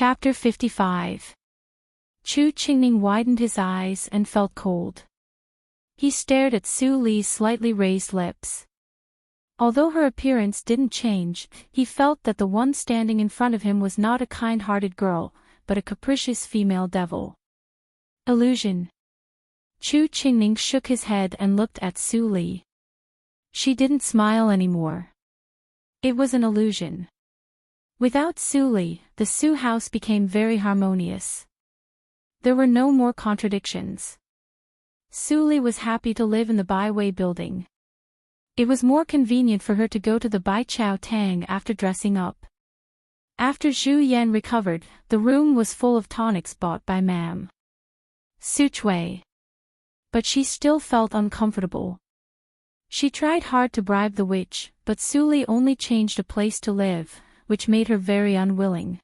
Chapter 55. Chu Qingning widened his eyes and felt cold. He stared at Su Li's slightly raised lips. Although her appearance didn't change, he felt that the one standing in front of him was not a kind-hearted girl, but a capricious female devil. Illusion. Chu Qingning shook his head and looked at Su Li. She didn't smile anymore. It was an illusion. Without Su Li, the Su house became very harmonious. There were no more contradictions. Su Li was happy to live in the Baiwei building. It was more convenient for her to go to the Bai Chao Tang after dressing up. After Zhu Yan recovered, the room was full of tonics bought by Ma'am Su Chui. But she still felt uncomfortable. She tried hard to bribe the witch, but Su Li only changed a place to live, which made her very unwilling.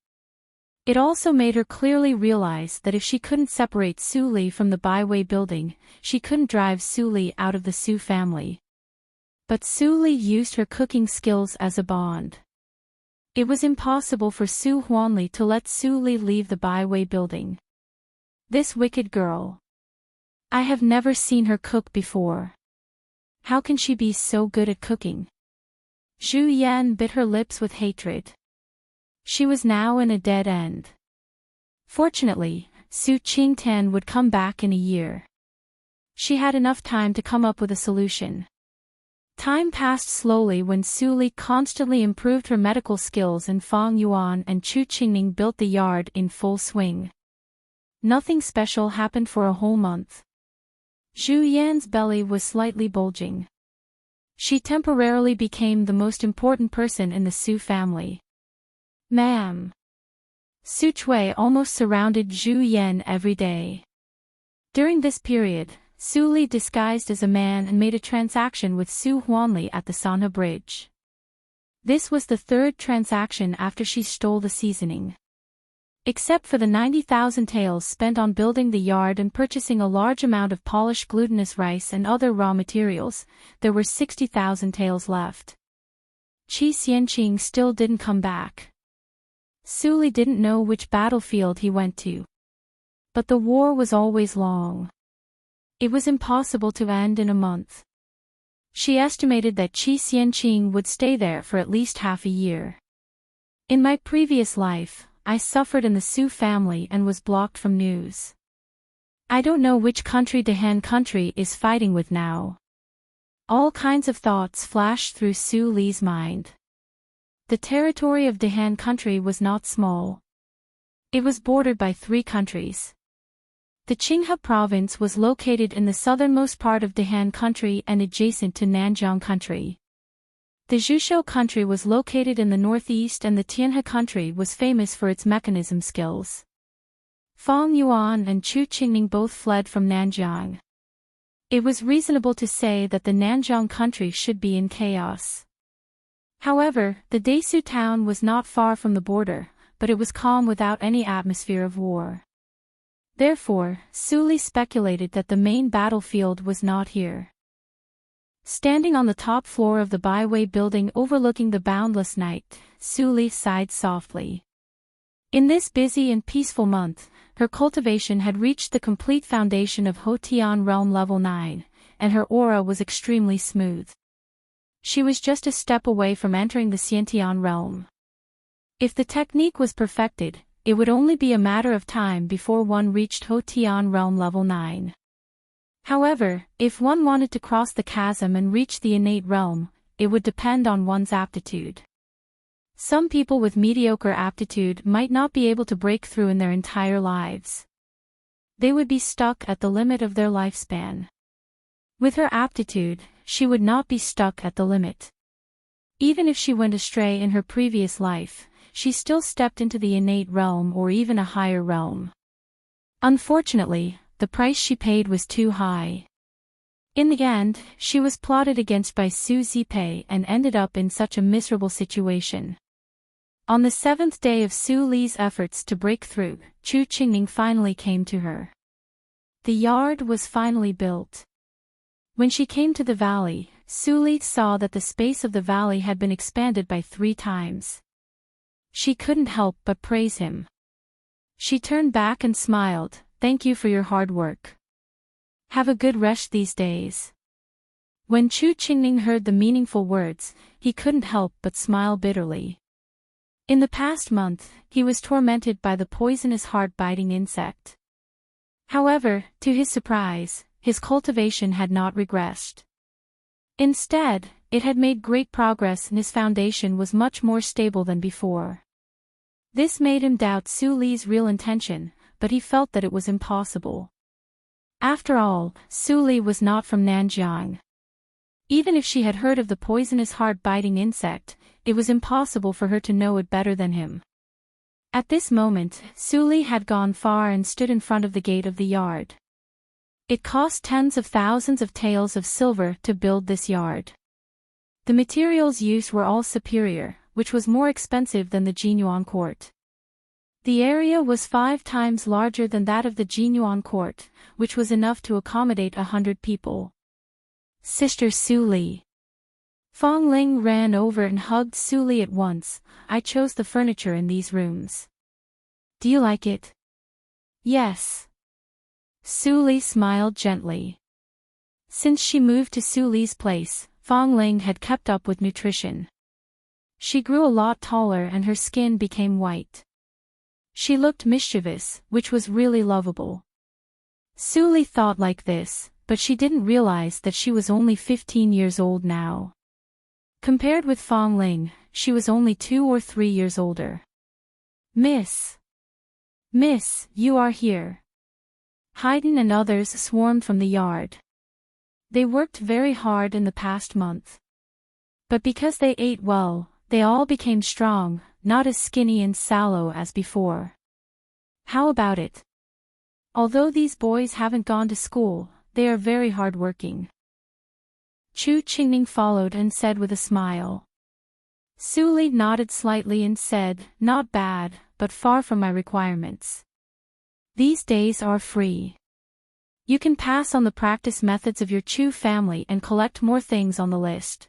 It also made her clearly realize that if she couldn't separate Su Li from the Baiwei building, she couldn't drive Su Li out of the Su family. But Su Li used her cooking skills as a bond. It was impossible for Su Huanli to let Su Li leave the Baiwei building. This wicked girl. I have never seen her cook before. How can she be so good at cooking? Zhu Yan bit her lips with hatred. She was now in a dead end. Fortunately, Su Qingtan would come back in a year. She had enough time to come up with a solution. Time passed slowly when Su Li constantly improved her medical skills and Fang Yuan and Chu Qingning built the yard in full swing. Nothing special happened for a whole month. Zhu Yan's belly was slightly bulging. She temporarily became the most important person in the Su family. Ma'am Su Chui almost surrounded Zhu Yan every day. During this period, Su Li disguised as a man and made a transaction with Su Huanli at the Sanhe Bridge. This was the third transaction after she stole the seasoning. Except for the 90,000 taels spent on building the yard and purchasing a large amount of polished glutinous rice and other raw materials, there were 60,000 taels left. Qi Xianqing still didn't come back. Su Li didn't know which battlefield he went to. But the war was always long. It was impossible to end in a month. She estimated that Qi Xianqing would stay there for at least half a year. In my previous life, I suffered in the Su family and was blocked from news. I don't know which country De Han country is fighting with now. All kinds of thoughts flashed through Su Li's mind. The territory of De Han country was not small. It was bordered by 3 countries. The Qinghe province was located in the southernmost part of De Han country and adjacent to Nanjiang country. The Zhushou country was located in the northeast and the Tianhe country was famous for its mechanism skills. Fang Yuan and Chu Qingning both fled from Nanjiang. It was reasonable to say that the Nanjiang country should be in chaos. However, the Desu town was not far from the border, but it was calm without any atmosphere of war. Therefore, Su Li speculated that the main battlefield was not here. Standing on the top floor of the Baiwei building overlooking the boundless night, Su Li sighed softly. In this busy and peaceful month, her cultivation had reached the complete foundation of Hotian Realm Level 9, and her aura was extremely smooth. She was just a step away from entering the Xiantian realm. If the technique was perfected, it would only be a matter of time before one reached Hotian Realm Level 9. However, if one wanted to cross the chasm and reach the innate realm, it would depend on one's aptitude. Some people with mediocre aptitude might not be able to break through in their entire lives. They would be stuck at the limit of their lifespan. With her aptitude, she would not be stuck at the limit. Even if she went astray in her previous life, she still stepped into the innate realm or even a higher realm. Unfortunately, the price she paid was too high. In the end, she was plotted against by Su Zipei and ended up in such a miserable situation. On the 7th day of Su Li's efforts to break through, Chu Qingning finally came to her. The yard was finally built. When she came to the valley, Su Li saw that the space of the valley had been expanded by 3 times. She couldn't help but praise him. She turned back and smiled, "Thank you for your hard work. Have a good rest these days." When Chu Qingning heard the meaningful words, he couldn't help but smile bitterly. In the past month, he was tormented by the poisonous heart-biting insect. However, to his surprise, his cultivation had not regressed. Instead, it had made great progress and his foundation was much more stable than before. This made him doubt Su Li's real intention, but he felt that it was impossible. After all, Su Li was not from Nanjiang. Even if she had heard of the poisonous heart-biting insect, it was impossible for her to know it better than him. At this moment, Su Li had gone far and stood in front of the gate of the yard. It cost tens of thousands of taels of silver to build this yard. The materials used were all superior, which was more expensive than the Jinyuan court. The area was 5 times larger than that of the Jinyuan court, which was enough to accommodate 100 people. "Sister Su Li." Fong Ling ran over and hugged Su Li at once. "I chose the furniture in these rooms. Do you like it?" "Yes." Su Li smiled gently. Since she moved to Su Li's place, Fong Ling had kept up with nutrition. She grew a lot taller and her skin became white. She looked mischievous, which was really lovable. Su Li thought like this, but she didn't realize that she was only 15 years old now. Compared with Fong Ling, she was only 2 or 3 years older. Miss, you are here." Haydn and others swarmed from the yard. They worked very hard in the past month. But because they ate well, they all became strong, not as skinny and sallow as before. How about it? Although these boys haven't gone to school, they are very hard-working. Chu Qingning followed and said with a smile. Su Li nodded slightly and said, "Not bad, but far from my requirements. These days are free. You can pass on the practice methods of your Chu family and collect more things on the list.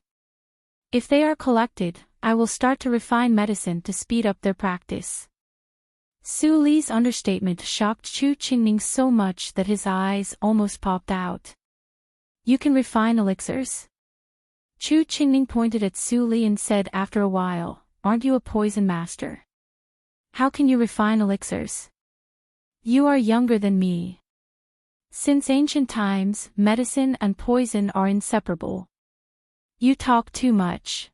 If they are collected, I will start to refine medicine to speed up their practice." Su Li's understatement shocked Chu Qingning so much that his eyes almost popped out. "You can refine elixirs?" Chu Qingning pointed at Su Li and said after a while, "Aren't you a poison master? How can you refine elixirs? You are younger than me. Since ancient times, medicine and poison are inseparable. You talk too much."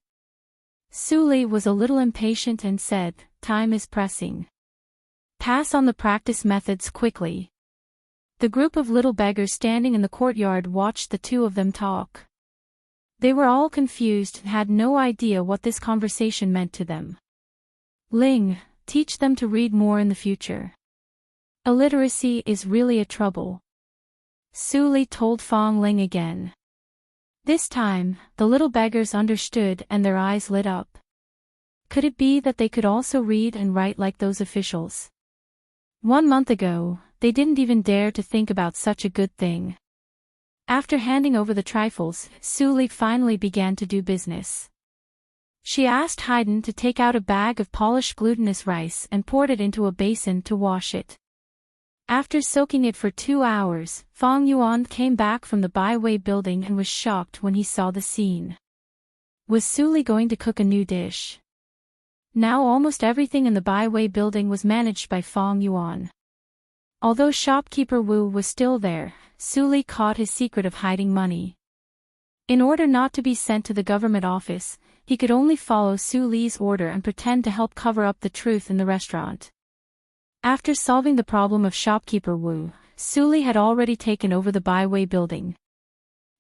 Su Li was a little impatient and said, "Time is pressing. Pass on the practice methods quickly." The group of little beggars standing in the courtyard watched the two of them talk. They were all confused and had no idea what this conversation meant to them. "Ling, teach them to read more in the future. Illiteracy is really a trouble," Su Li told Fong Ling again. This time, the little beggars understood and their eyes lit up. Could it be that they could also read and write like those officials? 1 month ago, they didn't even dare to think about such a good thing. After handing over the trifles, Su Li finally began to do business. She asked Haydn to take out a bag of polished glutinous rice and poured it into a basin to wash it. After soaking it for 2 hours, Fong Yuan came back from the Baiwei building and was shocked when he saw the scene. Was Su Li going to cook a new dish? Now almost everything in the Baiwei building was managed by Fong Yuan. Although shopkeeper Wu was still there, Su Li caught his secret of hiding money. In order not to be sent to the government office, he could only follow Su Li's order and pretend to help cover up the truth in the restaurant. After solving the problem of shopkeeper Wu, Su Li had already taken over the Baiwei building.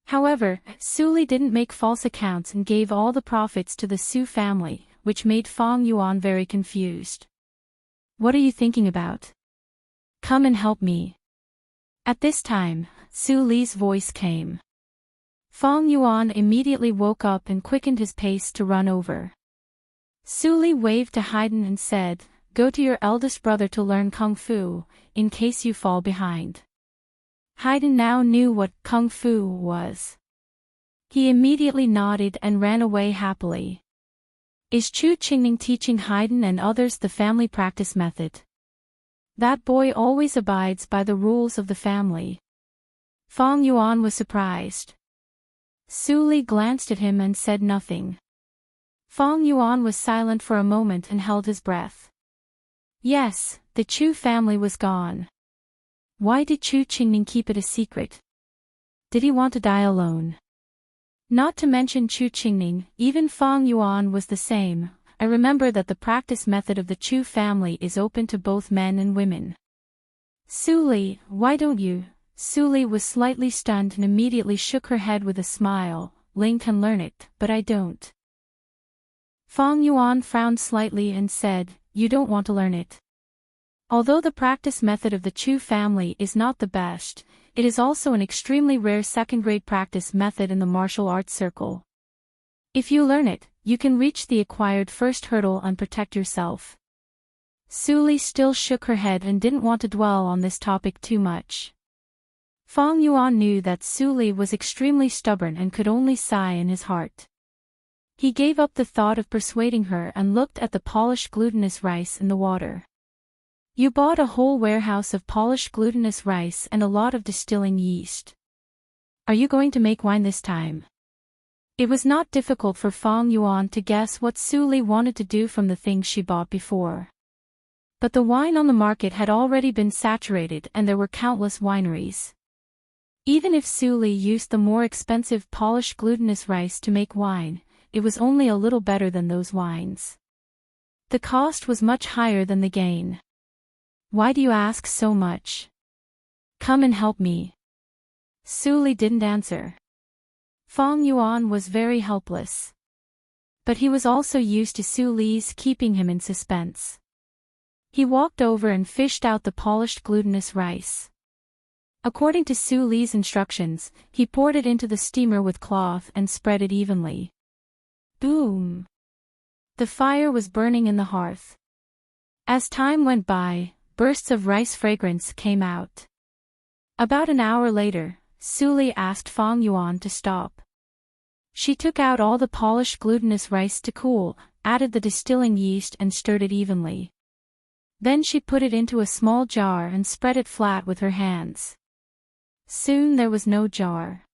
However, Su Li didn't make false accounts and gave all the profits to the Su family, which made Fong Yuan very confused. "What are you thinking about? Come and help me." At this time, Su Li's voice came. Fong Yuan immediately woke up and quickened his pace to run over. Su Li waved to Haydn and said, "Go to your eldest brother to learn Kung Fu, in case you fall behind." Haydn now knew what Kung Fu was. He immediately nodded and ran away happily. Is Chu Qingning teaching Haydn and others the family practice method? That boy always abides by the rules of the family. Fong Yuan was surprised. Su Li glanced at him and said nothing. Fong Yuan was silent for a moment and held his breath. Yes, the Chu family was gone. Why did Chu Qingning keep it a secret? Did he want to die alone? Not to mention Chu Qingning, even Fong Yuan was the same. I remember that the practice method of the Chu family is open to both men and women. Su Li, why don't you? Su Li was slightly stunned and immediately shook her head with a smile. Ling can learn it, but I don't. Fong Yuan frowned slightly and said, you don't want to learn it. Although the practice method of the Chu family is not the best, it is also an extremely rare second-grade practice method in the martial arts circle. If you learn it, you can reach the acquired first hurdle and protect yourself. Su Li still shook her head and didn't want to dwell on this topic too much. Fong Yuan knew that Su Li was extremely stubborn and could only sigh in his heart. He gave up the thought of persuading her and looked at the polished glutinous rice in the water. You bought a whole warehouse of polished glutinous rice and a lot of distilling yeast. Are you going to make wine this time? It was not difficult for Fong Yuan to guess what Su Li wanted to do from the things she bought before. But the wine on the market had already been saturated and there were countless wineries. Even if Su Li used the more expensive polished glutinous rice to make wine, it was only a little better than those wines. The cost was much higher than the gain. Why do you ask so much? Come and help me. Su Li didn't answer. Fong Yuan was very helpless. But he was also used to Su Li's keeping him in suspense. He walked over and fished out the polished glutinous rice. According to Su Li's instructions, he poured it into the steamer with cloth and spread it evenly. Boom! The fire was burning in the hearth. As time went by, bursts of rice fragrance came out. About an hour later, Su Li asked Fong Yuan to stop. She took out all the polished glutinous rice to cool, added the distilling yeast and stirred it evenly. Then she put it into a small jar and spread it flat with her hands. Soon there was no jar.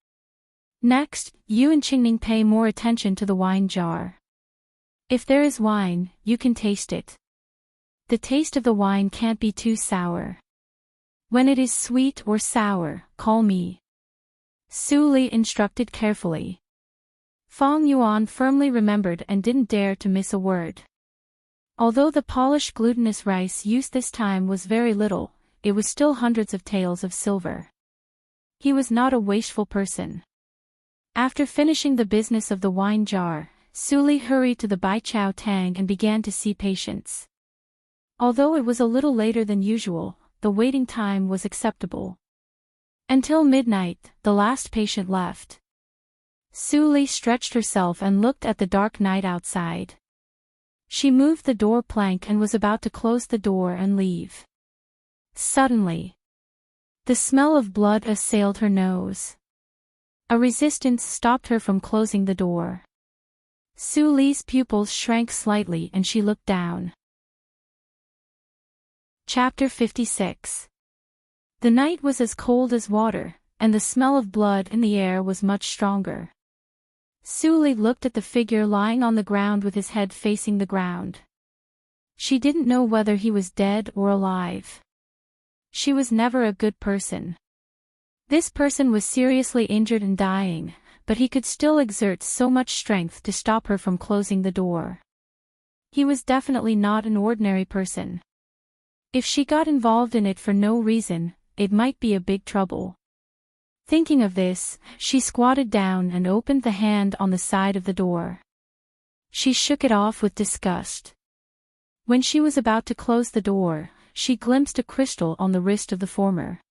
Next, you and Qingning pay more attention to the wine jar. If there is wine, you can taste it. The taste of the wine can't be too sour. When it is sweet or sour, call me. Su Li instructed carefully. Fong Yuan firmly remembered and didn't dare to miss a word. Although the polished glutinous rice used this time was very little, it was still hundreds of taels of silver. He was not a wasteful person. After finishing the business of the wine jar, Su Li hurried to the Baichao Tang and began to see patients. Although it was a little later than usual, the waiting time was acceptable. Until midnight, the last patient left. Su Li stretched herself and looked at the dark night outside. She moved the door plank and was about to close the door and leave. Suddenly, the smell of blood assailed her nose. A resistance stopped her from closing the door. Su Li's pupils shrank slightly and she looked down. Chapter 56. The night was as cold as water, and the smell of blood in the air was much stronger. Su Li looked at the figure lying on the ground with his head facing the ground. She didn't know whether he was dead or alive. She was never a good person. This person was seriously injured and dying, but he could still exert so much strength to stop her from closing the door. He was definitely not an ordinary person. If she got involved in it for no reason, it might be a big trouble. Thinking of this, she squatted down and opened the hand on the side of the door. She shook it off with disgust. When she was about to close the door, she glimpsed a crystal on the wrist of the former.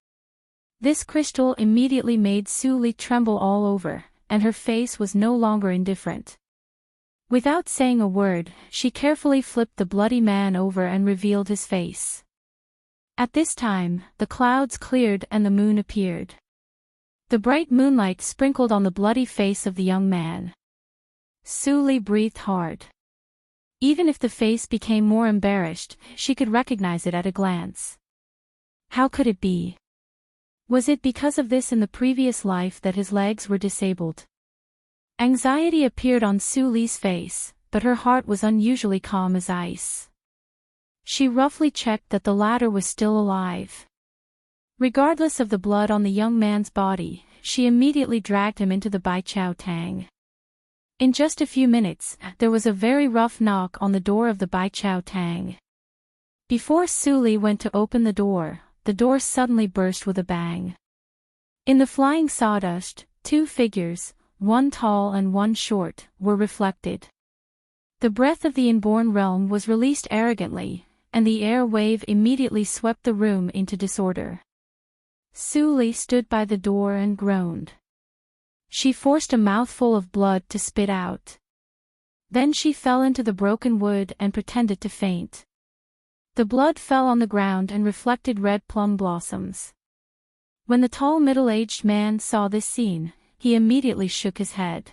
This crystal immediately made Su Li tremble all over, and her face was no longer indifferent. Without saying a word, she carefully flipped the bloody man over and revealed his face. At this time, the clouds cleared and the moon appeared. The bright moonlight sprinkled on the bloody face of the young man. Su Li breathed hard. Even if the face became more embarrassed, she could recognize it at a glance. How could it be? Was it because of this in the previous life that his legs were disabled? Anxiety appeared on Su Li's face, but her heart was unusually calm as ice. She roughly checked that the latter was still alive. Regardless of the blood on the young man's body, she immediately dragged him into the Baichao Tang. In just a few minutes, there was a very rough knock on the door of the Baichao Tang. Before Su Li went to open the door suddenly burst with a bang. In the flying sawdust, two figures, one tall and one short, were reflected. The breath of the inborn realm was released arrogantly, and the air wave immediately swept the room into disorder. Su Li stood by the door and groaned. She forced a mouthful of blood to spit out. Then she fell into the broken wood and pretended to faint. The blood fell on the ground and reflected red plum blossoms. When the tall middle-aged man saw this scene, he immediately shook his head.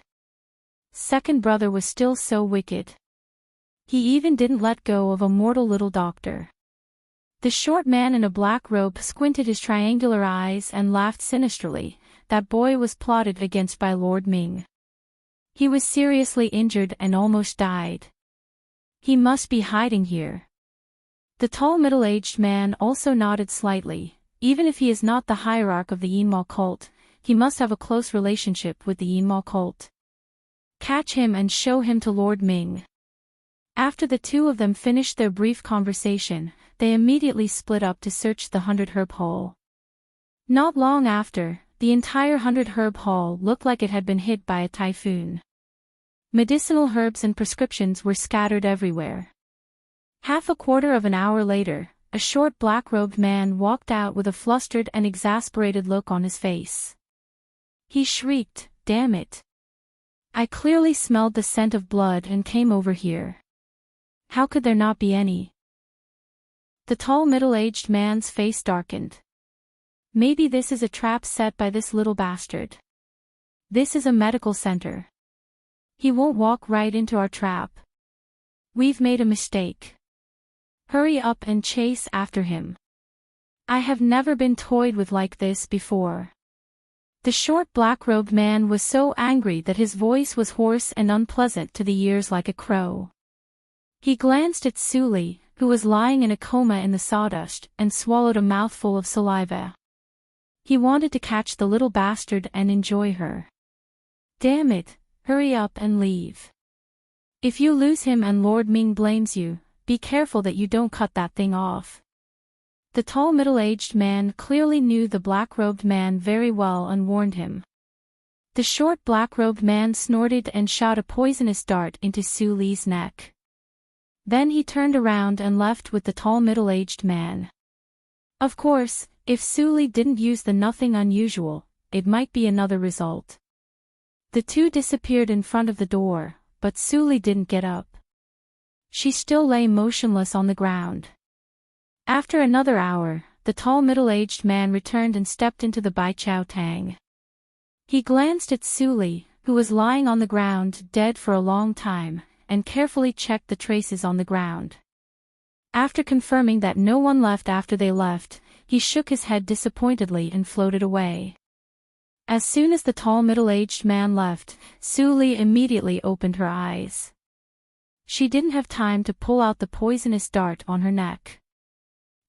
Second brother was still so wicked. He even didn't let go of a mortal little doctor. The short man in a black robe squinted his triangular eyes and laughed sinisterly. That boy was plotted against by Lord Ming. He was seriously injured and almost died. He must be hiding here. The tall middle-aged man also nodded slightly. Even if he is not the hierarch of the Yinma cult, he must have a close relationship with the Yinma cult. Catch him and show him to Lord Ming. After the two of them finished their brief conversation, they immediately split up to search the 100-herb hole. Not long after, the entire 100-herb hall looked like it had been hit by a typhoon. Medicinal herbs and prescriptions were scattered everywhere. Half a quarter of an hour later, a short black-robed man walked out with a flustered and exasperated look on his face. He shrieked, "Damn it! I clearly smelled the scent of blood and came over here. How could there not be any?" The tall middle-aged man's face darkened. Maybe this is a trap set by this little bastard. This is a medical center. He won't walk right into our trap. We've made a mistake. Hurry up and chase after him. I have never been toyed with like this before. The short black-robed man was so angry that his voice was hoarse and unpleasant to the ears like a crow. He glanced at Su Li, who was lying in a coma in the sawdust, and swallowed a mouthful of saliva. He wanted to catch the little bastard and enjoy her. Damn it, hurry up and leave. If you lose him and Lord Ming blames you, be careful that you don't cut that thing off. The tall middle-aged man clearly knew the black-robed man very well and warned him. The short black-robed man snorted and shot a poisonous dart into Su Li's neck. Then he turned around and left with the tall middle-aged man. Of course, if Su Li didn't use the nothing unusual, it might be another result. The two disappeared in front of the door, but Su Li didn't get up. She still lay motionless on the ground. After another hour, the tall middle-aged man returned and stepped into the Baichao Tang. He glanced at Su Li, who was lying on the ground dead for a long time, and carefully checked the traces on the ground. After confirming that no one left after they left, he shook his head disappointedly and floated away. As soon as the tall middle-aged man left, Su Li immediately opened her eyes. She didn't have time to pull out the poisonous dart on her neck.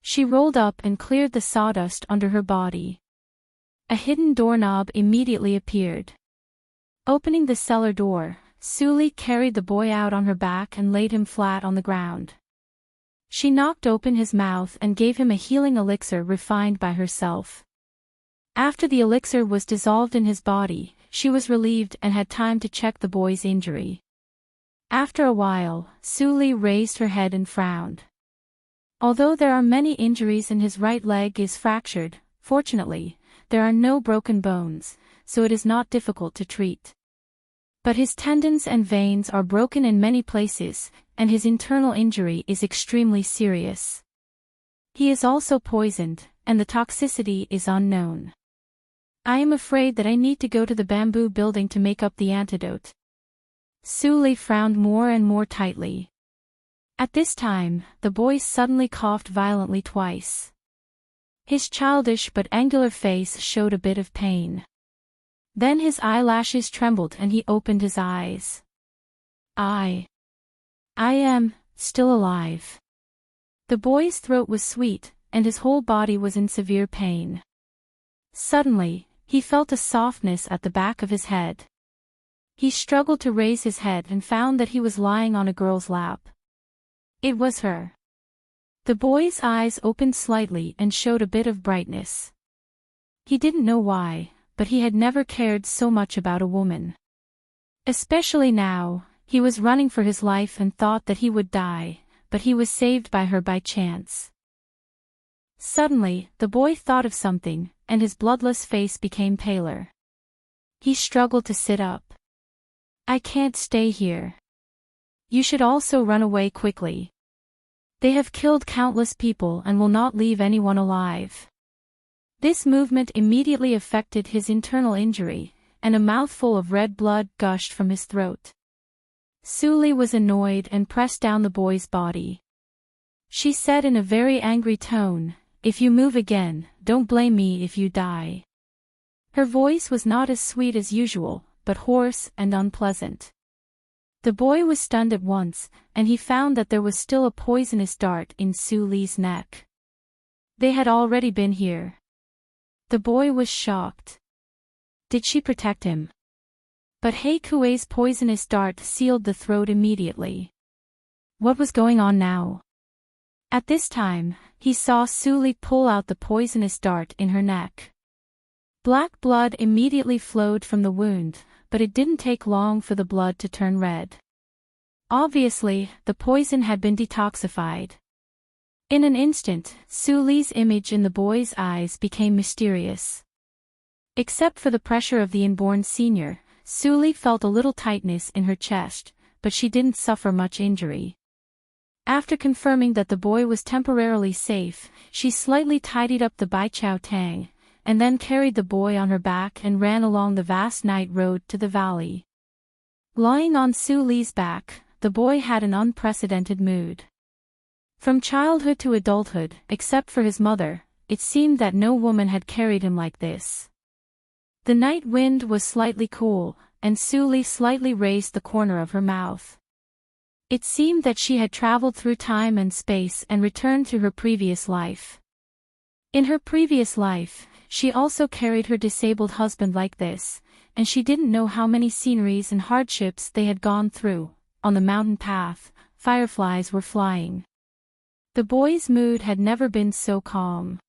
She rolled up and cleared the sawdust under her body. A hidden doorknob immediately appeared. Opening the cellar door, Su Li carried the boy out on her back and laid him flat on the ground. She knocked open his mouth and gave him a healing elixir refined by herself. After the elixir was dissolved in his body, she was relieved and had time to check the boy's injury. After a while, Su Li raised her head and frowned. Although there are many injuries and his right leg is fractured, fortunately, there are no broken bones, so it is not difficult to treat. But his tendons and veins are broken in many places, and his internal injury is extremely serious. He is also poisoned, and the toxicity is unknown. I am afraid that I need to go to the bamboo building to make up the antidote. Su Li frowned more and more tightly. At this time, the boy suddenly coughed violently twice. His childish but angular face showed a bit of pain. Then his eyelashes trembled and he opened his eyes. I am still alive. The boy's throat was sweet, and his whole body was in severe pain. Suddenly, he felt a softness at the back of his head. He struggled to raise his head and found that he was lying on a girl's lap. It was her. The boy's eyes opened slightly and showed a bit of brightness. He didn't know why, but he had never cared so much about a woman. Especially now, he was running for his life and thought that he would die, but he was saved by her by chance. Suddenly, the boy thought of something, and his bloodless face became paler. He struggled to sit up. I can't stay here. You should also run away quickly. They have killed countless people and will not leave anyone alive. This movement immediately affected his internal injury, and a mouthful of red blood gushed from his throat. Suli was annoyed and pressed down the boy's body. She said in a very angry tone, "If you move again, don't blame me if you die." Her voice was not as sweet as usual, but hoarse and unpleasant. The boy was stunned at once, and he found that there was still a poisonous dart in Suli's neck. They had already been here. The boy was shocked. Did she protect him? But Heikuei's poisonous dart sealed the throat immediately. What was going on now? At this time, he saw Suli pull out the poisonous dart in her neck. Black blood immediately flowed from the wound, but it didn't take long for the blood to turn red. Obviously, the poison had been detoxified. In an instant, Suli's image in the boy's eyes became mysterious. Except for the pressure of the inborn senior, Suli felt a little tightness in her chest, but she didn't suffer much injury. After confirming that the boy was temporarily safe, she slightly tidied up the Baichao Tang, and then carried the boy on her back and ran along the vast night road to the valley. Lying on Suli's back, the boy had an unprecedented mood. From childhood to adulthood, except for his mother, it seemed that no woman had carried him like this. The night wind was slightly cool, and Suli slightly raised the corner of her mouth. It seemed that she had traveled through time and space and returned to her previous life. In her previous life, she also carried her disabled husband like this, and she didn't know how many sceneries and hardships they had gone through. On the mountain path, fireflies were flying. The boy's mood had never been so calm.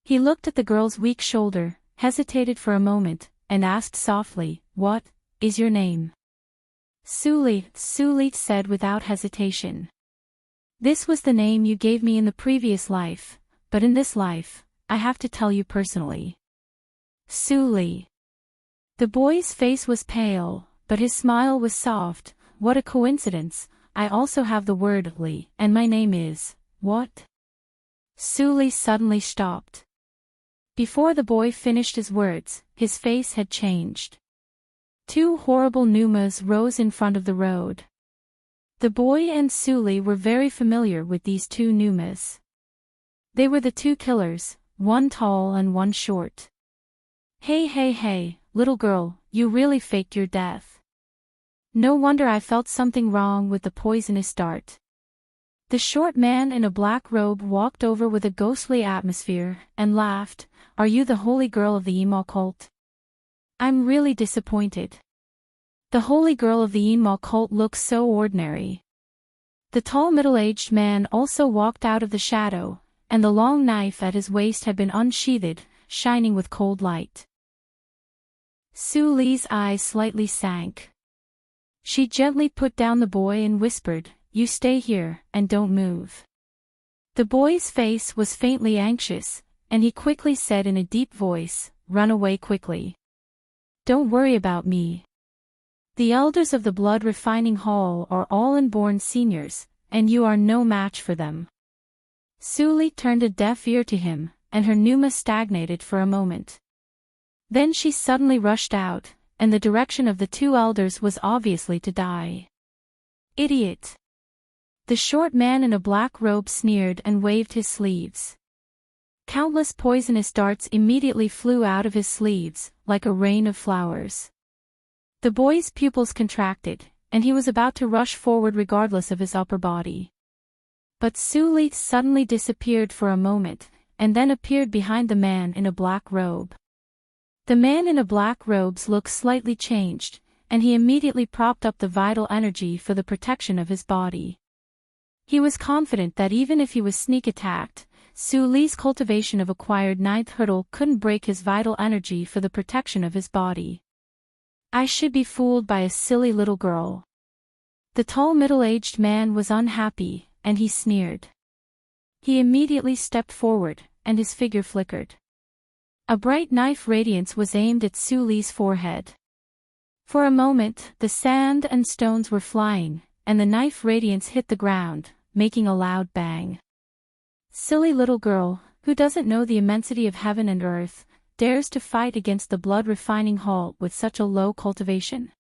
He looked at the girl's weak shoulder, hesitated for a moment, and asked softly, "What is your name?" Suli said without hesitation. "This was the name you gave me in the previous life, but in this life, I have to tell you personally." Suli. The boy's face was pale, but his smile was soft. "What a coincidence, I also have the word Li, and my name is, what?" Suli suddenly stopped. Before the boy finished his words, his face had changed. Two horrible pneumas rose in front of the road. The boy and Suli were very familiar with these two pneumas. They were the two killers, one tall and one short. Hey, little girl, you really faked your death. No wonder I felt something wrong with the poisonous dart." The short man in a black robe walked over with a ghostly atmosphere, and laughed. "Are you the holy girl of the Imo cult? I'm really disappointed. The holy girl of the Imo cult looks so ordinary." The tall middle-aged man also walked out of the shadow, and the long knife at his waist had been unsheathed, shining with cold light. Suli's eyes slightly sank. She gently put down the boy and whispered, "You stay here, and don't move." The boy's face was faintly anxious, and he quickly said in a deep voice, "Run away quickly. Don't worry about me. The elders of the Blood Refining Hall are all inborn seniors, and you are no match for them." Suli turned a deaf ear to him, and her pneuma stagnated for a moment. Then she suddenly rushed out, and the direction of the two elders was obviously to die. "Idiot!" The short man in a black robe sneered and waved his sleeves. Countless poisonous darts immediately flew out of his sleeves, like a rain of flowers. The boy's pupils contracted, and he was about to rush forward regardless of his upper body. But Su-Li suddenly disappeared for a moment, and then appeared behind the man in a black robe. The man in a black robes looked slightly changed, and he immediately propped up the vital energy for the protection of his body. He was confident that even if he was sneak attacked, Su-Li's cultivation of acquired ninth hurdle couldn't break his vital energy for the protection of his body. I should be fooled by a silly little girl. The tall middle-aged man was unhappy, and he sneered. He immediately stepped forward, and his figure flickered. A bright knife radiance was aimed at Su-Li's forehead. For a moment, the sand and stones were flying, and the knife radiance hit the ground, making a loud bang. Silly little girl, who doesn't know the immensity of heaven and earth, dares to fight against the blood-refining halt with such a low cultivation.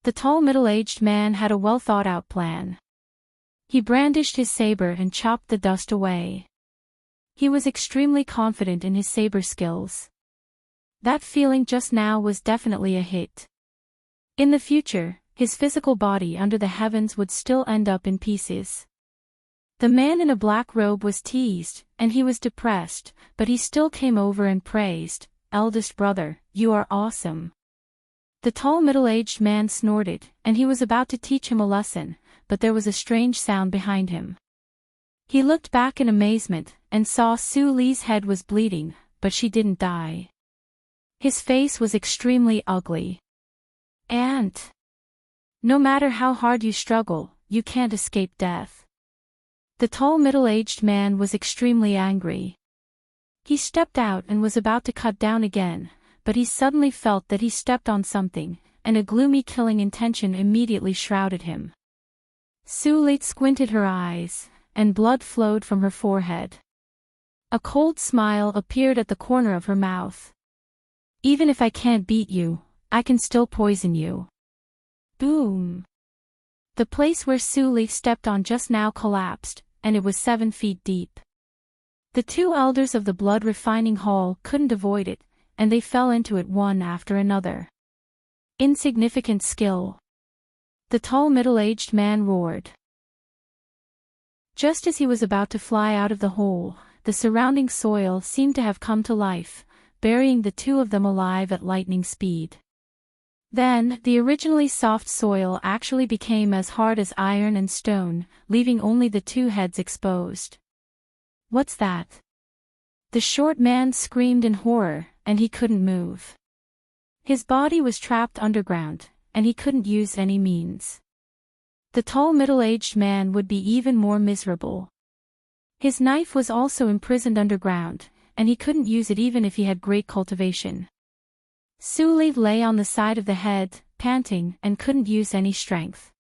The tall middle-aged man had a well-thought-out plan. He brandished his saber and chopped the dust away. He was extremely confident in his saber skills. That feeling just now was definitely a hit. In the future, his physical body under the heavens would still end up in pieces. The man in a black robe was teased, and he was depressed, but he still came over and praised, "Eldest brother, you are awesome." The tall middle-aged man snorted, and he was about to teach him a lesson, but there was a strange sound behind him. He looked back in amazement, and saw Su-Li's head was bleeding, but she didn't die. His face was extremely ugly. "And no matter how hard you struggle, you can't escape death." The tall middle-aged man was extremely angry. He stepped out and was about to cut down again, but he suddenly felt that he stepped on something, and a gloomy killing intention immediately shrouded him. Su-Li squinted her eyes, and blood flowed from her forehead. A cold smile appeared at the corner of her mouth. "Even if I can't beat you, I can still poison you." Boom! The place where Su-Li stepped on just now collapsed, and it was 7 feet deep. The two elders of the blood-refining hall couldn't avoid it, and they fell into it one after another. Insignificant skill. The tall middle-aged man roared. Just as he was about to fly out of the hole, the surrounding soil seemed to have come to life, burying the two of them alive at lightning speed. Then, the originally soft soil actually became as hard as iron and stone, leaving only the two heads exposed. "What's that?" The short man screamed in horror, and he couldn't move. His body was trapped underground, and he couldn't use any means. The tall middle-aged man would be even more miserable. His knife was also imprisoned underground, and he couldn't use it even if he had great cultivation. Su-Li lay on the side of the head, panting, and couldn't use any strength.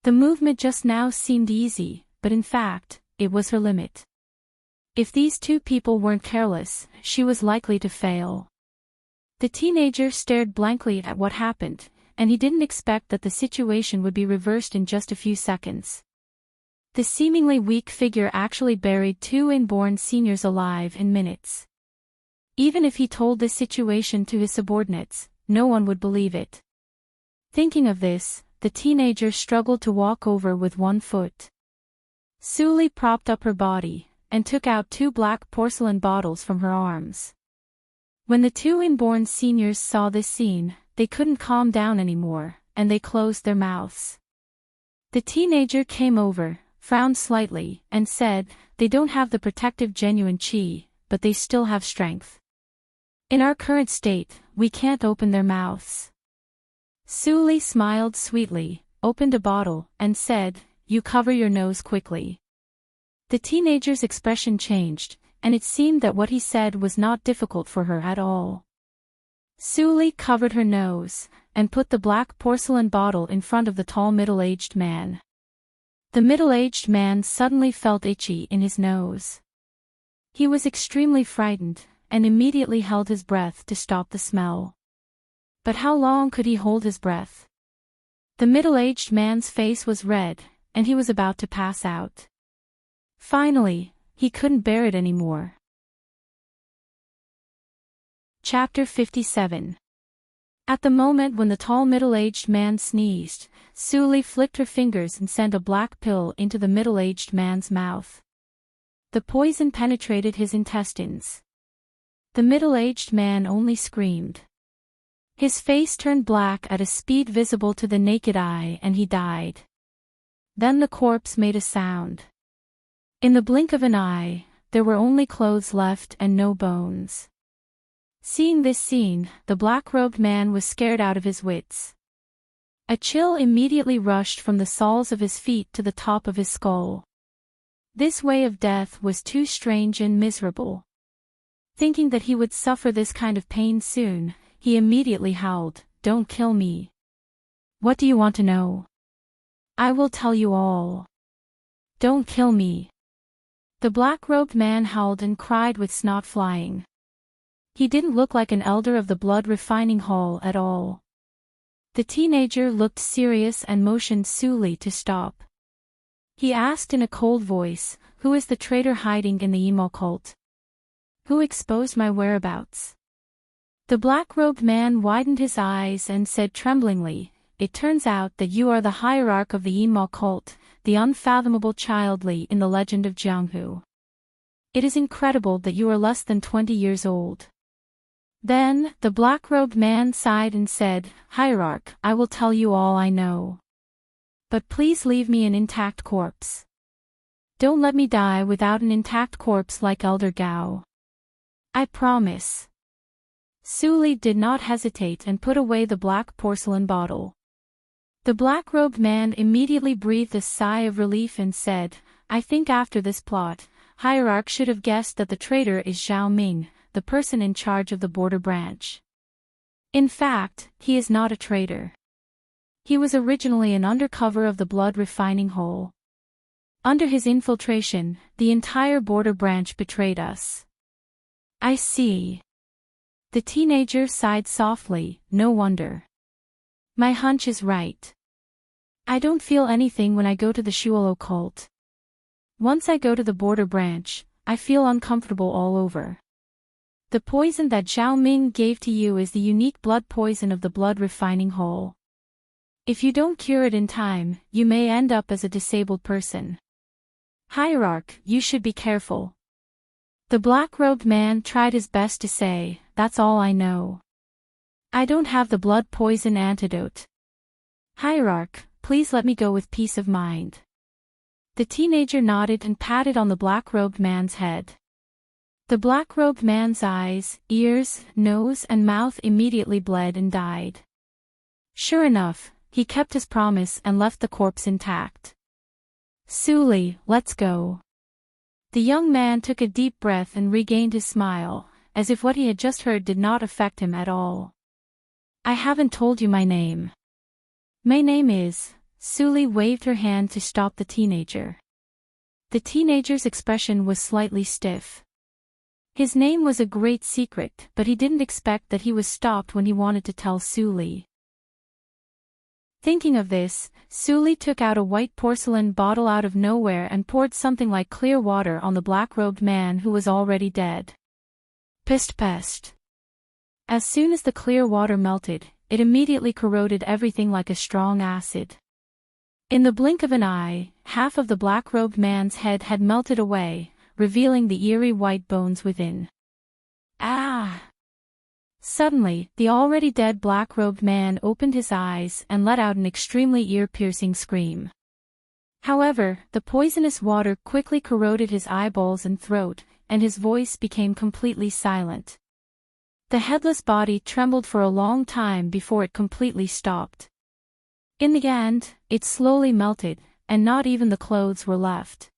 The movement just now seemed easy, but in fact, it was her limit. If these two people weren't careless, she was likely to fail. The teenager stared blankly at what happened, and he didn't expect that the situation would be reversed in just a few seconds. The seemingly weak figure actually buried two inborn seniors alive in minutes. Even if he told this situation to his subordinates, no one would believe it. Thinking of this, the teenager struggled to walk over with one foot. Su-Li propped up her body, and took out 2 black porcelain bottles from her arms. When the 2 inborn seniors saw this scene, they couldn't calm down anymore, and they closed their mouths. The teenager came over, frowned slightly, and said, "They don't have the protective genuine chi, but they still have strength. In our current state, we can't open their mouths." Su-Li smiled sweetly, opened a bottle, and said, "You cover your nose quickly." The teenager's expression changed, and it seemed that what he said was not difficult for her at all. Su-Li covered her nose, and put the black porcelain bottle in front of the tall middle-aged man. The middle-aged man suddenly felt itchy in his nose. He was extremely frightened, and immediately held his breath to stop the smell. But how long could he hold his breath? The middle-aged man's face was red, and he was about to pass out. Finally, he couldn't bear it anymore. Chapter 57. At the moment when the tall middle-aged man sneezed, Sully flicked her fingers and sent a black pill into the middle-aged man's mouth. The poison penetrated his intestines. The middle-aged man only screamed. His face turned black at a speed visible to the naked eye and he died. Then the corpse made a sound. In the blink of an eye, there were only clothes left and no bones. Seeing this scene, the black-robed man was scared out of his wits. A chill immediately rushed from the soles of his feet to the top of his skull. This way of death was too strange and miserable. Thinking that he would suffer this kind of pain soon, he immediately howled, "Don't kill me. What do you want to know? I will tell you all. Don't kill me." The black-robed man howled and cried with snot flying. He didn't look like an elder of the blood-refining hall at all. The teenager looked serious and motioned Sully to stop. He asked in a cold voice, "Who is the traitor hiding in the emo cult? Who exposed my whereabouts?" The black-robed man widened his eyes and said tremblingly, "It turns out that you are the hierarch of the emo cult, the unfathomable child Li in the legend of Jianghu. It is incredible that you are less than 20 years old." Then, the black-robed man sighed and said, "Hierarch, I will tell you all I know. But please leave me an intact corpse. Don't let me die without an intact corpse like Elder Gao. I promise." Sully did not hesitate and put away the black porcelain bottle. The black-robed man immediately breathed a sigh of relief and said, "I think after this plot, Hierarch should have guessed that the traitor is Zhao Ming, the person in charge of the border branch. In fact, he is not a traitor. He was originally an undercover of the blood-refining hole. Under his infiltration, the entire border branch betrayed us." "I see." The teenager sighed softly, "No wonder. My hunch is right. I don't feel anything when I go to the Shuolo cult. Once I go to the border branch, I feel uncomfortable all over. The poison that Zhao Ming gave to you is the unique blood poison of the blood-refining hole. If you don't cure it in time, you may end up as a disabled person. Hierarch, you should be careful." The black-robed man tried his best to say, "That's all I know. I don't have the blood poison antidote. Hierarch, please let me go with peace of mind." The teenager nodded and patted on the black-robed man's head. The black-robed man's eyes, ears, nose and mouth immediately bled and died. Sure enough, he kept his promise and left the corpse intact. "Sully, let's go." The young man took a deep breath and regained his smile, as if what he had just heard did not affect him at all. "I haven't told you my name." "My name is..." Sully waved her hand to stop the teenager. The teenager's expression was slightly stiff. His name was a great secret, but he didn't expect that he was stopped when he wanted to tell Sully. Thinking of this, Sully took out a white porcelain bottle out of nowhere and poured something like clear water on the black-robed man who was already dead. Pest pest. As soon as the clear water melted, it immediately corroded everything like a strong acid. In the blink of an eye, half of the black-robed man's head had melted away, revealing the eerie white bones within. Ah! Suddenly, the already dead black-robed man opened his eyes and let out an extremely ear-piercing scream. However, the poisonous water quickly corroded his eyeballs and throat, and his voice became completely silent. The headless body trembled for a long time before it completely stopped. In the end, it slowly melted, and not even the clothes were left.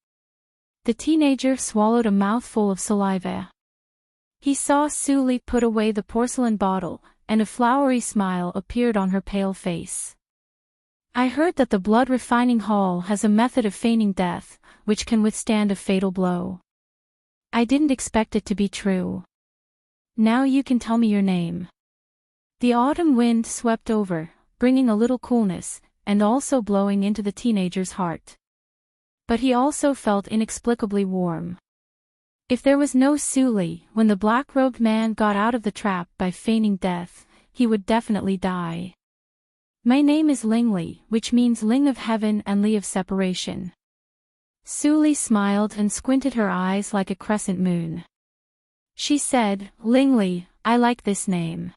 The teenager swallowed a mouthful of saliva. He saw Sully put away the porcelain bottle, and a flowery smile appeared on her pale face. "I heard that the blood-refining hall has a method of feigning death, which can withstand a fatal blow. I didn't expect it to be true. Now you can tell me your name." The autumn wind swept over, bringing a little coolness, and also blowing into the teenager's heart. But he also felt inexplicably warm. If there was no Su Li, when the black-robed man got out of the trap by feigning death, he would definitely die. My name is Ling Li, which means Ling of Heaven and Li of Separation. Su Li smiled and squinted her eyes like a crescent moon. She said, Ling Li, I like this name.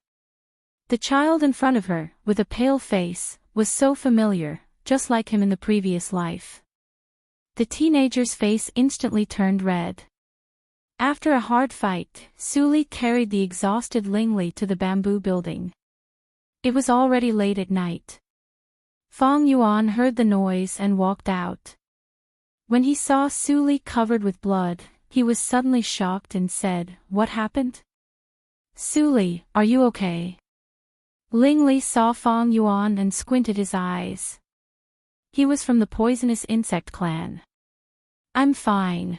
The child in front of her, with a pale face, was so familiar, just like him in the previous life. The teenager's face instantly turned red. After a hard fight, Su Li carried the exhausted Ling Li to the bamboo building. It was already late at night. Fong Yuan heard the noise and walked out. When he saw Su Li covered with blood, he was suddenly shocked and said, What happened? Su Li, are you okay? Ling Li saw Fong Yuan and squinted his eyes. He was from the poisonous insect clan. I'm fine.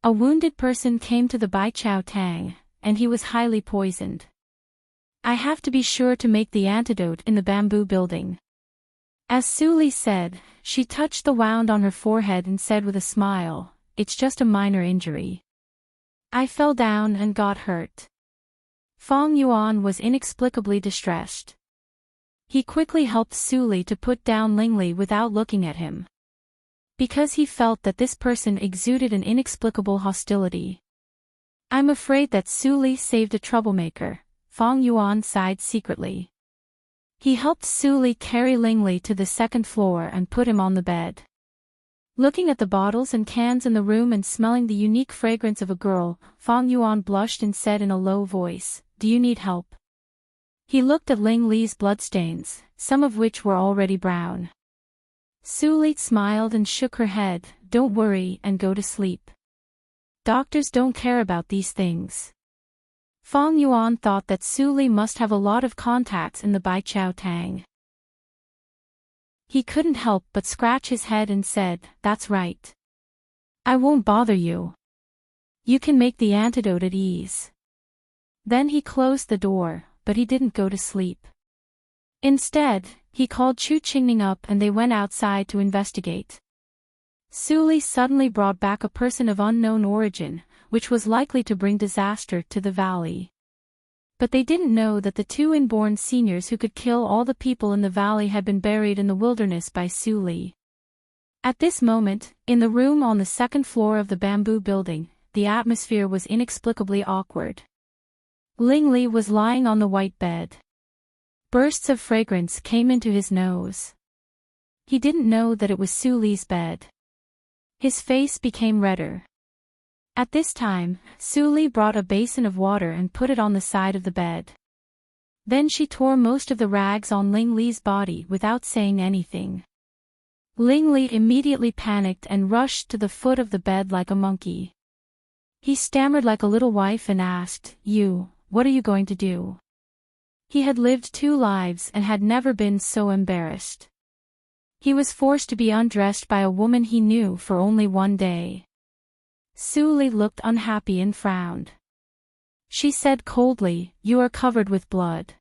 A wounded person came to the Bai Chao Tang, and he was highly poisoned. I have to be sure to make the antidote in the bamboo building. As Su Li said, she touched the wound on her forehead and said with a smile, It's just a minor injury. I fell down and got hurt. Fong Yuan was inexplicably distressed. He quickly helped Su Li to put down Ling Li without looking at him. Because he felt that this person exuded an inexplicable hostility. I'm afraid that Su Li saved a troublemaker, Fong Yuan sighed secretly. He helped Su Li carry Ling Li to the second floor and put him on the bed. Looking at the bottles and cans in the room and smelling the unique fragrance of a girl, Fong Yuan blushed and said in a low voice, Do you need help? He looked at Ling Li's bloodstains, some of which were already brown. Su Li smiled and shook her head, Don't worry and go to sleep. Doctors don't care about these things. Fong Yuan thought that Su Li must have a lot of contacts in the Bai Chao Tang. He couldn't help but scratch his head and said, That's right. I won't bother you. You can make the antidote at ease. Then he closed the door, but he didn't go to sleep. Instead, he called Chu Qingning up and they went outside to investigate. Su Li suddenly brought back a person of unknown origin, which was likely to bring disaster to the valley. But they didn't know that the two inborn seniors who could kill all the people in the valley had been buried in the wilderness by Su Li. At this moment, in the room on the second floor of the bamboo building, the atmosphere was inexplicably awkward. Ling Li was lying on the white bed. Bursts of fragrance came into his nose. He didn't know that it was Su Li's bed. His face became redder. At this time, Su Li brought a basin of water and put it on the side of the bed. Then she tore most of the rags on Ling Li's body without saying anything. Ling Li immediately panicked and rushed to the foot of the bed like a monkey. He stammered like a little wife and asked, What are you going to do? He had lived 2 lives and had never been so embarrassed. He was forced to be undressed by a woman he knew for only 1 day. Su Li looked unhappy and frowned. She said coldly, You are covered with blood.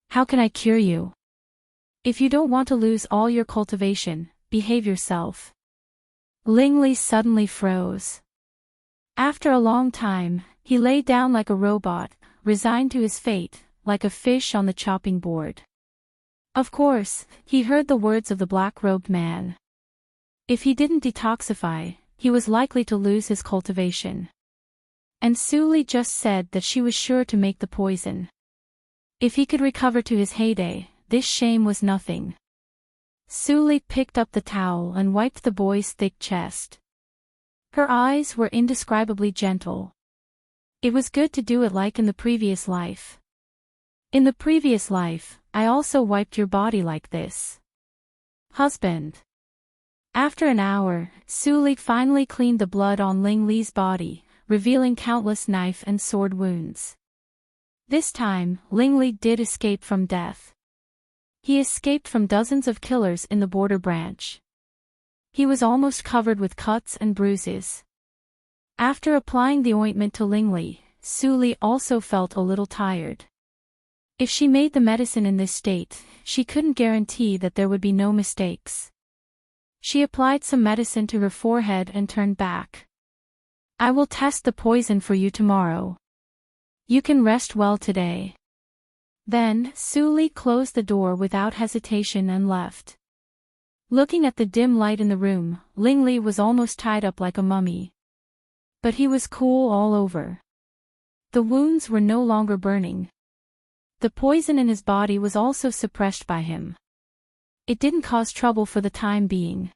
How can I cure you? If you don't want to lose all your cultivation, behave yourself. Ling Li suddenly froze. After a long time, he lay down like a robot, resigned to his fate, like a fish on the chopping board. Of course, he heard the words of the black-robed man. If he didn't detoxify, he was likely to lose his cultivation. And Su Li just said that she was sure to make the poison. If he could recover to his heyday, this shame was nothing. Su Li picked up the towel and wiped the boy's thick chest. Her eyes were indescribably gentle. It was good to do it like in the previous life. In the previous life, I also wiped your body like this. Husband. After an hour, Su Li finally cleaned the blood on Ling Li's body, revealing countless knife and sword wounds. This time, Ling Li did escape from death. He escaped from dozens of killers in the border branch. He was almost covered with cuts and bruises. After applying the ointment to Ling Li, Su Li also felt a little tired. If she made the medicine in this state, she couldn't guarantee that there would be no mistakes. She applied some medicine to her forehead and turned back. I will test the poison for you tomorrow. You can rest well today. Then, Su Li closed the door without hesitation and left. Looking at the dim light in the room, Ling Li was almost tied up like a mummy. But he was cool all over. The wounds were no longer burning. The poison in his body was also suppressed by him. It didn't cause trouble for the time being.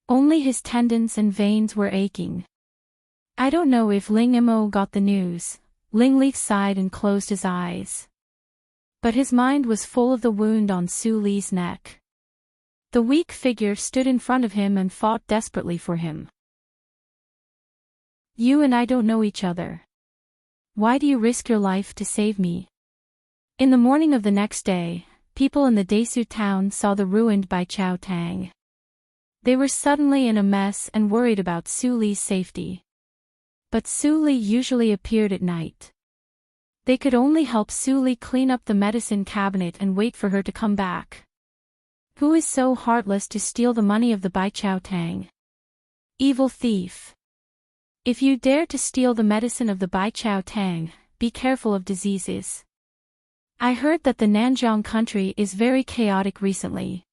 Only his tendons and veins were aching. I don't know if Ling Mo got the news. Ling Li sighed and closed his eyes. But his mind was full of the wound on Su Li's neck. The weak figure stood in front of him and fought desperately for him. You and I don't know each other. Why do you risk your life to save me? In the morning of the next day, people in the Desu town saw the ruined Bai Chao Tang. They were suddenly in a mess and worried about Su Li's safety. But Su Li usually appeared at night. They could only help Su Li clean up the medicine cabinet and wait for her to come back. Who is so heartless to steal the money of the Bai Chao Tang? Evil thief. If you dare to steal the medicine of the Bai Chao Tang, be careful of diseases. I heard that the Nanjiang country is very chaotic recently.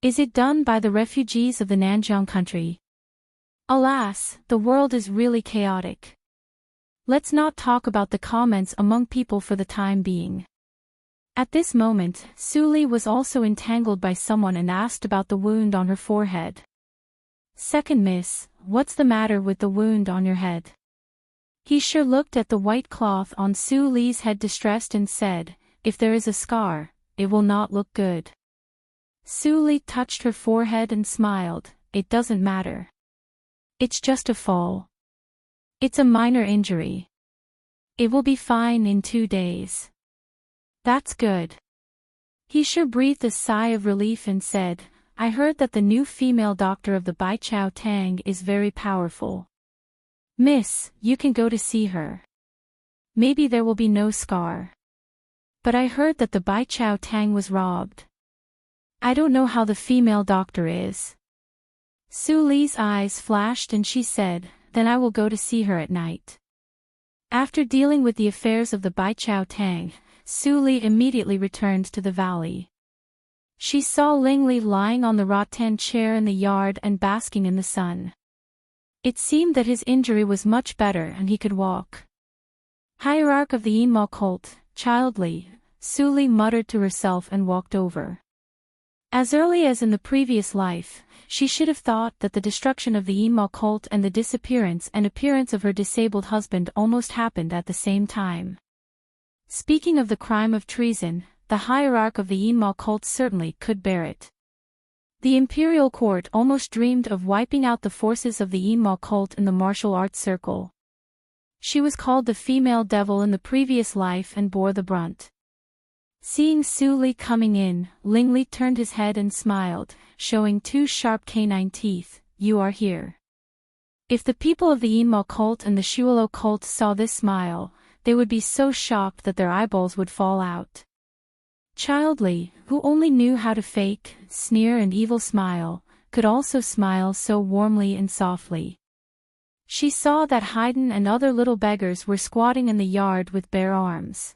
Is it done by the refugees of the Nanjiang country? Alas, the world is really chaotic. Let's not talk about the comments among people for the time being. At this moment, Su Li was also entangled by someone and asked about the wound on her forehead. Second miss, what's the matter with the wound on your head? He sure looked at the white cloth on Su Li's head distressed and said, if there is a scar, it will not look good. Su Li touched her forehead and smiled, it doesn't matter. It's just a fall. It's a minor injury. It will be fine in 2 days. That's good. He sure breathed a sigh of relief and said, I heard that the new female doctor of the Bai Chao Tang is very powerful. Miss, you can go to see her. Maybe there will be no scar. But I heard that the Bai Chao Tang was robbed. I don't know how the female doctor is. Su Li's eyes flashed and she said, then I will go to see her at night. After dealing with the affairs of the Bai Chao Tang, Su Li immediately returned to the valley. She saw Ling Li lying on the rattan chair in the yard and basking in the sun. It seemed that his injury was much better and he could walk. Hierarch of the Yinma cult, Child Li, Su Li muttered to herself and walked over. As early as in the previous life, she should have thought that the destruction of the Yinma cult and the disappearance and appearance of her disabled husband almost happened at the same time. Speaking of the crime of treason, the hierarch of the Yinma cult certainly could bear it. The imperial court almost dreamed of wiping out the forces of the Yinma cult in the martial arts circle. She was called the female devil in the previous life and bore the brunt. Seeing Su Li coming in, Ling Li turned his head and smiled, showing 2 sharp canine teeth, you are here. If the people of the Yinma cult and the Shuolo cult saw this smile, they would be so shocked that their eyeballs would fall out. Child Li, who only knew how to fake, sneer and evil smile, could also smile so warmly and softly. She saw that Haydn and other little beggars were squatting in the yard with bare arms.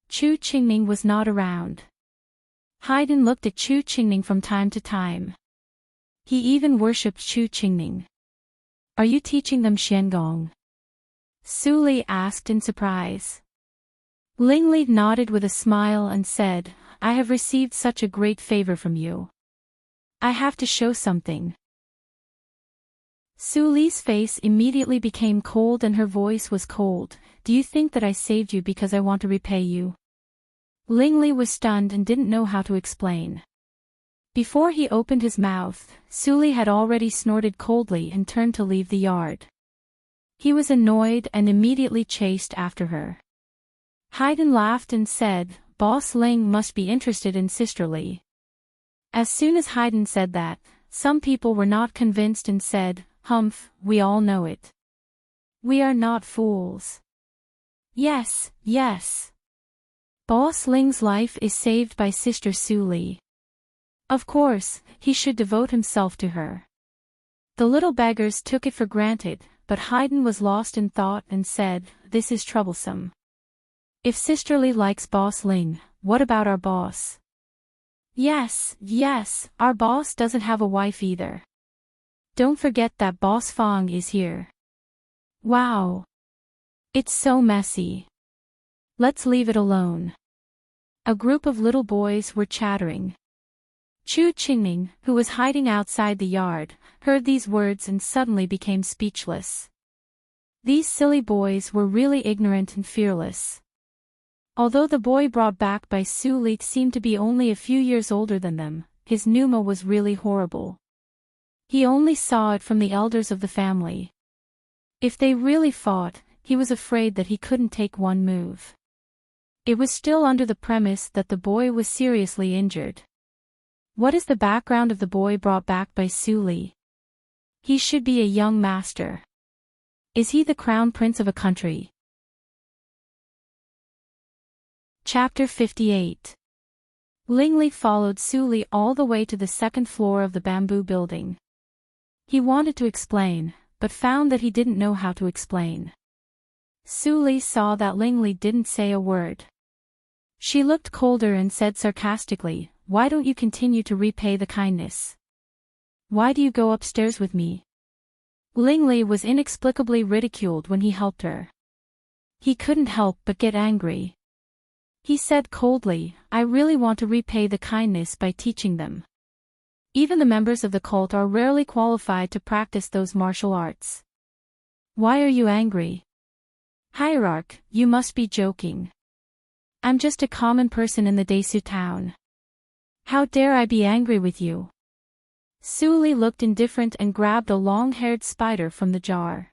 Chu Qingning was not around. Haydn looked at Chu Qingning from time to time. He even worshipped Chu Qingning. Are you teaching them Xiangong? Su Li asked in surprise. Ling Li nodded with a smile and said, I have received such a great favor from you. I have to show something. Su Li's face immediately became cold and her voice was cold. Do you think that I saved you because I want to repay you? Ling Li was stunned and didn't know how to explain. Before he opened his mouth, Su Li had already snorted coldly and turned to leave the yard. He was annoyed and immediately chased after her. Haydn laughed and said, Boss Ling must be interested in Sister Li. As soon as Haydn said that, some people were not convinced and said, Humph, we all know it. We are not fools. Yes, yes. Boss Ling's life is saved by Sister Su Li. Of course, he should devote himself to her. The little beggars took it for granted, but Haydn was lost in thought and said, "This is troublesome. If Sisterly likes Boss Ling, what about our boss?" Yes, our boss doesn't have a wife either. Don't forget that Boss Fong is here. Wow. It's so messy. Let's leave it alone. A group of little boys were chattering. Chu Qingning, who was hiding outside the yard, heard these words and suddenly became speechless. These silly boys were really ignorant and fearless. Although the boy brought back by Su Li seemed to be only a few years older than them, his pneuma was really horrible. He only saw it from the elders of the family. If they really fought, he was afraid that he couldn't take one move. It was still under the premise that the boy was seriously injured. What is the background of the boy brought back by Su Li? He should be a young master. Is he the crown prince of a country? Chapter 58. Ling Li followed Su Li all the way to the second floor of the bamboo building. He wanted to explain, but found that he didn't know how to explain. Su Li saw that Ling Li didn't say a word. She looked colder and said sarcastically, "Why don't you continue to repay the kindness? Why do you go upstairs with me?" Ling Li was inexplicably ridiculed when he helped her. He couldn't help but get angry. He said coldly, "I really want to repay the kindness by teaching them. Even the members of the cult are rarely qualified to practice those martial arts. Why are you angry?" "Hierarch, you must be joking. I'm just a common person in the Desu town. How dare I be angry with you?" Su Li looked indifferent and grabbed a long-haired spider from the jar.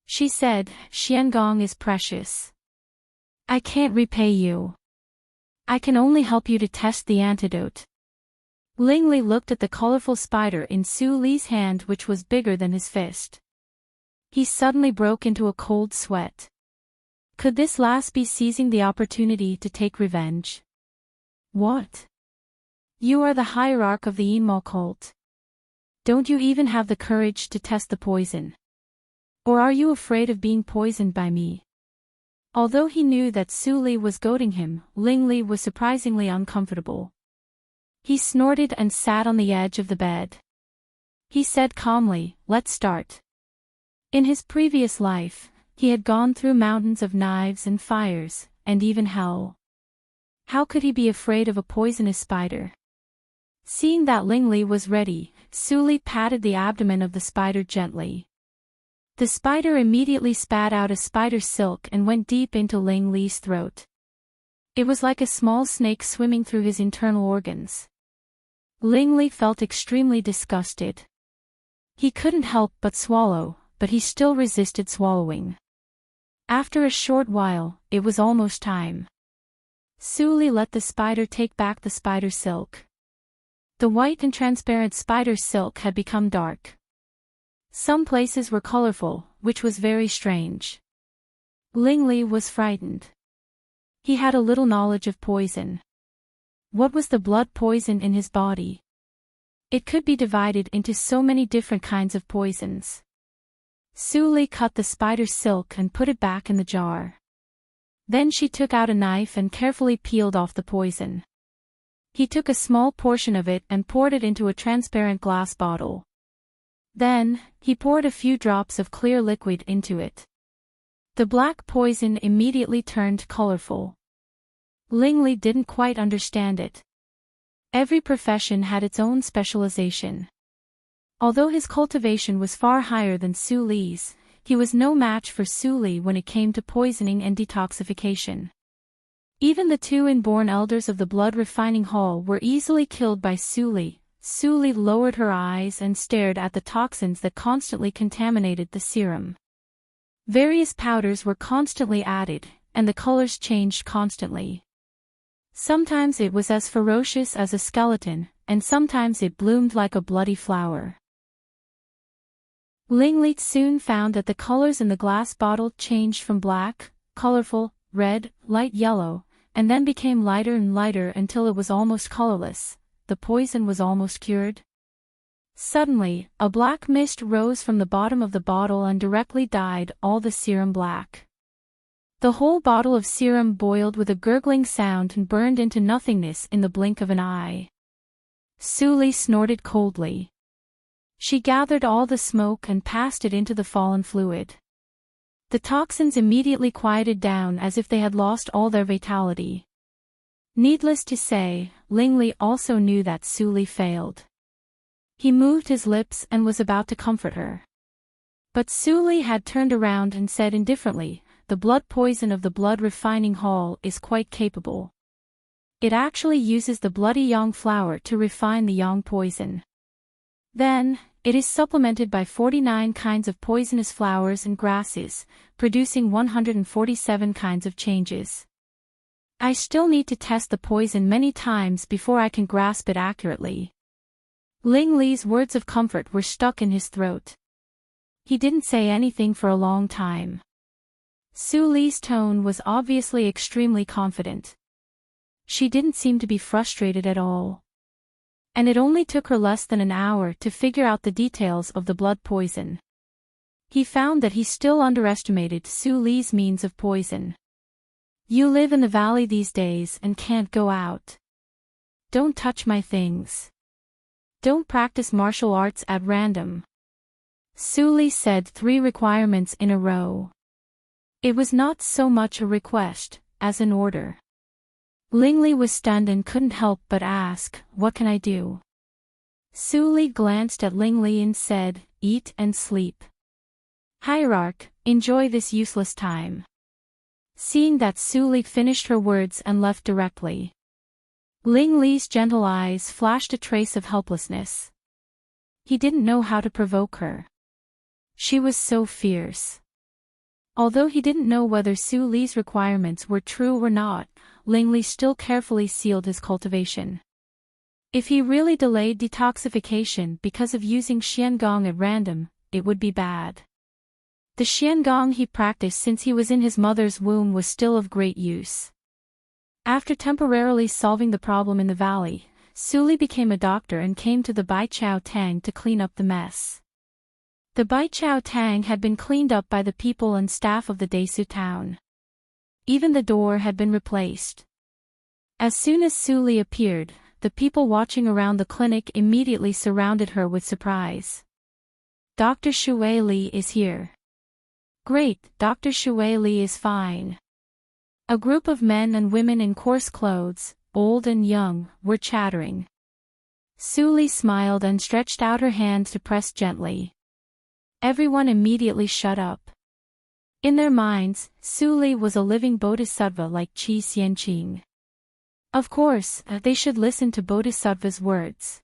She said, "Xiangong is precious. I can't repay you. I can only help you to test the antidote." Ling Li looked at the colorful spider in Su Li's hand, which was bigger than his fist. He suddenly broke into a cold sweat. Could this last be seizing the opportunity to take revenge? "What? You are the hierarch of the Inmo cult. Don't you even have the courage to test the poison? Or are you afraid of being poisoned by me?" Although he knew that Su Li was goading him, Ling Li was surprisingly uncomfortable. He snorted and sat on the edge of the bed. He said calmly, "Let's start." In his previous life, he had gone through mountains of knives and fires, and even hell. How could he be afraid of a poisonous spider? Seeing that Ling Li was ready, Su Li patted the abdomen of the spider gently. The spider immediately spat out a spider silk and went deep into Ling Li's throat. It was like a small snake swimming through his internal organs. Ling Li felt extremely disgusted. He couldn't help but swallow, but he still resisted swallowing. After a short while, it was almost time. Su Li let the spider take back the spider silk. The white and transparent spider silk had become dark. Some places were colorful, which was very strange. Ling Li was frightened. He had a little knowledge of poison. What was the blood poison in his body? It could be divided into so many different kinds of poisons. Su Li cut the spider silk and put it back in the jar. Then she took out a knife and carefully peeled off the poison. He took a small portion of it and poured it into a transparent glass bottle. Then, he poured a few drops of clear liquid into it. The black poison immediately turned colorful. Ling Li didn't quite understand it. Every profession had its own specialization. Although his cultivation was far higher than Su Li's, he was no match for Su Li when it came to poisoning and detoxification. Even the two inborn elders of the blood refining hall were easily killed by Su Li. Su Li lowered her eyes and stared at the toxins that constantly contaminated the serum. Various powders were constantly added, and the colors changed constantly. Sometimes it was as ferocious as a skeleton, and sometimes it bloomed like a bloody flower. Ling Li soon found that the colors in the glass bottle changed from black, colorful, red, light yellow, and then became lighter and lighter until it was almost colorless. The poison was almost cured. Suddenly, a black mist rose from the bottom of the bottle and directly dyed all the serum black. The whole bottle of serum boiled with a gurgling sound and burned into nothingness in the blink of an eye. Suli snorted coldly. She gathered all the smoke and passed it into the fallen fluid. The toxins immediately quieted down as if they had lost all their vitality. Needless to say, Lingli also knew that Suli failed. He moved his lips and was about to comfort her. But Suli had turned around and said indifferently, "The blood poison of the blood refining hall is quite capable. It actually uses the bloody yang flower to refine the yang poison. Then, it is supplemented by 49 kinds of poisonous flowers and grasses, producing 147 kinds of changes. I still need to test the poison many times before I can grasp it accurately." Ling Li's words of comfort were stuck in his throat. He didn't say anything for a long time. Su Li's tone was obviously extremely confident. She didn't seem to be frustrated at all. And it only took her less than an hour to figure out the details of the blood poison. He found that he still underestimated Su Li's means of poison. "You live in the valley these days and can't go out. Don't touch my things. Don't practice martial arts at random." Su Li said 3 requirements in a row. It was not so much a request as an order. Ling Li was stunned and couldn't help but ask, "What can I do?" Su Li glanced at Ling Li and said, "Eat and sleep. Hierarch, enjoy this useless time." Seeing that Su Li finished her words and left directly, Ling Li's gentle eyes flashed a trace of helplessness. He didn't know how to provoke her. She was so fierce. Although he didn't know whether Su Li's requirements were true or not, Ling Li still carefully sealed his cultivation. If he really delayed detoxification because of using Xiangong at random, it would be bad. The Xiangong he practiced since he was in his mother's womb was still of great use. After temporarily solving the problem in the valley, Su Li became a doctor and came to the Baichao Tang to clean up the mess. The Baichao Tang had been cleaned up by the people and staff of the Desu town. Even the door had been replaced. As soon as Su Li appeared, the people watching around the clinic immediately surrounded her with surprise. "Dr. Shui Li is here." "Great, Dr. Shui Li is fine." A group of men and women in coarse clothes, old and young, were chattering. Su Li smiled and stretched out her hand to press gently. Everyone immediately shut up. In their minds, Su Li was a living bodhisattva like Qi Xianqing. Of course, they should listen to bodhisattva's words.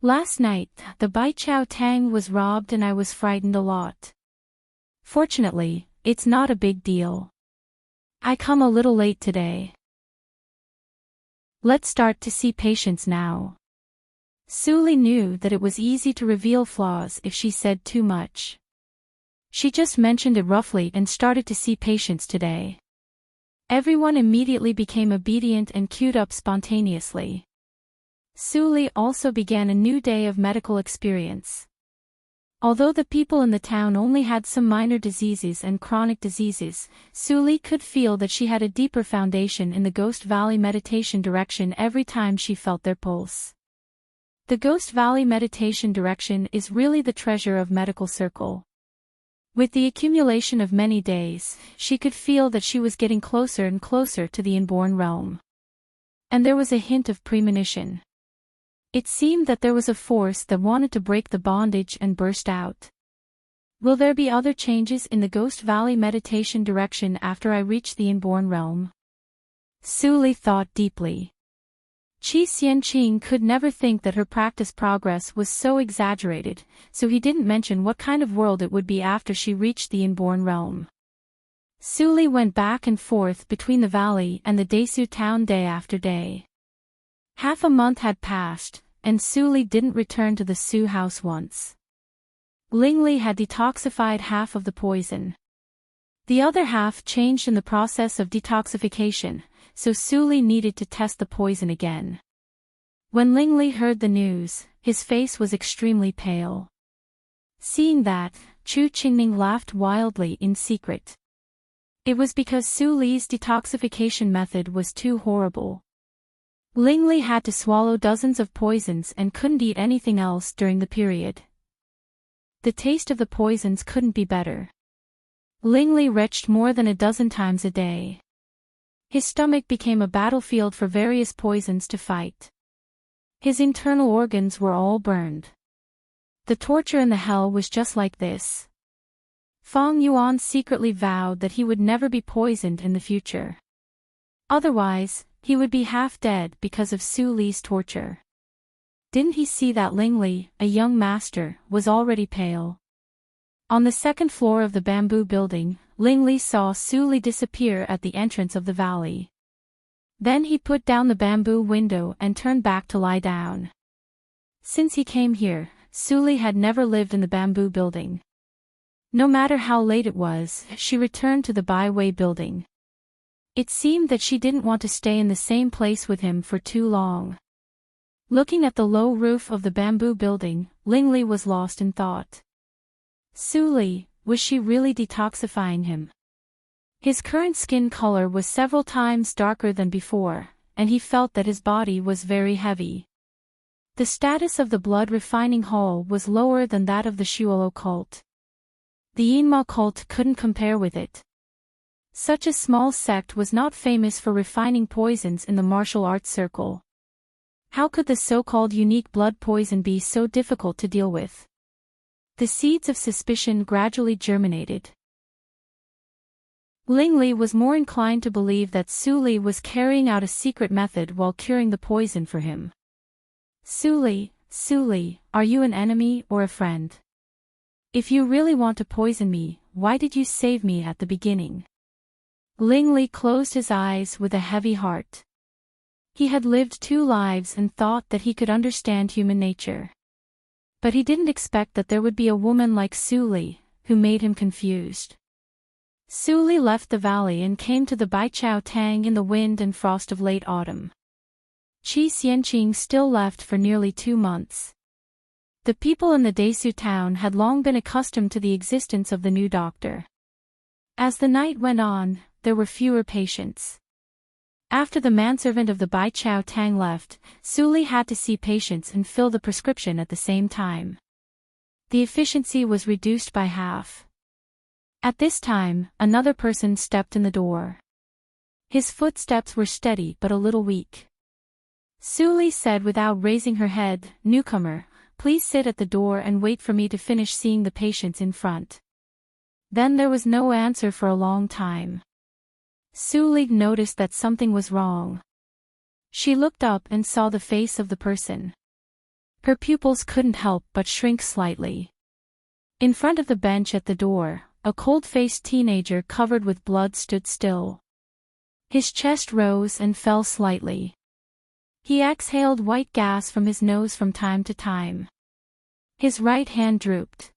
"Last night, the Baichao Tang was robbed and I was frightened a lot. Fortunately, it's not a big deal. I come a little late today. Let's start to see patients now." Su Li knew that it was easy to reveal flaws if she said too much. She just mentioned it roughly and started to see patients today. Everyone immediately became obedient and queued up spontaneously. Su Li also began a new day of medical experience. Although the people in the town only had some minor diseases and chronic diseases, Su Li could feel that she had a deeper foundation in the Ghost Valley meditation direction every time she felt their pulse. The Ghost Valley meditation direction is really the treasure of medical circle. With the accumulation of many days, she could feel that she was getting closer and closer to the inborn realm. And there was a hint of premonition. It seemed that there was a force that wanted to break the bondage and burst out. Will there be other changes in the Ghost Valley meditation direction after I reach the inborn realm? Su Li thought deeply. Qi Xianqing could never think that her practice progress was so exaggerated, so he didn't mention what kind of world it would be after she reached the inborn realm. Su Li went back and forth between the valley and the Desu town day after day. Half a month had passed, and Su Li didn't return to the Su house once. Ling Li had detoxified half of the poison. The other half changed in the process of detoxification, so Su Li needed to test the poison again. When Lingli heard the news, his face was extremely pale. Seeing that, Chu Qingning laughed wildly in secret. It was because Su Li's detoxification method was too horrible. Lingli had to swallow dozens of poisons and couldn't eat anything else during the period. The taste of the poisons couldn't be better. Lingli retched more than a dozen times a day. His stomach became a battlefield for various poisons to fight. His internal organs were all burned. The torture in the hell was just like this. Feng Yuan secretly vowed that he would never be poisoned in the future. Otherwise, he would be half dead because of Su Li's torture. Didn't he see that Lingli, a young master, was already pale? On the second floor of the bamboo building, Lingli saw Su Li disappear at the entrance of the valley. Then he put down the bamboo window and turned back to lie down. Since he came here, Su Li had never lived in the bamboo building. No matter how late it was, she returned to the Byway building. It seemed that she didn't want to stay in the same place with him for too long. Looking at the low roof of the bamboo building, Lingli was lost in thought. Su Li, was she really detoxifying him? His current skin color was several times darker than before, and he felt that his body was very heavy. The status of the blood refining hall was lower than that of the Shuolo cult. The Yinma cult couldn't compare with it. Such a small sect was not famous for refining poisons in the martial arts circle. How could the so-called unique blood poison be so difficult to deal with? The seeds of suspicion gradually germinated. Lingli was more inclined to believe that Su Li was carrying out a secret method while curing the poison for him. Su Li, are you an enemy or a friend? If you really want to poison me, why did you save me at the beginning? Lingli closed his eyes with a heavy heart. He had lived 2 lives and thought that he could understand human nature. But he didn't expect that there would be a woman like Su Li, who made him confused. Su Li left the valley and came to the Baichao Tang in the wind and frost of late autumn. Qi Xianqing still left for nearly 2 months. The people in the Desu town had long been accustomed to the existence of the new doctor. As the night went on, there were fewer patients. After the manservant of the Baichao Tang left, Su Li had to see patients and fill the prescription at the same time. The efficiency was reduced by half. At this time, another person stepped in the door. His footsteps were steady but a little weak. Su Li said without raising her head, "Newcomer, please sit at the door and wait for me to finish seeing the patients in front." Then there was no answer for a long time. Su Li noticed that something was wrong. She looked up and saw the face of the person. Her pupils couldn't help but shrink slightly. In front of the bench at the door, a cold-faced teenager covered with blood stood still. His chest rose and fell slightly. He exhaled white gas from his nose from time to time. His right hand drooped.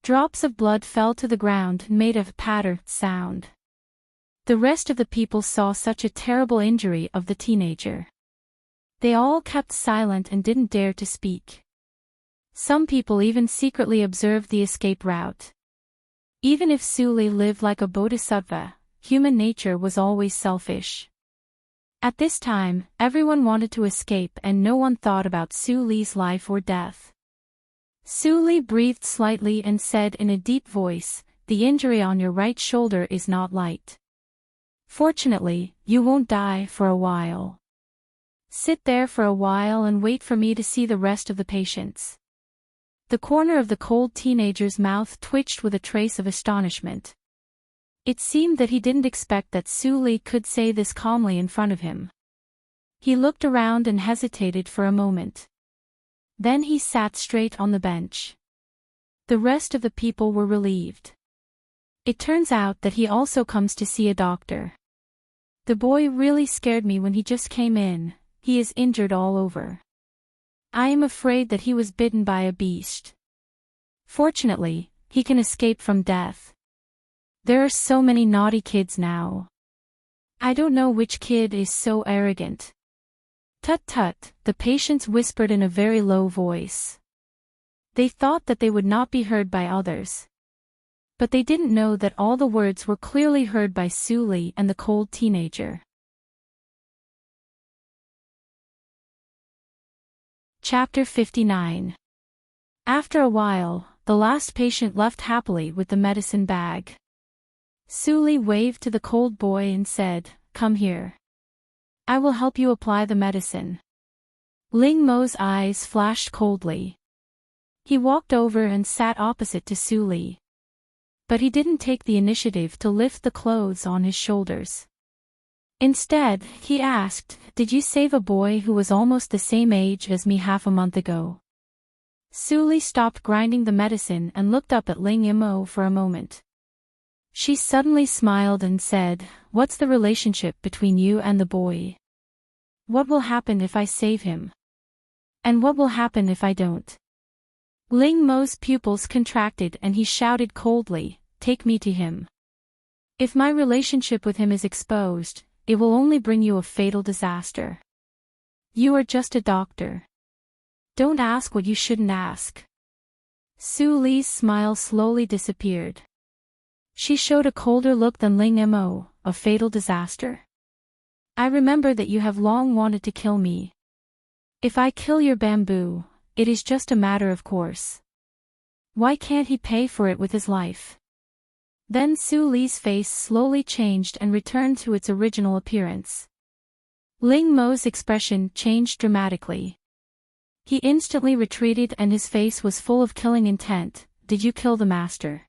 Drops of blood fell to the ground and made a patter sound. The rest of the people saw such a terrible injury of the teenager. They all kept silent and didn't dare to speak. Some people even secretly observed the escape route. Even if Su Li lived like a bodhisattva, human nature was always selfish. At this time, everyone wanted to escape and no one thought about Su Li's life or death. Su Li breathed slightly and said in a deep voice, "The injury on your right shoulder is not light. Fortunately, you won't die for a while. Sit there for a while and wait for me to see the rest of the patients." The corner of the cold teenager's mouth twitched with a trace of astonishment. It seemed that he didn't expect that Su Li could say this calmly in front of him. He looked around and hesitated for a moment. Then he sat straight on the bench. The rest of the people were relieved. It turns out that he also comes to see a doctor. The boy really scared me when he just came in. He is injured all over. I am afraid that he was bitten by a beast. Fortunately, he can escape from death. There are so many naughty kids now. I don't know which kid is so arrogant. Tut tut, the patients whispered in a very low voice. They thought that they would not be heard by others. But they didn't know that all the words were clearly heard by Suli and the cold teenager. Chapter 59. After a while, the last patient left happily with the medicine bag. Suli waved to the cold boy and said, "Come here. I will help you apply the medicine." Ling Mo's eyes flashed coldly. He walked over and sat opposite to Suli. But he didn't take the initiative to lift the clothes on his shoulders. Instead, he asked, "Did you save a boy who was almost the same age as me half a month ago?" Suli stopped grinding the medicine and looked up at Ling Mo for a moment. She suddenly smiled and said, "What's the relationship between you and the boy? What will happen if I save him? And what will happen if I don't?" Ling Mo's pupils contracted and he shouted coldly, "Take me to him. If my relationship with him is exposed, it will only bring you a fatal disaster. You are just a doctor. Don't ask what you shouldn't ask." Su Li's smile slowly disappeared. She showed a colder look than Ling Mo. "A fatal disaster? I remember that you have long wanted to kill me. If I kill your bamboo, it is just a matter of course. Why can't he pay for it with his life?" Then Su Li's face slowly changed and returned to its original appearance. Ling Mo's expression changed dramatically. He instantly retreated and his face was full of killing intent. "Did you kill the master?"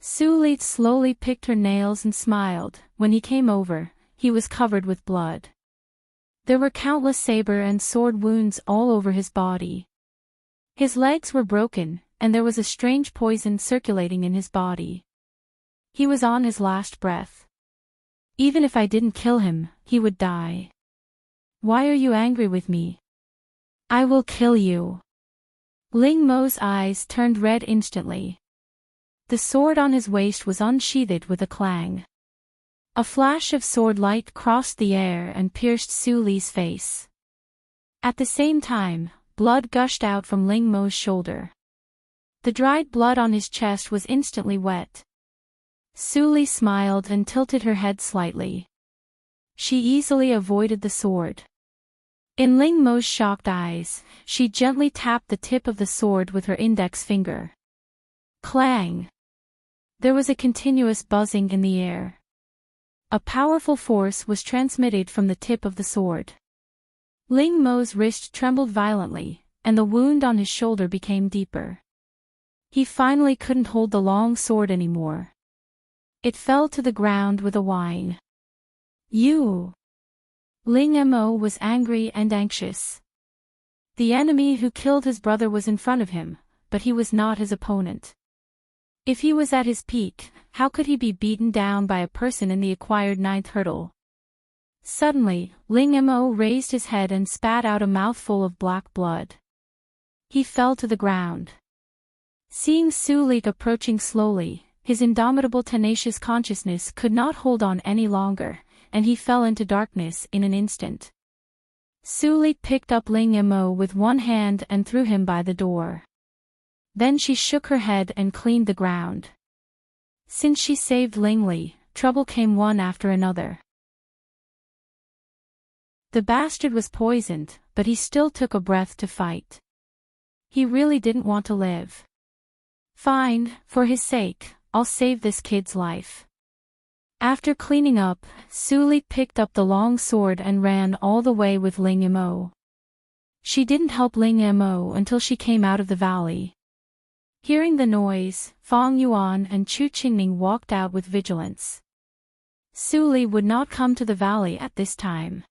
Su Li slowly picked her nails and smiled. When he came over, he was covered with blood. There were countless saber and sword wounds all over his body. His legs were broken, and there was a strange poison circulating in his body. He was on his last breath. "Even if I didn't kill him, he would die. Why are you angry with me? I will kill you." Ling Mo's eyes turned red instantly. The sword on his waist was unsheathed with a clang. A flash of sword light crossed the air and pierced Su Li's face. At the same time, blood gushed out from Ling Mo's shoulder. The dried blood on his chest was instantly wet. Su Li smiled and tilted her head slightly. She easily avoided the sword. In Ling Mo's shocked eyes, she gently tapped the tip of the sword with her index finger. Clang! There was a continuous buzzing in the air. A powerful force was transmitted from the tip of the sword. Ling Mo's wrist trembled violently, and the wound on his shoulder became deeper. He finally couldn't hold the long sword anymore. It fell to the ground with a whine. "You!" Ling Mo was angry and anxious. The enemy who killed his brother was in front of him, but he was not his opponent. If he was at his peak, how could he be beaten down by a person in the acquired 9th hurdle? Suddenly, Ling Mo raised his head and spat out a mouthful of black blood. He fell to the ground. Seeing Su Li approaching slowly, his indomitable tenacious consciousness could not hold on any longer, and he fell into darkness in an instant. Su Li picked up Ling Mo with one hand and threw him by the door. Then she shook her head and cleaned the ground. Since she saved Ling Li, trouble came one after another. The bastard was poisoned, but he still took a breath to fight. He really didn't want to live. "Fine, for his sake, I'll save this kid's life." After cleaning up, Su Li picked up the long sword and ran all the way with Ling Mo. She didn't help Ling Mo until she came out of the valley. Hearing the noise, Fang Yuan and Chu Qingning walked out with vigilance. Su Li would not come to the valley at this time.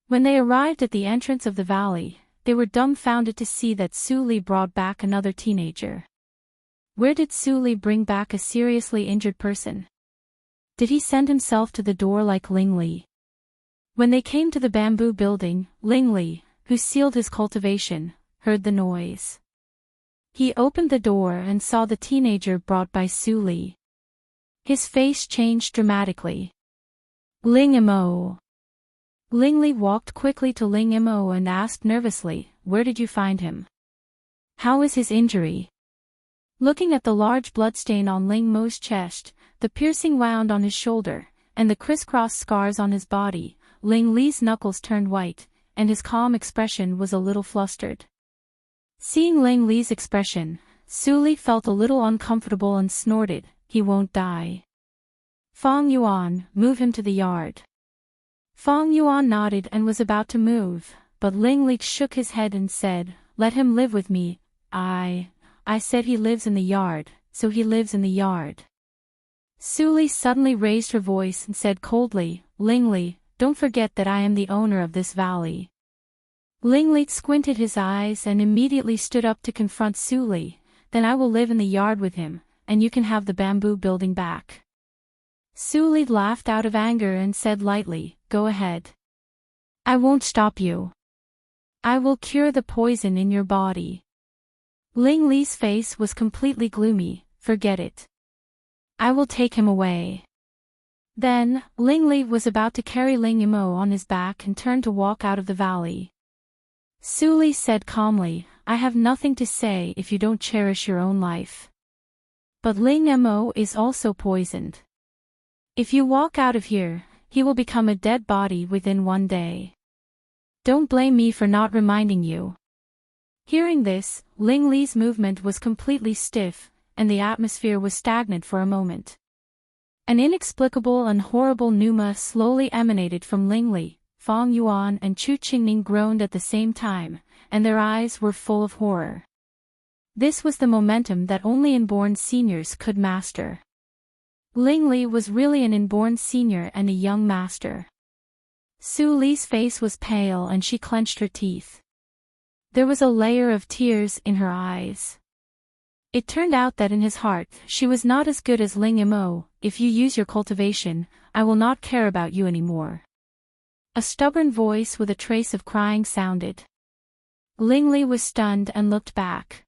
When they arrived at the entrance of the valley, they were dumbfounded to see that Su Li brought back another teenager. Where did Su Li bring back a seriously injured person? Did he send himself to the door like Ling Li? When they came to the bamboo building, Ling Li, who sealed his cultivation, heard the noise. He opened the door and saw the teenager brought by Su Li. His face changed dramatically. "Ling Mo! Ling Li walked quickly to Ling Mo and asked nervously, "Where did you find him? How is his injury?" Looking at the large bloodstain on Ling Mo's chest, the piercing wound on his shoulder, and the crisscross scars on his body, Ling Li's knuckles turned white, and his calm expression was a little flustered. Seeing Ling Li's expression, Su Li felt a little uncomfortable and snorted, "He won't die. Feng Yuan, move him to the yard." Feng Yuan nodded and was about to move, but Ling Li shook his head and said, "Let him live with me. I said he lives in the yard, so he lives in the yard." Su Li suddenly raised her voice and said coldly, "Ling Li, don't forget that I am the owner of this valley." Ling Li squinted his eyes and immediately stood up to confront Su Li. "Then I will live in the yard with him, and you can have the bamboo building back." Su Li laughed out of anger and said lightly, "Go ahead. I won't stop you. I will cure the poison in your body." Ling Li's face was completely gloomy. "Forget it. I will take him away." Then, Ling Li was about to carry Ling Mo on his back and turned to walk out of the valley. Su Li said calmly, "I have nothing to say if you don't cherish your own life. But Ling Mo is also poisoned. If you walk out of here, he will become a dead body within 1 day. Don't blame me for not reminding you." Hearing this, Ling Li's movement was completely stiff, and the atmosphere was stagnant for a moment. An inexplicable and horrible pneuma slowly emanated from Ling Li. Feng Yuan and Chu Qingning groaned at the same time, and their eyes were full of horror. This was the momentum that only inborn seniors could master. Ling Li was really an inborn senior and a young master. Su Li's face was pale and she clenched her teeth. There was a layer of tears in her eyes. It turned out that in his heart she was not as good as Ling Mo. "If you use your cultivation, I will not care about you anymore." A stubborn voice with a trace of crying sounded. Ling Li was stunned and looked back.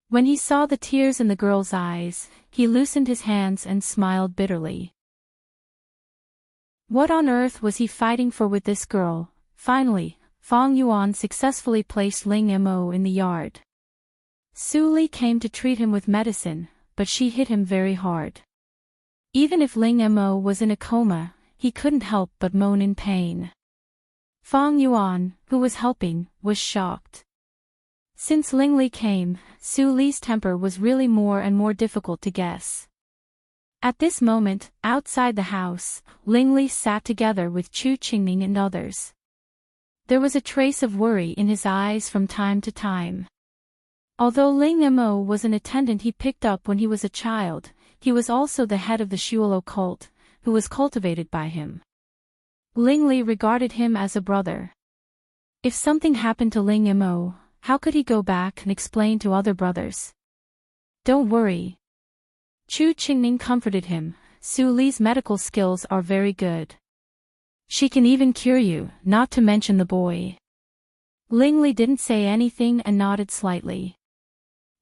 When he saw the tears in the girl's eyes, he loosened his hands and smiled bitterly. What on earth was he fighting for with this girl? Finally, Feng Yuan successfully placed Ling Mo in the yard. Su Li came to treat him with medicine, but she hit him very hard. Even if Ling Mo was in a coma, he couldn't help but moan in pain. Feng Yuan, who was helping, was shocked. Since Ling Li came, Su Li's temper was really more and more difficult to guess. At this moment, outside the house, Ling Li sat together with Chu Qingning and others. There was a trace of worry in his eyes from time to time. Although Ling Mo was an attendant he picked up when he was a child, he was also the head of the Shuolo cult, who was cultivated by him. Ling Li regarded him as a brother. If something happened to Ling Mo, how could he go back and explain to other brothers? "Don't worry." Chu Qingning comforted him, "Su Li's medical skills are very good. She can even cure you, not to mention the boy." Ling Li didn't say anything and nodded slightly.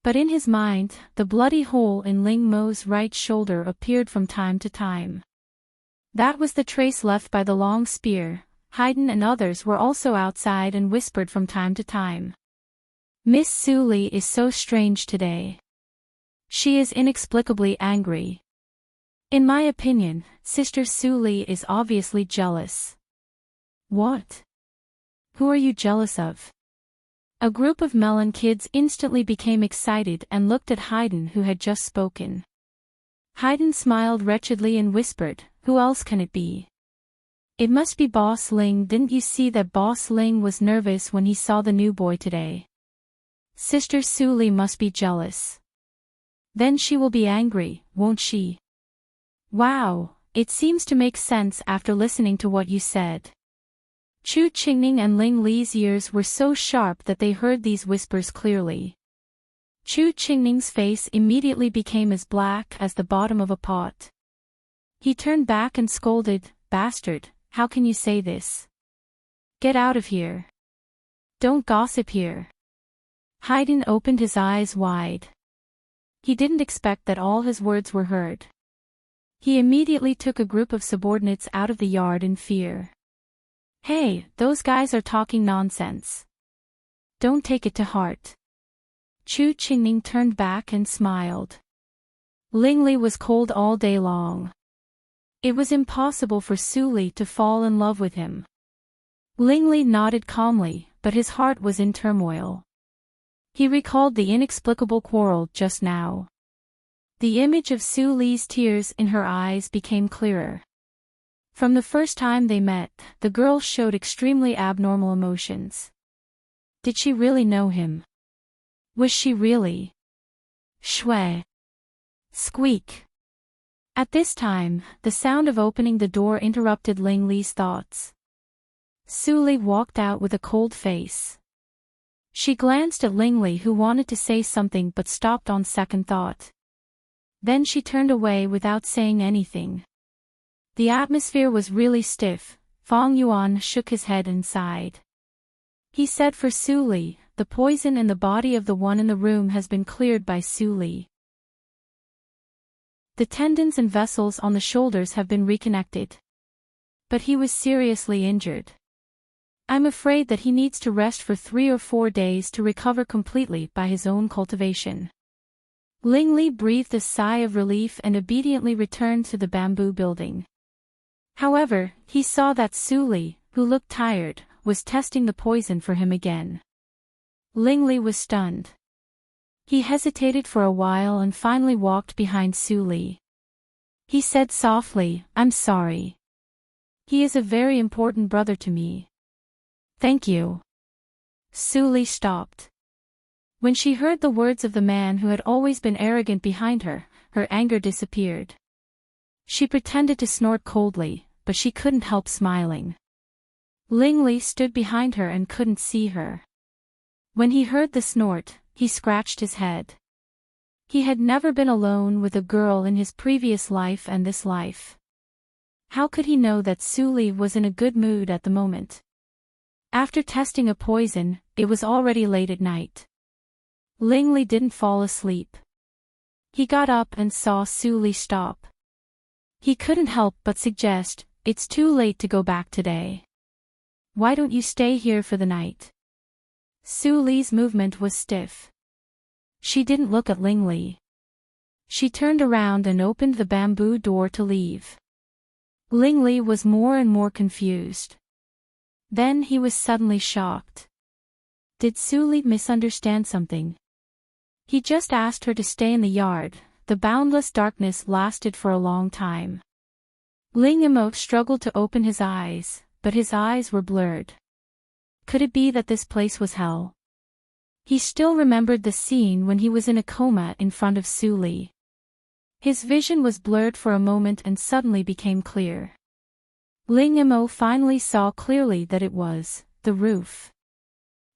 But in his mind, the bloody hole in Ling Mo's right shoulder appeared from time to time. That was the trace left by the long spear. Haydn and others were also outside and whispered from time to time. "Miss Su Li is so strange today. She is inexplicably angry. In my opinion, Sister Su Li is obviously jealous." "What? Who are you jealous of?" A group of melon kids instantly became excited and looked at Haydn, who had just spoken. Haydn smiled wretchedly and whispered, "Who else can it be? It must be Boss Ling. Didn't you see that Boss Ling was nervous when he saw the new boy today? Sister Su Li must be jealous. Then she will be angry, won't she?" "Wow, it seems to make sense after listening to what you said." Chu Qingning and Ling Li's ears were so sharp that they heard these whispers clearly. Chu Qingning's face immediately became as black as the bottom of a pot. He turned back and scolded, "Bastard, how can you say this? Get out of here. Don't gossip here." Haydn opened his eyes wide. He didn't expect that all his words were heard. He immediately took a group of subordinates out of the yard in fear. Hey, those guys are talking nonsense. Don't take it to heart. Chu Qingning turned back and smiled. Lingli was cold all day long. It was impossible for Su Li to fall in love with him. Lingli nodded calmly, but his heart was in turmoil. He recalled the inexplicable quarrel just now. The image of Su Li's tears in her eyes became clearer. From the first time they met, the girl showed extremely abnormal emotions. Did she really know him? Was she really? Shui. Squeak. At this time, the sound of opening the door interrupted Ling Li's thoughts. Su Li walked out with a cold face. She glanced at Ling Li, who wanted to say something but stopped on second thought. Then she turned away without saying anything. The atmosphere was really stiff. Fang Yuan shook his head and sighed. He said for Su Li, the poison in the body of the one in the room has been cleared by Su Li. The tendons and vessels on the shoulders have been reconnected. But he was seriously injured. I'm afraid that he needs to rest for 3 or 4 days to recover completely by his own cultivation. Ling Li breathed a sigh of relief and obediently returned to the bamboo building. However, he saw that Su Li, who looked tired, was testing the poison for him again. Ling Li was stunned. He hesitated for a while and finally walked behind Su Li. He said softly, I'm sorry. He is a very important brother to me. Thank you. Su Li stopped. When she heard the words of the man who had always been arrogant behind her, her anger disappeared. She pretended to snort coldly, but she couldn't help smiling. Ling Li stood behind her and couldn't see her. When he heard the snort, he scratched his head. He had never been alone with a girl in his previous life and this life. How could he know that Su Li was in a good mood at the moment? After testing a poison, it was already late at night. Ling Li didn't fall asleep. He got up and saw Su Li stop. He couldn't help but suggest, it's too late to go back today. Why don't you stay here for the night? Su Li's movement was stiff. She didn't look at Ling Li. She turned around and opened the bamboo door to leave. Ling Li was more and more confused. Then he was suddenly shocked. Did Su Li misunderstand something? He just asked her to stay in the yard. The boundless darkness lasted for a long time. Ling Imo struggled to open his eyes, but his eyes were blurred. Could it be that this place was hell? He still remembered the scene when he was in a coma in front of Su Li. His vision was blurred for a moment and suddenly became clear. Ling Imo finally saw clearly that it was the roof.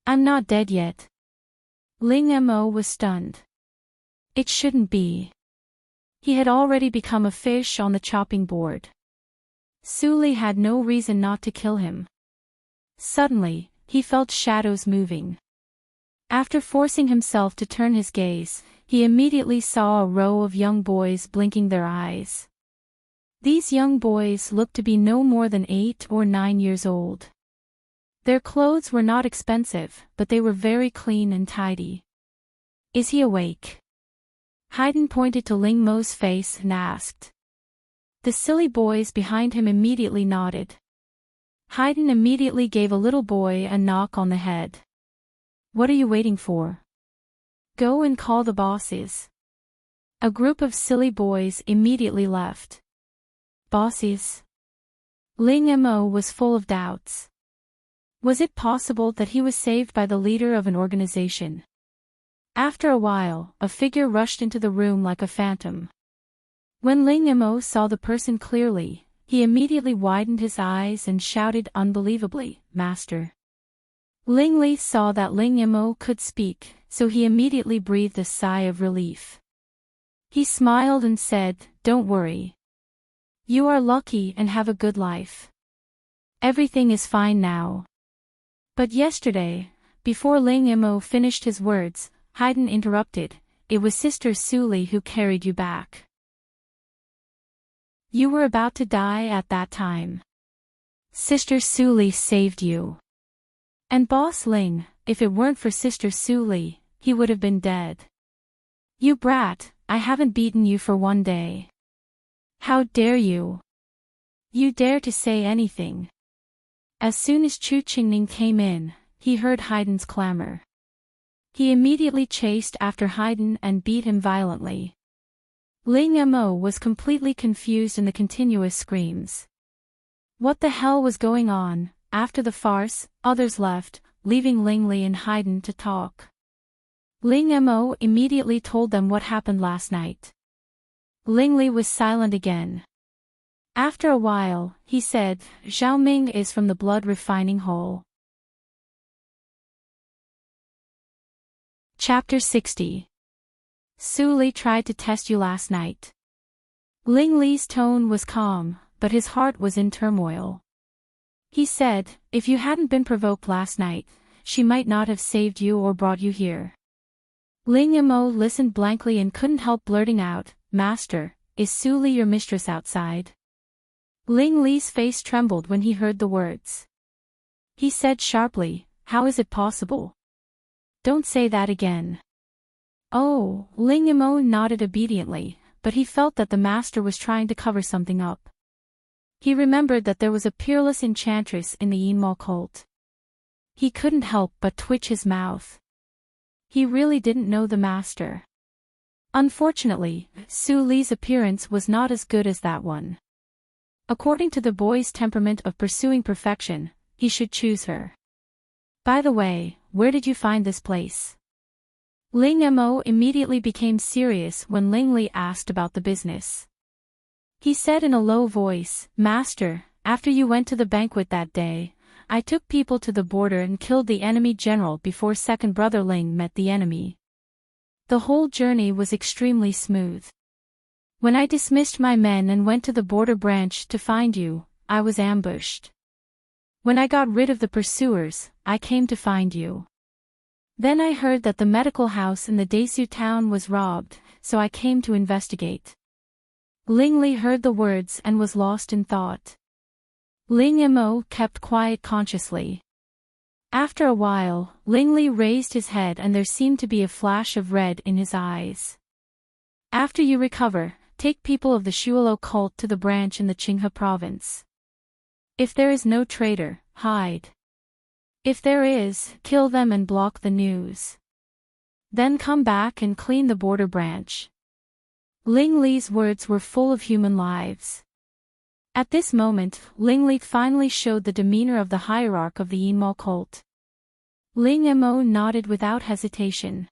I'm not dead yet. Ling Imo was stunned. It shouldn't be. He had already become a fish on the chopping board. Su Li had no reason not to kill him. Suddenly, he felt shadows moving. After forcing himself to turn his gaze, he immediately saw a row of young boys blinking their eyes. These young boys looked to be no more than 8 or 9 years old. Their clothes were not expensive, but they were very clean and tidy. Is he awake? Haydn pointed to Ling Mo's face and asked. The silly boys behind him immediately nodded. Haydn immediately gave a little boy a knock on the head. What are you waiting for? Go and call the bosses. A group of silly boys immediately left. Bosses? Ling Mo was full of doubts. Was it possible that he was saved by the leader of an organization? After a while, a figure rushed into the room like a phantom. When Ling Mo saw the person clearly, he immediately widened his eyes and shouted unbelievably, Master. Ling Li saw that Ling Mo could speak, so he immediately breathed a sigh of relief. He smiled and said, Don't worry. You are lucky and have a good life. Everything is fine now. But yesterday, before Ling Mo finished his words, Haydn interrupted, It was Sister Su Li who carried you back. You were about to die at that time. Sister Suli saved you. And Boss Ling, if it weren't for Sister Suli, he would have been dead. You brat, I haven't beaten you for one day. How dare you? You dare to say anything. As soon as Chu Qingning came in, he heard Haiden's clamor. He immediately chased after Haiden and beat him violently. Ling Mo was completely confused in the continuous screams. What the hell was going on? After the farce, others left, leaving Ling Li and Haiden to talk. Ling Mo immediately told them what happened last night. Ling Li was silent again. After a while, he said, Zhao Ming is from the blood refining hole. Chapter 60. Su Li tried to test you last night. Ling Li's tone was calm, but his heart was in turmoil. He said, if you hadn't been provoked last night, she might not have saved you or brought you here. Ling Mo listened blankly and couldn't help blurting out, Master, is Su Li your mistress outside? Ling Li's face trembled when he heard the words. He said sharply, how is it possible? Don't say that again. Oh, Ling Mo nodded obediently, but he felt that the master was trying to cover something up. He remembered that there was a peerless enchantress in the Yinmo cult. He couldn't help but twitch his mouth. He really didn't know the master. Unfortunately, Su Li's appearance was not as good as that one. According to the boy's temperament of pursuing perfection, he should choose her. By the way, where did you find this place? Ling Mo immediately became serious when Ling Li asked about the business. He said in a low voice, Master, after you went to the banquet that day, I took people to the border and killed the enemy general before second brother Ling met the enemy. The whole journey was extremely smooth. When I dismissed my men and went to the border branch to find you, I was ambushed. When I got rid of the pursuers, I came to find you. Then I heard that the medical house in the Desu town was robbed, so I came to investigate. Ling Li heard the words and was lost in thought. Ling Mo kept quiet consciously. After a while, Ling Li raised his head and there seemed to be a flash of red in his eyes. After you recover, take people of the Shuolo cult to the branch in the Qinghe province. If there is no traitor, hide. If there is, kill them and block the news. Then come back and clean the border branch. Ling Li's words were full of human lives. At this moment, Ling Li finally showed the demeanor of the hierarch of the Yinmo cult. Ling Mo nodded without hesitation.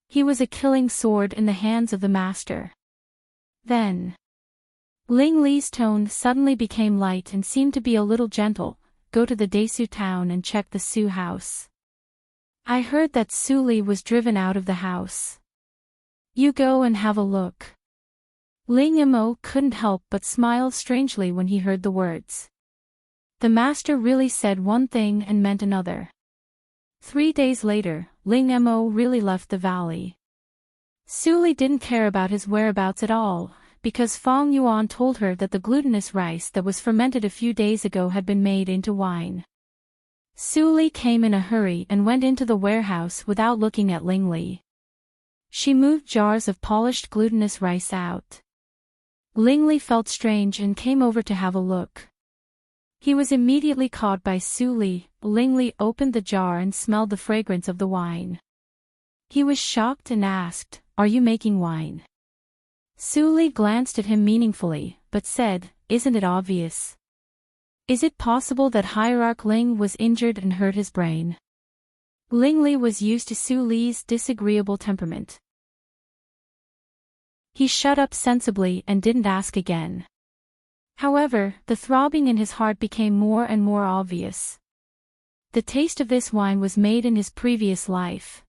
He was a killing sword in the hands of the master. Then, Ling Li's tone suddenly became light and seemed to be a little gentle. Go to the Desu town and check the Su house. I heard that Su Li was driven out of the house. You go and have a look. Ling Mo couldn't help but smile strangely when he heard the words. The master really said one thing and meant another. 3 days later, Ling Mo really left the valley. Su Li didn't care about his whereabouts at all, because Fong Yuan told her that the glutinous rice that was fermented a few days ago had been made into wine. Su Li came in a hurry and went into the warehouse without looking at Ling Li. She moved jars of polished glutinous rice out. Ling Li felt strange and came over to have a look. He was immediately caught by Su Li. Ling Li opened the jar and smelled the fragrance of the wine. He was shocked and asked, "Are you making wine?" Su Li glanced at him meaningfully, but said, "Isn't it obvious? Is it possible that Hierarch Ling was injured and hurt his brain?" Ling Li was used to Su Li's disagreeable temperament. He shut up sensibly and didn't ask again. However, the throbbing in his heart became more and more obvious. The taste of this wine was made in his previous life.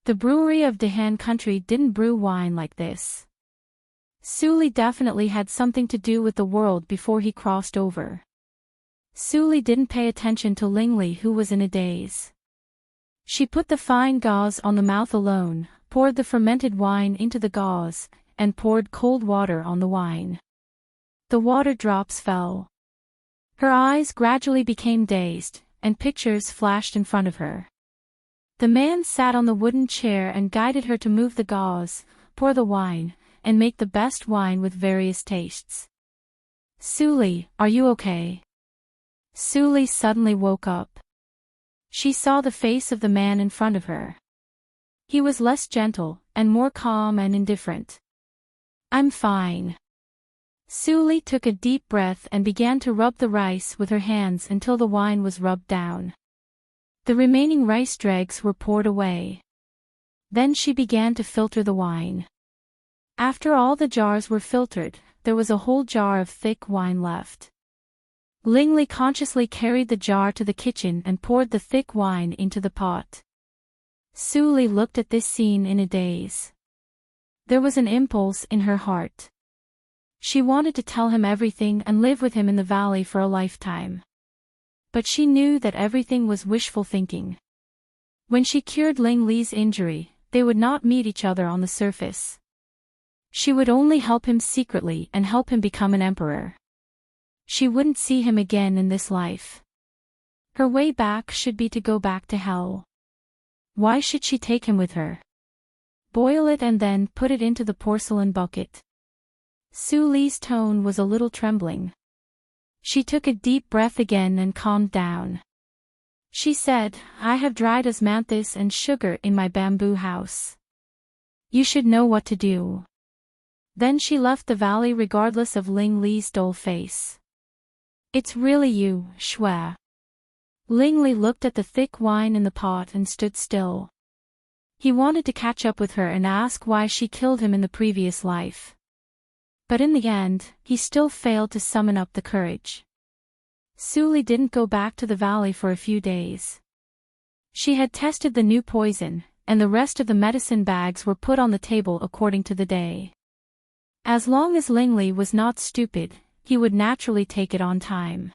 The brewery of Dehan country didn't brew wine like this. Su Li definitely had something to do with the world before he crossed over. Su Li didn't pay attention to Ling Li, who was in a daze. She put the fine gauze on the mouth alone, poured the fermented wine into the gauze, and poured cold water on the wine. The water drops fell. Her eyes gradually became dazed, and pictures flashed in front of her. The man sat on the wooden chair and guided her to move the gauze, pour the wine, and make the best wine with various tastes. Suli, are you okay? Suli suddenly woke up. She saw the face of the man in front of her. He was less gentle, and more calm and indifferent. I'm fine. Suli took a deep breath and began to rub the rice with her hands until the wine was rubbed down. The remaining rice dregs were poured away. Then she began to filter the wine. After all the jars were filtered, there was a whole jar of thick wine left. Lingli consciously carried the jar to the kitchen and poured the thick wine into the pot. Suli looked at this scene in a daze. There was an impulse in her heart. She wanted to tell him everything and live with him in the valley for a lifetime. But she knew that everything was wishful thinking. When she cured Ling Li's injury, they would not meet each other on the surface. She would only help him secretly and help him become an emperor. She wouldn't see him again in this life. Her way back should be to go back to hell. Why should she take him with her? Boil it and then put it into the porcelain bucket. Su Li's tone was a little trembling. She took a deep breath again and calmed down. She said, I have dried osmanthus and sugar in my bamboo house. You should know what to do. Then she left the valley regardless of Ling Li's dull face. It's really you, Shui. Ling Li looked at the thick wine in the pot and stood still. He wanted to catch up with her and ask why she killed him in the previous life. But in the end, he still failed to summon up the courage. Suli didn't go back to the valley for a few days. She had tested the new poison, and the rest of the medicine bags were put on the table according to the day. As long as Lingli was not stupid, he would naturally take it on time.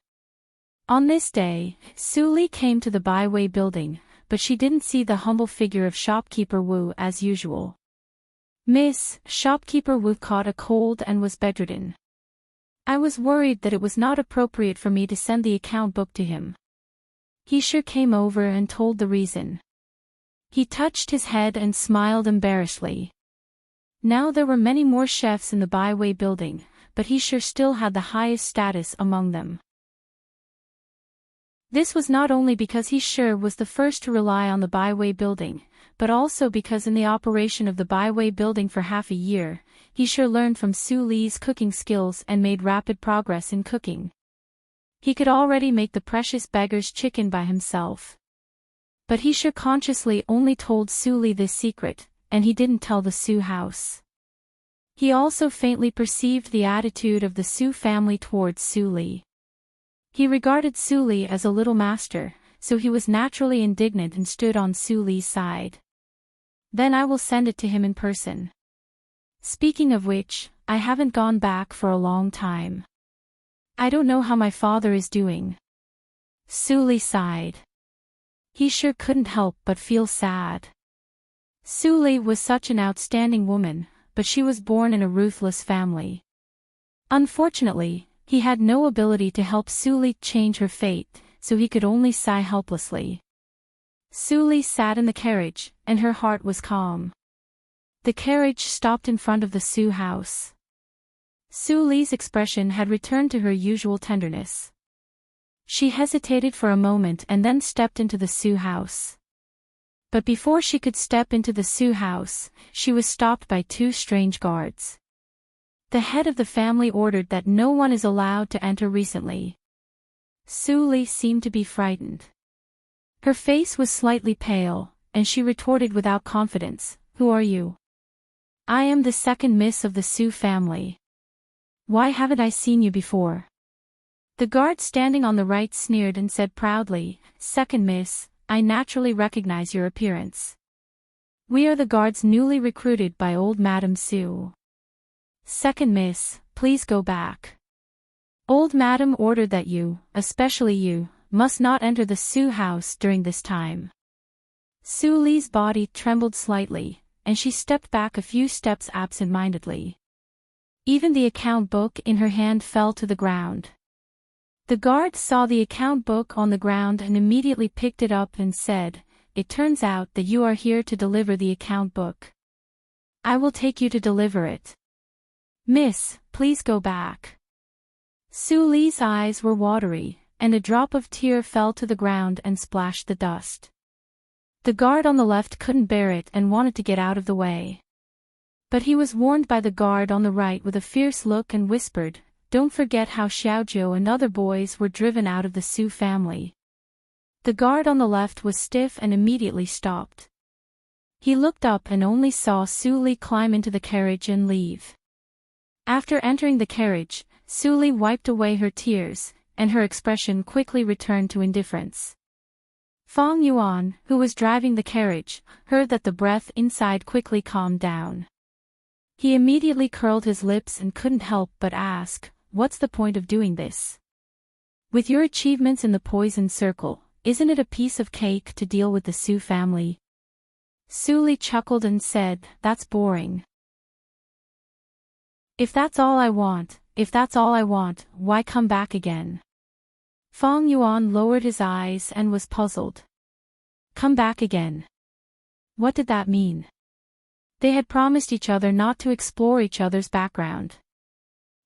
On this day, Suli came to the byway building, but she didn't see the humble figure of shopkeeper Wu as usual. Miss, shopkeeper Wu caught a cold and was bedridden. I was worried that it was not appropriate for me to send the account book to him. He sure came over and told the reason. He touched his head and smiled embarrassedly. Now there were many more chefs in the byway building, but he sure still had the highest status among them. This was not only because he sure was the first to rely on the byway building, but also because in the operation of the byway building for half a year, he sure learned from Su Li's cooking skills and made rapid progress in cooking. He could already make the precious beggar's chicken by himself. But he sure consciously only told Su Li this secret, and he didn't tell the Su house. He also faintly perceived the attitude of the Su family towards Su Li. He regarded Su Li as a little master, so he was naturally indignant and stood on Su Li's side. Then I will send it to him in person. Speaking of which, I haven't gone back for a long time. I don't know how my father is doing. Su Li sighed. He sure couldn't help but feel sad. Su Li was such an outstanding woman, but she was born in a ruthless family. Unfortunately, he had no ability to help Su Li change her fate, so he could only sigh helplessly. Su Li sat in the carriage, and her heart was calm. The carriage stopped in front of the Su house. Su Li's expression had returned to her usual tenderness. She hesitated for a moment and then stepped into the Su house. But before she could step into the Su house, she was stopped by two strange guards. The head of the family ordered that no one is allowed to enter recently. Su Li seemed to be frightened. Her face was slightly pale, and she retorted without confidence, "Who are you?" "I am the second miss of the Su family. Why haven't I seen you before?" The guard standing on the right sneered and said proudly, "Second miss, I naturally recognize your appearance. We are the guards newly recruited by old Madame Su." "Second miss, please go back. Old Madame ordered that you, especially you, must not enter the Su house during this time." Su Li's body trembled slightly, and she stepped back a few steps absent-mindedly. Even the account book in her hand fell to the ground. The guard saw the account book on the ground and immediately picked it up and said, "It turns out that you are here to deliver the account book. I will take you to deliver it. Miss, please go back." Su Li's eyes were watery, and a drop of tear fell to the ground and splashed the dust. The guard on the left couldn't bear it and wanted to get out of the way. But he was warned by the guard on the right with a fierce look and whispered, "Don't forget how Xiaojiu and other boys were driven out of the Su family." The guard on the left was stiff and immediately stopped. He looked up and only saw Su Li climb into the carriage and leave. After entering the carriage, Su Li wiped away her tears, and her expression quickly returned to indifference. Fang Yuan, who was driving the carriage, heard that the breath inside quickly calmed down. He immediately curled his lips and couldn't help but ask, "What's the point of doing this? With your achievements in the poison circle, isn't it a piece of cake to deal with the Su family?" Su Li chuckled and said, "That's boring. If that's all I want, why come back again?" Fang Yuan lowered his eyes and was puzzled. Come back again. What did that mean? They had promised each other not to explore each other's background.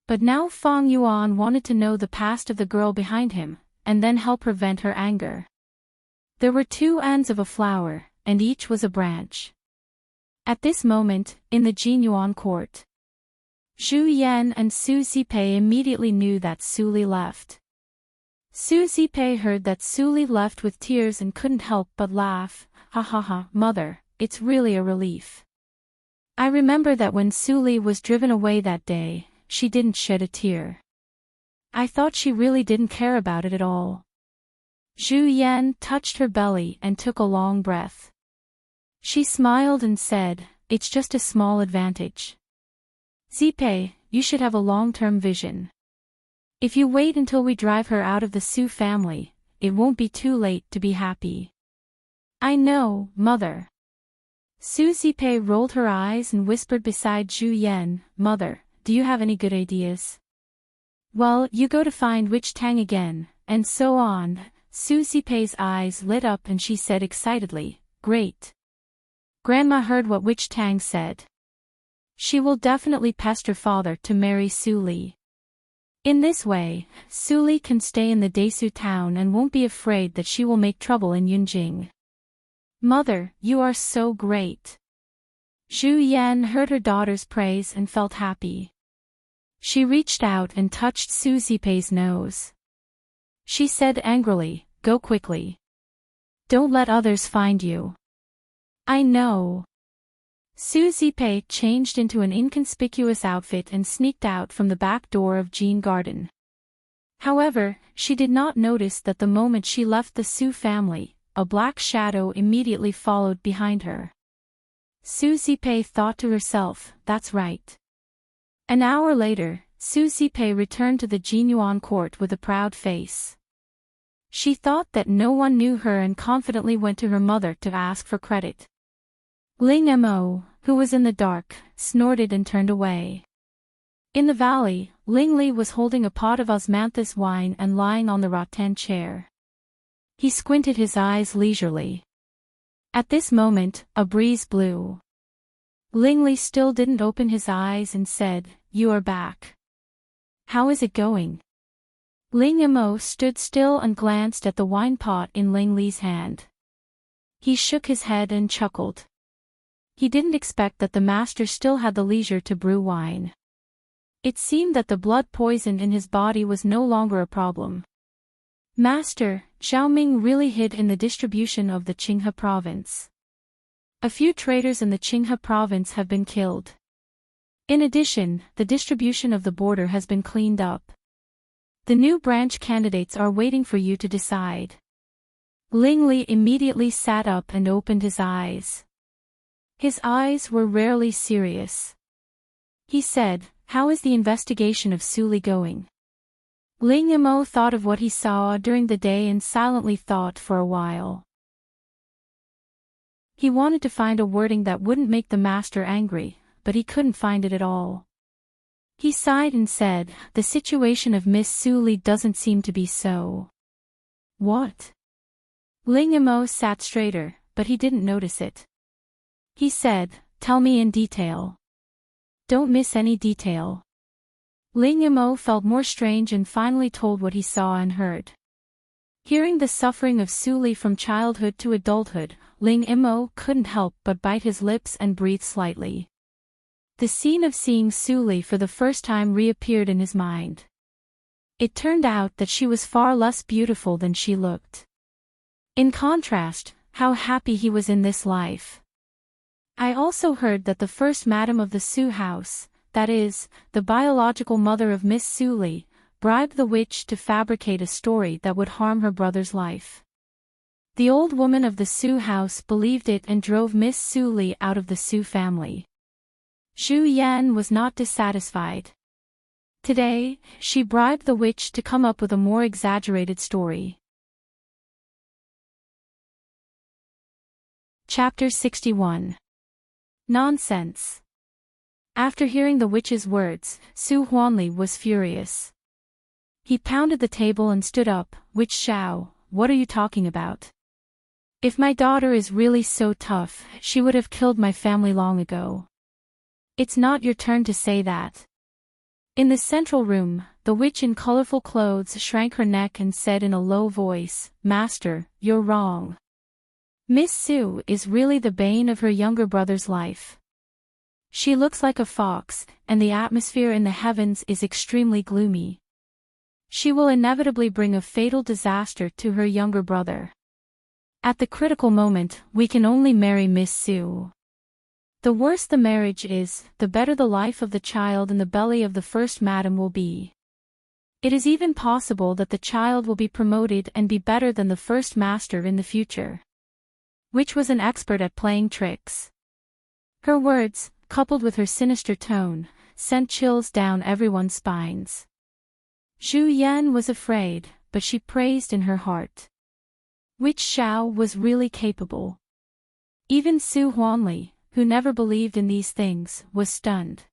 But now Fang Yuan wanted to know the past of the girl behind him, and then help her vent her anger. There were two ends of a flower, and each was a branch. At this moment, in the Jinyuan court, Zhu Yan and Su Zipei immediately knew that Su Li left. Su Zipei heard that Su Li left with tears and couldn't help but laugh. "Ha ha ha, mother, it's really a relief. I remember that when Su Li was driven away that day, she didn't shed a tear. I thought she really didn't care about it at all." Zhu Yan touched her belly and took a long breath. She smiled and said, "It's just a small advantage. Zipei, you should have a long-term vision. If you wait until we drive her out of the Su family, it won't be too late to be happy." "I know, mother." Su Zipei rolled her eyes and whispered beside Zhu Yan, "Mother, do you have any good ideas?" "Well, you go to find Witch Tang again," and so on. Su Zipei's eyes lit up and she said excitedly, "Great. Grandma heard what Witch Tang said. She will definitely pester father to marry Su Li. In this way, Su Li can stay in the Desu town and won't be afraid that she will make trouble in Yunjing." "Mother, you are so great." Zhu Yan heard her daughter's praise and felt happy. She reached out and touched Su Zipei's nose. She said angrily, "Go quickly. Don't let others find you." "I know." Su Zipei changed into an inconspicuous outfit and sneaked out from the back door of Jean Garden. However, she did not notice that the moment she left the Su family, a black shadow immediately followed behind her. Su Zipei thought to herself, "That's right." An hour later, Su Zipei returned to the Jinyuan court with a proud face. She thought that no one knew her and confidently went to her mother to ask for credit. Ling Mo, who was in the dark, snorted and turned away. In the valley, Ling Li was holding a pot of osmanthus wine and lying on the rattan chair. He squinted his eyes leisurely. At this moment, a breeze blew. Ling Li still didn't open his eyes and said, "You are back. How is it going?" Ling Mo stood still and glanced at the wine pot in Ling Li's hand. He shook his head and chuckled. He didn't expect that the master still had the leisure to brew wine. It seemed that the blood poison in his body was no longer a problem. "Master, Xiaoming really hid in the distribution of the Qinghe province. A few traders in the Qinghe province have been killed. In addition, the distribution of the border has been cleaned up. The new branch candidates are waiting for you to decide." Ling Li immediately sat up and opened his eyes. His eyes were rarely serious. He said, "How is the investigation of Su Li going?" Ling Mo thought of what he saw during the day and silently thought for a while. He wanted to find a wording that wouldn't make the master angry, but he couldn't find it at all. He sighed and said, "The situation of Miss Su Li doesn't seem to be so." "What?" Ling Imo sat straighter, but he didn't notice it. He said, "Tell me in detail. Don't miss any detail." Ling Imo felt more strange and finally told what he saw and heard. Hearing the suffering of Su Li from childhood to adulthood, Ling Imo couldn't help but bite his lips and breathe slightly. The scene of seeing Su Li for the first time reappeared in his mind. It turned out that she was far less beautiful than she looked. In contrast, how happy he was in this life. "I also heard that the first madam of the Su house, that is, the biological mother of Miss Su Li, bribed the witch to fabricate a story that would harm her brother's life. The old woman of the Su house believed it and drove Miss Su Li out of the Su family. Zhu Yan was not dissatisfied. Today, she bribed the witch to come up with a more exaggerated story." Chapter 61. Nonsense. After hearing the witch's words, Su Huanli was furious. He pounded the table and stood up. "Witch Xiao, what are you talking about? If my daughter is really so tough, she would have killed my family long ago. It's not your turn to say that." In the central room, the witch in colorful clothes shrank her neck and said in a low voice, "Master, you're wrong. Miss Su is really the bane of her younger brother's life. She looks like a fox, and the atmosphere in the heavens is extremely gloomy. She will inevitably bring a fatal disaster to her younger brother. At the critical moment, we can only marry Miss Su. The worse the marriage is, the better the life of the child in the belly of the first madam will be. It is even possible that the child will be promoted and be better than the first master in the future." Witch was an expert at playing tricks. Her words, coupled with her sinister tone, sent chills down everyone's spines. Zhu Yan was afraid, but she praised in her heart. Witch Xiao was really capable. Even Su Huanli, who never believed in these things, was stunned.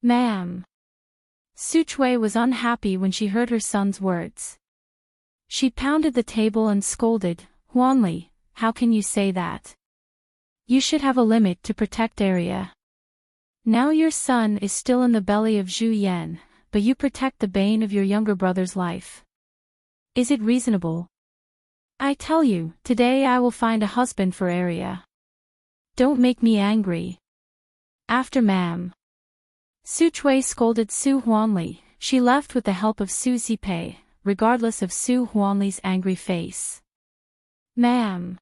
"Ma'am." Su Chui was unhappy when she heard her son's words. She pounded the table and scolded, "Huanli, how can you say that? You should have a limit to protect area. Now your son is still in the belly of Zhu Yan, but you protect the bane of your younger brother's life. Is it reasonable? I tell you, today I will find a husband for Arya. Don't make me angry." "After ma'am." Su Chui scolded Su Huanli. She left with the help of Su Zipei, regardless of Su Huanli's angry face. "Ma'am."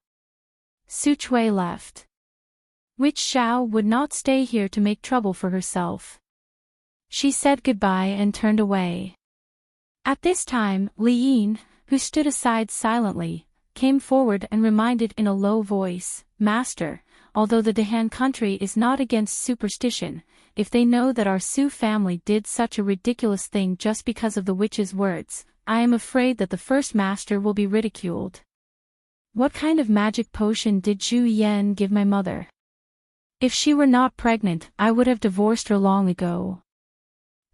Su Chui left. Witch Xiao would not stay here to make trouble for herself. She said goodbye and turned away. At this time, Li Yin, who stood aside silently, came forward and reminded in a low voice, "Master, although the Dehan country is not against superstition, if they know that our Su family did such a ridiculous thing just because of the witch's words, I am afraid that the first master will be ridiculed. What kind of magic potion did Zhu Yan give my mother? If she were not pregnant, I would have divorced her long ago."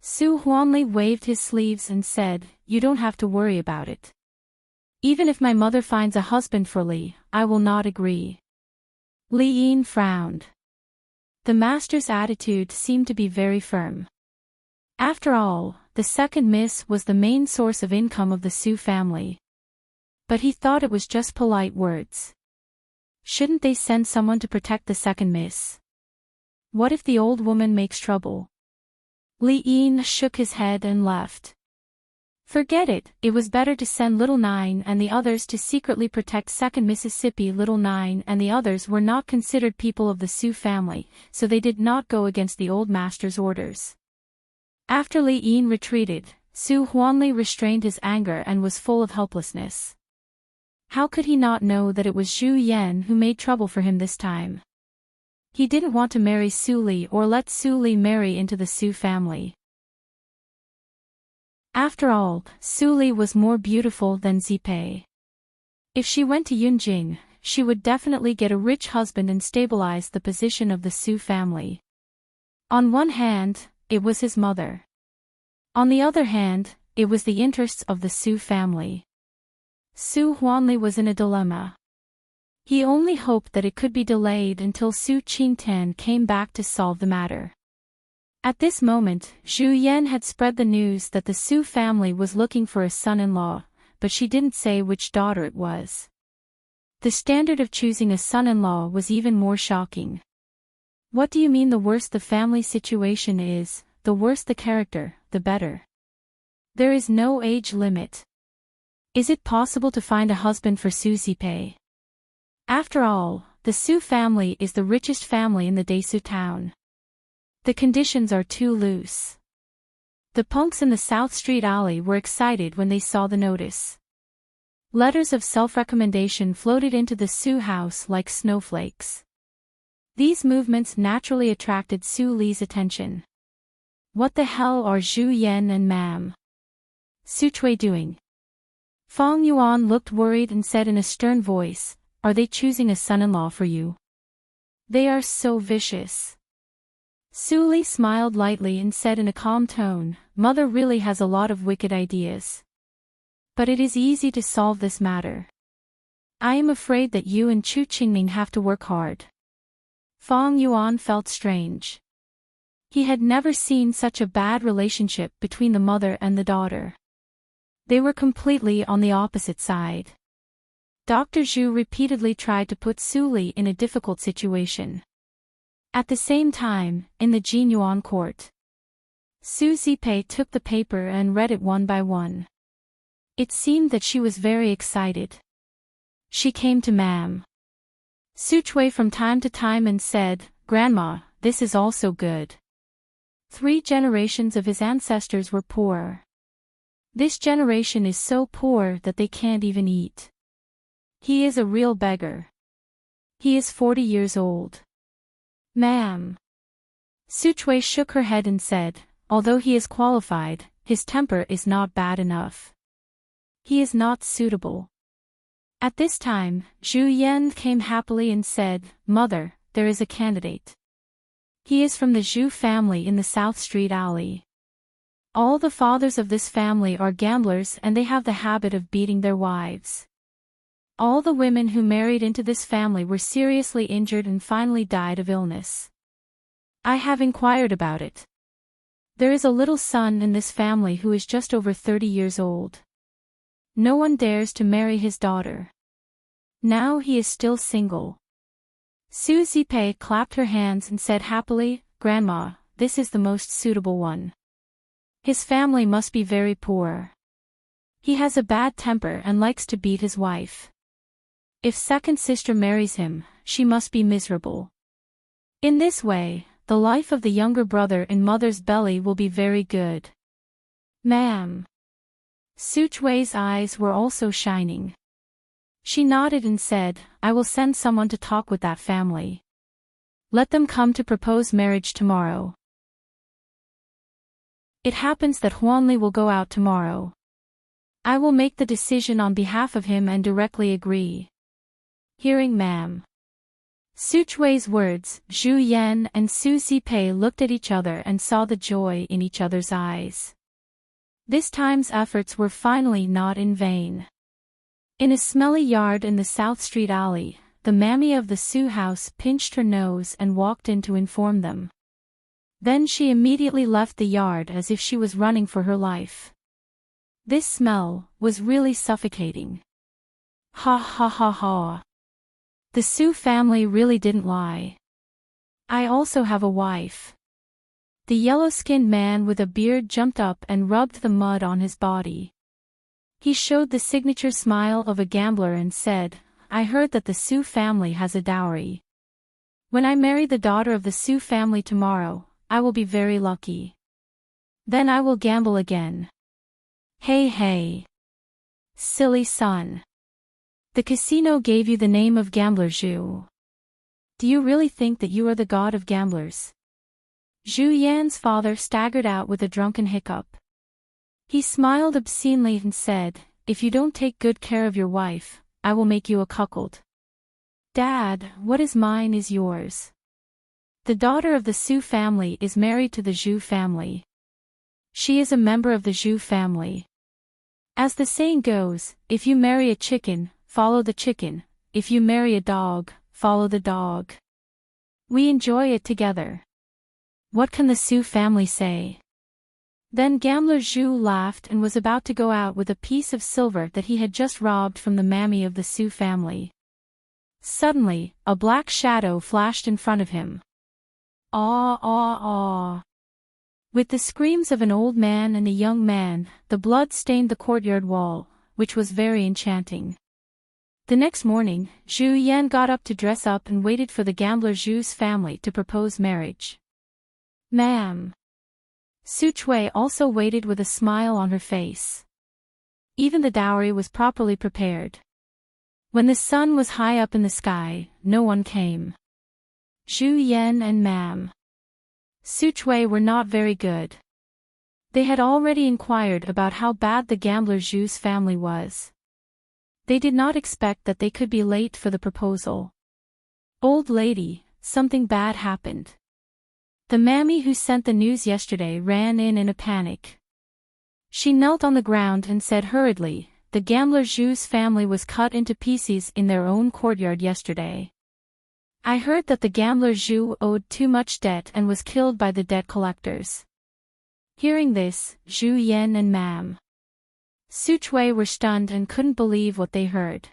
Su Huanli waved his sleeves and said, "You don't have to worry about it. Even if my mother finds a husband for Li, I will not agree." Li Yin frowned. The master's attitude seemed to be very firm. After all, the second miss was the main source of income of the Su family. But he thought it was just polite words. Shouldn't they send someone to protect the second miss? What if the old woman makes trouble? Li Yin shook his head and left. Forget it, it was better to send Little Nine and the others to secretly protect second Mississippi. Little Nine and the others were not considered people of the Su family, so they did not go against the old master's orders. After Li Yin retreated, Su Huanli restrained his anger and was full of helplessness. How could he not know that it was Zhu Yan who made trouble for him this time? He didn't want to marry Su Li or let Su Li marry into the Su family. After all, Su Li was more beautiful than Zipei. If she went to Yunjing, she would definitely get a rich husband and stabilize the position of the Su family. On one hand, it was his mother. On the other hand, it was the interests of the Su family. Su Huanli was in a dilemma. He only hoped that it could be delayed until Su Qingtan came back to solve the matter. At this moment, Zhu Yan had spread the news that the Su family was looking for a son-in-law, but she didn't say which daughter it was. The standard of choosing a son-in-law was even more shocking. What do you mean the worse the family situation is, the worse the character, the better? There is no age limit. Is it possible to find a husband for Su Zipei? After all, the Su family is the richest family in the Desu town. The conditions are too loose. The punks in the South Street alley were excited when they saw the notice. Letters of self-recommendation floated into the Su house like snowflakes. These movements naturally attracted Su Li's attention. What the hell are Zhu Yan and Mam Su Chui doing? Fang Yuan looked worried and said in a stern voice, "Are they choosing a son-in-law for you? They are so vicious." Su Li smiled lightly and said in a calm tone, "Mother really has a lot of wicked ideas. But it is easy to solve this matter. I am afraid that you and Chu Qingming have to work hard." Fang Yuan felt strange. He had never seen such a bad relationship between the mother and the daughter. They were completely on the opposite side. Dr. Zhu repeatedly tried to put Su Li in a difficult situation. At the same time, in the Jinyuan court, Su Zipei took the paper and read it one by one. It seemed that she was very excited. She came to Mam Su Chui from time to time and said, "Grandma, this is also good. 3 generations of his ancestors were poor. This generation is so poor that they can't even eat. He is a real beggar. He is 40 years old." Ma'am. Su Chui shook her head and said, "Although he is qualified, his temper is not bad enough. He is not suitable." At this time, Zhu Yan came happily and said, "Mother, there is a candidate. He is from the Zhu family in the South Street alley. All the fathers of this family are gamblers and they have the habit of beating their wives. All the women who married into this family were seriously injured and finally died of illness. I have inquired about it. There is a little son in this family who is just over 30 years old. No one dares to marry his daughter. Now he is still single." Su Zipei clapped her hands and said happily, "Grandma, this is the most suitable one. His family must be very poor. He has a bad temper and likes to beat his wife. If second sister marries him, she must be miserable. In this way, the life of the younger brother in mother's belly will be very good." Ma'am. Su Chui's eyes were also shining. She nodded and said, "I will send someone to talk with that family. Let them come to propose marriage tomorrow. It happens that Huanli will go out tomorrow. I will make the decision on behalf of him and directly agree." Hearing Ma'am Su Chui's words, Zhu Yan and Su Zipei looked at each other and saw the joy in each other's eyes. This time's efforts were finally not in vain. In a smelly yard in the South Street alley, the mammy of the Su house pinched her nose and walked in to inform them. Then she immediately left the yard as if she was running for her life. This smell was really suffocating. Ha ha ha ha. The Su family really didn't lie. I also have a wife. The yellow-skinned man with a beard jumped up and rubbed the mud on his body. He showed the signature smile of a gambler and said, "I heard that the Su family has a dowry. When I marry the daughter of the Su family tomorrow, I will be very lucky. Then I will gamble again." Hey hey. Silly son. The casino gave you the name of Gambler Zhu. Do you really think that you are the god of gamblers? Zhu Yan's father staggered out with a drunken hiccup. He smiled obscenely and said, "If you don't take good care of your wife, I will make you a cuckold. Dad, what is mine is yours. The daughter of the Su family is married to the Zhu family. She is a member of the Zhu family. As the saying goes, if you marry a chicken, follow the chicken. If you marry a dog, follow the dog. We enjoy it together. What can the Su family say? Then Gambler Zhu laughed and was about to go out with a piece of silver that he had just robbed from the mammy of the Su family. Suddenly, a black shadow flashed in front of him. Aw, aw, aw. With the screams of an old man and a young man, the blood stained the courtyard wall, which was very enchanting. The next morning, Zhu Yan got up to dress up and waited for the Gambler Zhu's family to propose marriage. Ma'am. Su Chui also waited with a smile on her face. Even the dowry was properly prepared. When the sun was high up in the sky, no one came. Zhu Yan and Ma'am Su Chui were not very good. They had already inquired about how bad the Gambler Zhu's family was. They did not expect that they could be late for the proposal. Old lady, something bad happened. The mammy who sent the news yesterday ran in a panic. She knelt on the ground and said hurriedly, the Gambler Zhu's family was cut into pieces in their own courtyard yesterday. I heard that the Gambler Zhu owed too much debt and was killed by the debt collectors. Hearing this, Zhu Yan and Ma'am Su Chui were stunned and couldn't believe what they heard.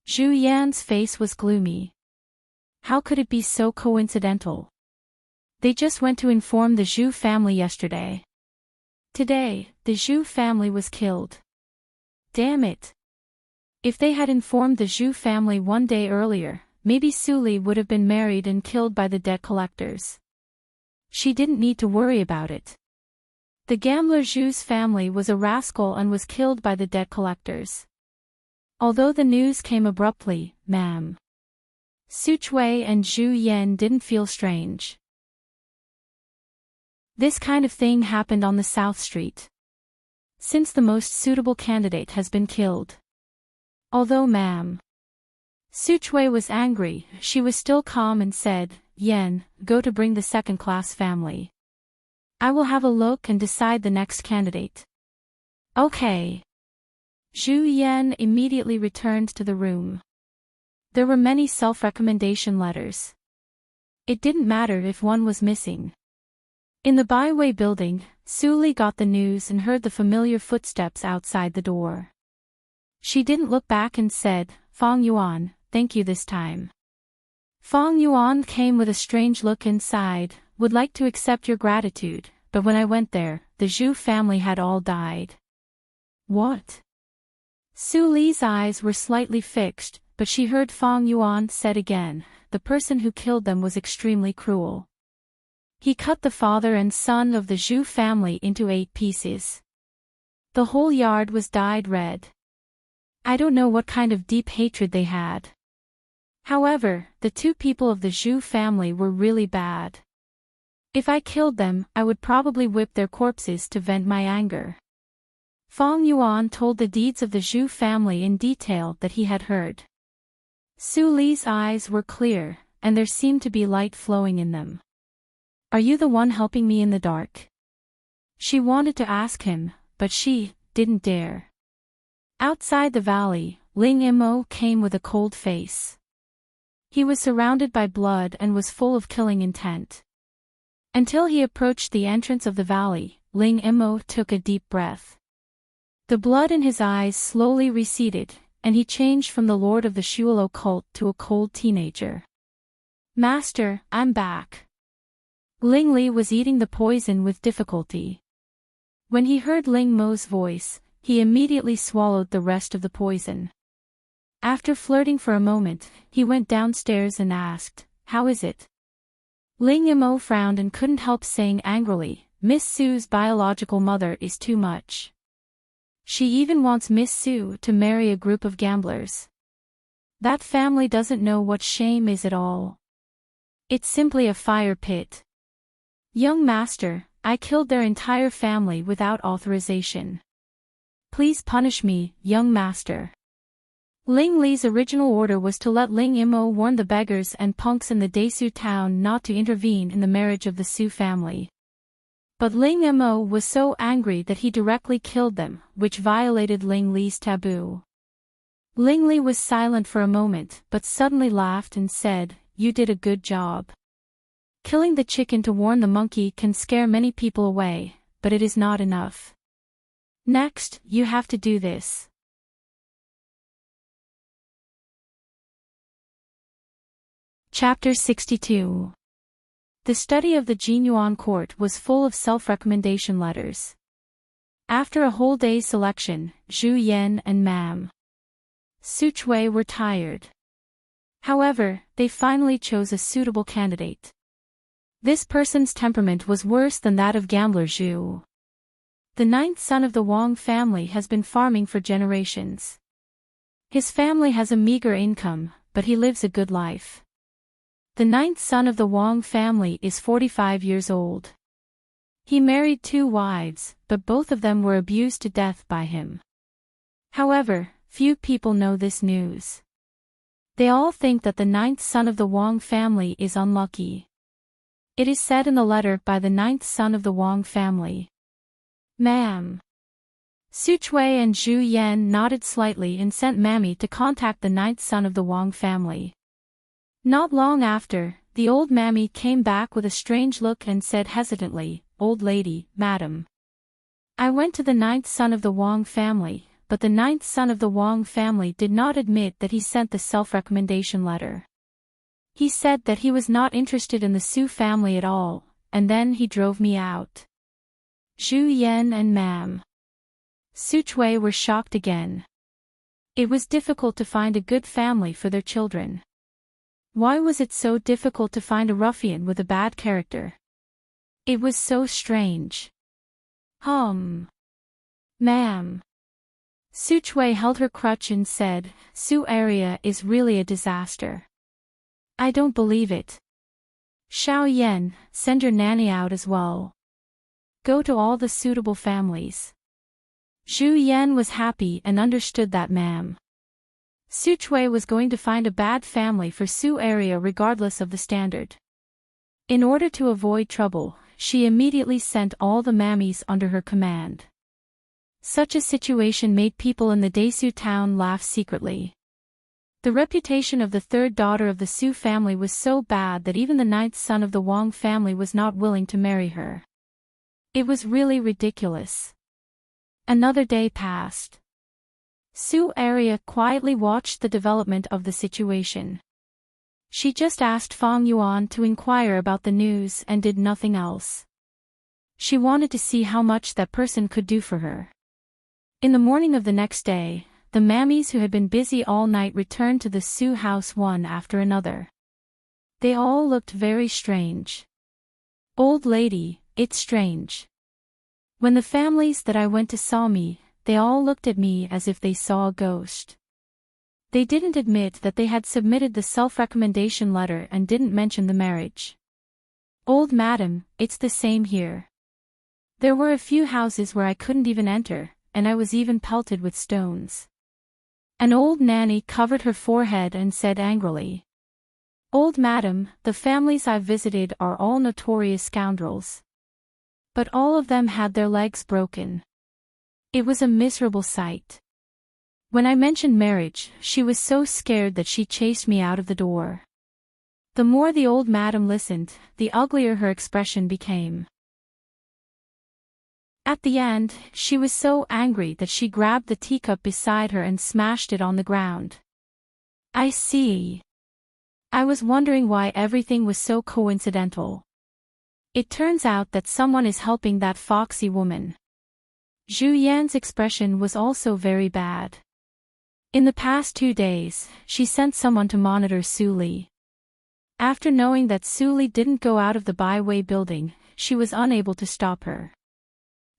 Zhu Yan's face was gloomy. How could it be so coincidental? They just went to inform the Zhu family yesterday. Today, the Zhu family was killed. Damn it. If they had informed the Zhu family one day earlier, maybe Su Li would have been married and killed by the debt collectors. She didn't need to worry about it. The Gambler Zhu's family was a rascal and was killed by the debt collectors. Although the news came abruptly, Ma'am Su Chui and Zhu Yan didn't feel strange. This kind of thing happened on the South Street. Since the most suitable candidate has been killed. Although Ma'am Su Chui was angry, she was still calm and said, Yan, go to bring the second-class family. I will have a look and decide the next candidate. Okay. Zhu Yan immediately returned to the room. There were many self-recommendation letters. It didn't matter if one was missing. In the Byway building, Su Li got the news and heard the familiar footsteps outside the door. She didn't look back and said, Fang Yuan, thank you this time. Fang Yuan came with a strange look inside, would like to accept your gratitude, but when I went there, the Zhu family had all died. What? Su Li's eyes were slightly fixed, but she heard Fang Yuan said again, the person who killed them was extremely cruel. He cut the father and son of the Zhu family into 8 pieces. The whole yard was dyed red. I don't know what kind of deep hatred they had. However, the 2 people of the Zhu family were really bad. If I killed them, I would probably whip their corpses to vent my anger. Fang Yuan told the deeds of the Zhu family in detail that he had heard. Su Li's eyes were clear, and there seemed to be light flowing in them. Are you the one helping me in the dark? She wanted to ask him, but she didn't dare. Outside the valley, Ling Imo came with a cold face. He was surrounded by blood and was full of killing intent. Until he approached the entrance of the valley, Ling Imo took a deep breath. The blood in his eyes slowly receded, and he changed from the lord of the Shualo cult to a cold teenager. Master, I'm back. Ling Li was eating the poison with difficulty. When he heard Ling Mo's voice, he immediately swallowed the rest of the poison. After flirting for a moment, he went downstairs and asked, How is it? Ling Imo frowned and couldn't help saying angrily, Miss Su's biological mother is too much. She even wants Miss Su to marry a group of gamblers. That family doesn't know what shame is at all. It's simply a fire pit. Young master, I killed their entire family without authorization. Please punish me, young master. Ling Li's original order was to let Ling Imo warn the beggars and punks in the Desu town not to intervene in the marriage of the Su family. But Ling Imo was so angry that he directly killed them, which violated Ling Li's taboo. Ling Li was silent for a moment but suddenly laughed and said, "You did a good job. Killing the chicken to warn the monkey can scare many people away, but it is not enough. Next, you have to do this." Chapter 62. The study of the Jinyuan court was full of self-recommendation letters. After a whole day's selection, Zhu Yan and Mam Suchui were tired. However, they finally chose a suitable candidate. This person's temperament was worse than that of gambler Zhu. The ninth son of the Wang family has been farming for generations. His family has a meager income, but he lives a good life. The ninth son of the Wang family is 45 years old. He married 2 wives, but both of them were abused to death by him. However, few people know this news. They all think that the ninth son of the Wang family is unlucky. It is said in the letter by the ninth son of the Wang family. Ma'am. Suchui and Zhu Yan nodded slightly and sent Mammy to contact the ninth son of the Wang family. Not long after, the old Mammy came back with a strange look and said hesitantly, "Old lady, madam. I went to the ninth son of the Wang family, but the ninth son of the Wang family did not admit that he sent the self-recommendation letter. He said that he was not interested in the Su family at all, and then he drove me out." Zhu Yan and Mam Suchui were shocked again. It was difficult to find a good family for their children. Why was it so difficult to find a ruffian with a bad character? It was so strange. Ma'am. Suchui held her crutch and said, "Su area is really a disaster. I don't believe it. Xiao Yan, send your nanny out as well. Go to all the suitable families." Zhu Yan was happy and understood that Mam Suchui was going to find a bad family for Su area regardless of the standard. In order to avoid trouble, she immediately sent all the mammies under her command. Such a situation made people in the Desu town laugh secretly. The reputation of the third daughter of the Su family was so bad that even the ninth son of the Wang family was not willing to marry her. It was really ridiculous. Another day passed. Su area quietly watched the development of the situation. She just asked Fang Yuan to inquire about the news and did nothing else. She wanted to see how much that person could do for her. In the morning of the next day, the mammies who had been busy all night returned to the Su house one after another. They all looked very strange. "Old lady, it's strange. When the families that I went to saw me, they all looked at me as if they saw a ghost. They didn't admit that they had submitted the self-recommendation letter and didn't mention the marriage. Old madam, it's the same here. There were a few houses where I couldn't even enter, and I was even pelted with stones." An old nanny covered her forehead and said angrily, "Old madam, the families I've visited are all notorious scoundrels. But all of them had their legs broken. It was a miserable sight. When I mentioned marriage, she was so scared that she chased me out of the door." The more the old madam listened, the uglier her expression became. At the end, she was so angry that she grabbed the teacup beside her and smashed it on the ground. "I see. I was wondering why everything was so coincidental. It turns out that someone is helping that foxy woman." Zhu Yan's expression was also very bad. In the past 2 days, she sent someone to monitor Su Li. After knowing that Su Li didn't go out of the byway building, she was unable to stop her.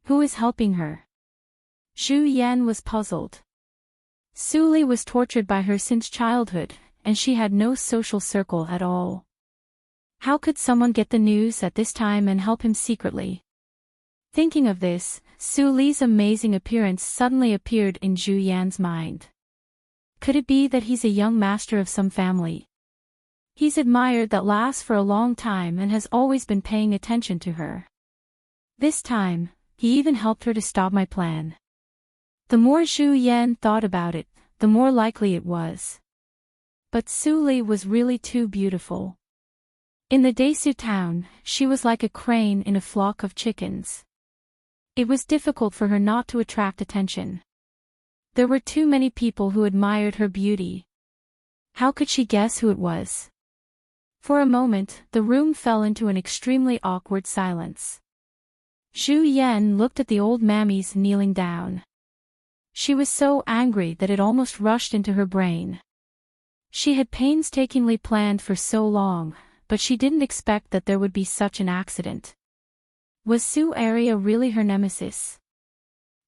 Who is helping her? Zhu Yan was puzzled. Su Li was tortured by her since childhood, and she had no social circle at all. How could someone get the news at this time and help him secretly? Thinking of this, Su Li's amazing appearance suddenly appeared in Zhu Yan's mind. Could it be that he's a young master of some family he's admired that lasts for a long time and has always been paying attention to her? This time, he even helped her to stop my plan. The more Zhu Yan thought about it, the more likely it was. But Su Li was really too beautiful. In the Desu town, she was like a crane in a flock of chickens. It was difficult for her not to attract attention. There were too many people who admired her beauty. How could she guess who it was? For a moment, the room fell into an extremely awkward silence. Zhu Yan looked at the old mammies kneeling down. She was so angry that it almost rushed into her brain. She had painstakingly planned for so long, but she didn't expect that there would be such an accident. Was Su Arya really her nemesis?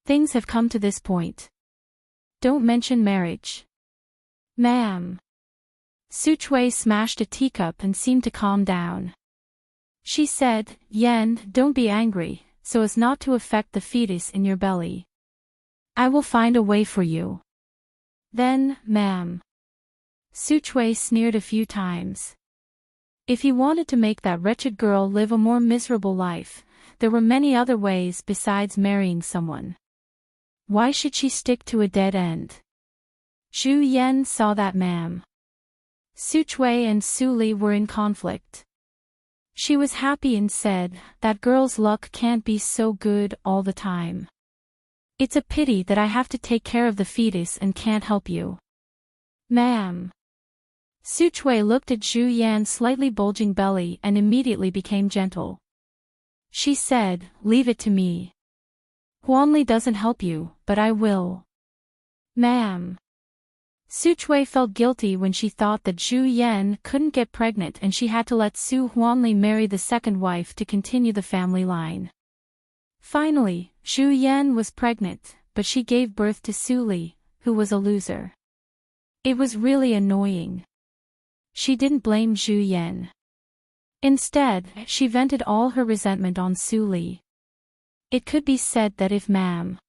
Things have come to this point. Don't mention marriage. Ma'am. Su Chui smashed a teacup and seemed to calm down. She said, Yan, don't be angry, so as not to affect the fetus in your belly. I will find a way for you. Then, ma'am. Su Chui sneered a few times. If he wanted to make that wretched girl live a more miserable life, there were many other ways besides marrying someone. Why should she stick to a dead end? Zhu Yan saw that ma'am. Su Chui and Su Li were in conflict. She was happy and said, that girl's luck can't be so good all the time. It's a pity that I have to take care of the fetus and can't help you. Ma'am. Su Chui looked at Zhu Yan's slightly bulging belly and immediately became gentle. She said, leave it to me. Huanli doesn't help you, but I will. Ma'am. Su Chui felt guilty when she thought that Zhu Yan couldn't get pregnant and she had to let Su Huanli marry the second wife to continue the family line. Finally, Zhu Yan was pregnant, but she gave birth to Su Li, who was a loser. It was really annoying. She didn't blame Zhu Yan. Instead, she vented all her resentment on Su Li. It could be said that if Ma'am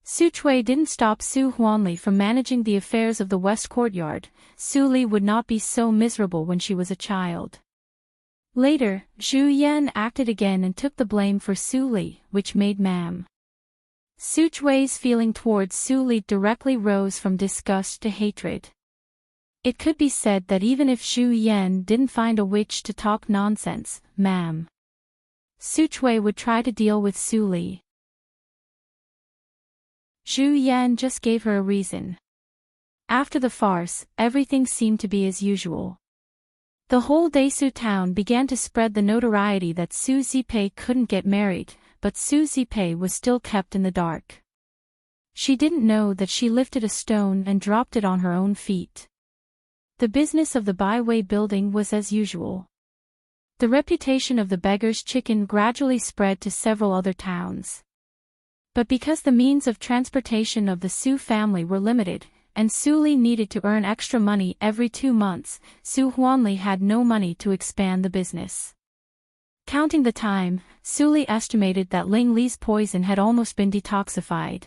Su Chui didn't stop Su Huanli from managing the affairs of the West Courtyard, Su Li would not be so miserable when she was a child. Later, Zhu Yan acted again and took the blame for Su Li, which made Ma'am Su Chui's feeling towards Su Li directly rose from disgust to hatred. It could be said that even if Zhu Yan didn't find a witch to talk nonsense, Ma'am Su Chui would try to deal with Su Li. Zhu Yan just gave her a reason. After the farce, everything seemed to be as usual. The whole Desu town began to spread the notoriety that Su Zipei couldn't get married, but Su Zipei was still kept in the dark. She didn't know that she lifted a stone and dropped it on her own feet. The business of the Baiwei building was as usual. The reputation of the beggar's chicken gradually spread to several other towns. But because the means of transportation of the Su family were limited, and Su Li needed to earn extra money every 2 months, Su Huanli had no money to expand the business. Counting the time, Su Li estimated that Ling Li's poison had almost been detoxified.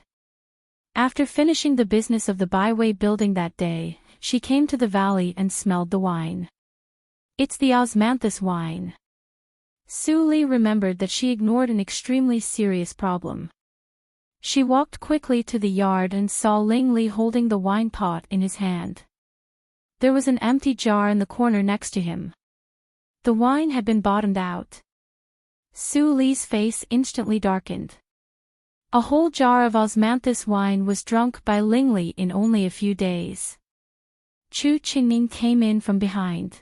After finishing the business of the Baiwei building that day, she came to the valley and smelled the wine. It's the osmanthus wine. Su Li remembered that she ignored an extremely serious problem. She walked quickly to the yard and saw Ling Li holding the wine pot in his hand. There was an empty jar in the corner next to him. The wine had been bottomed out. Su Li's face instantly darkened. A whole jar of osmanthus wine was drunk by Ling Li in only a few days. Chu Qingming came in from behind.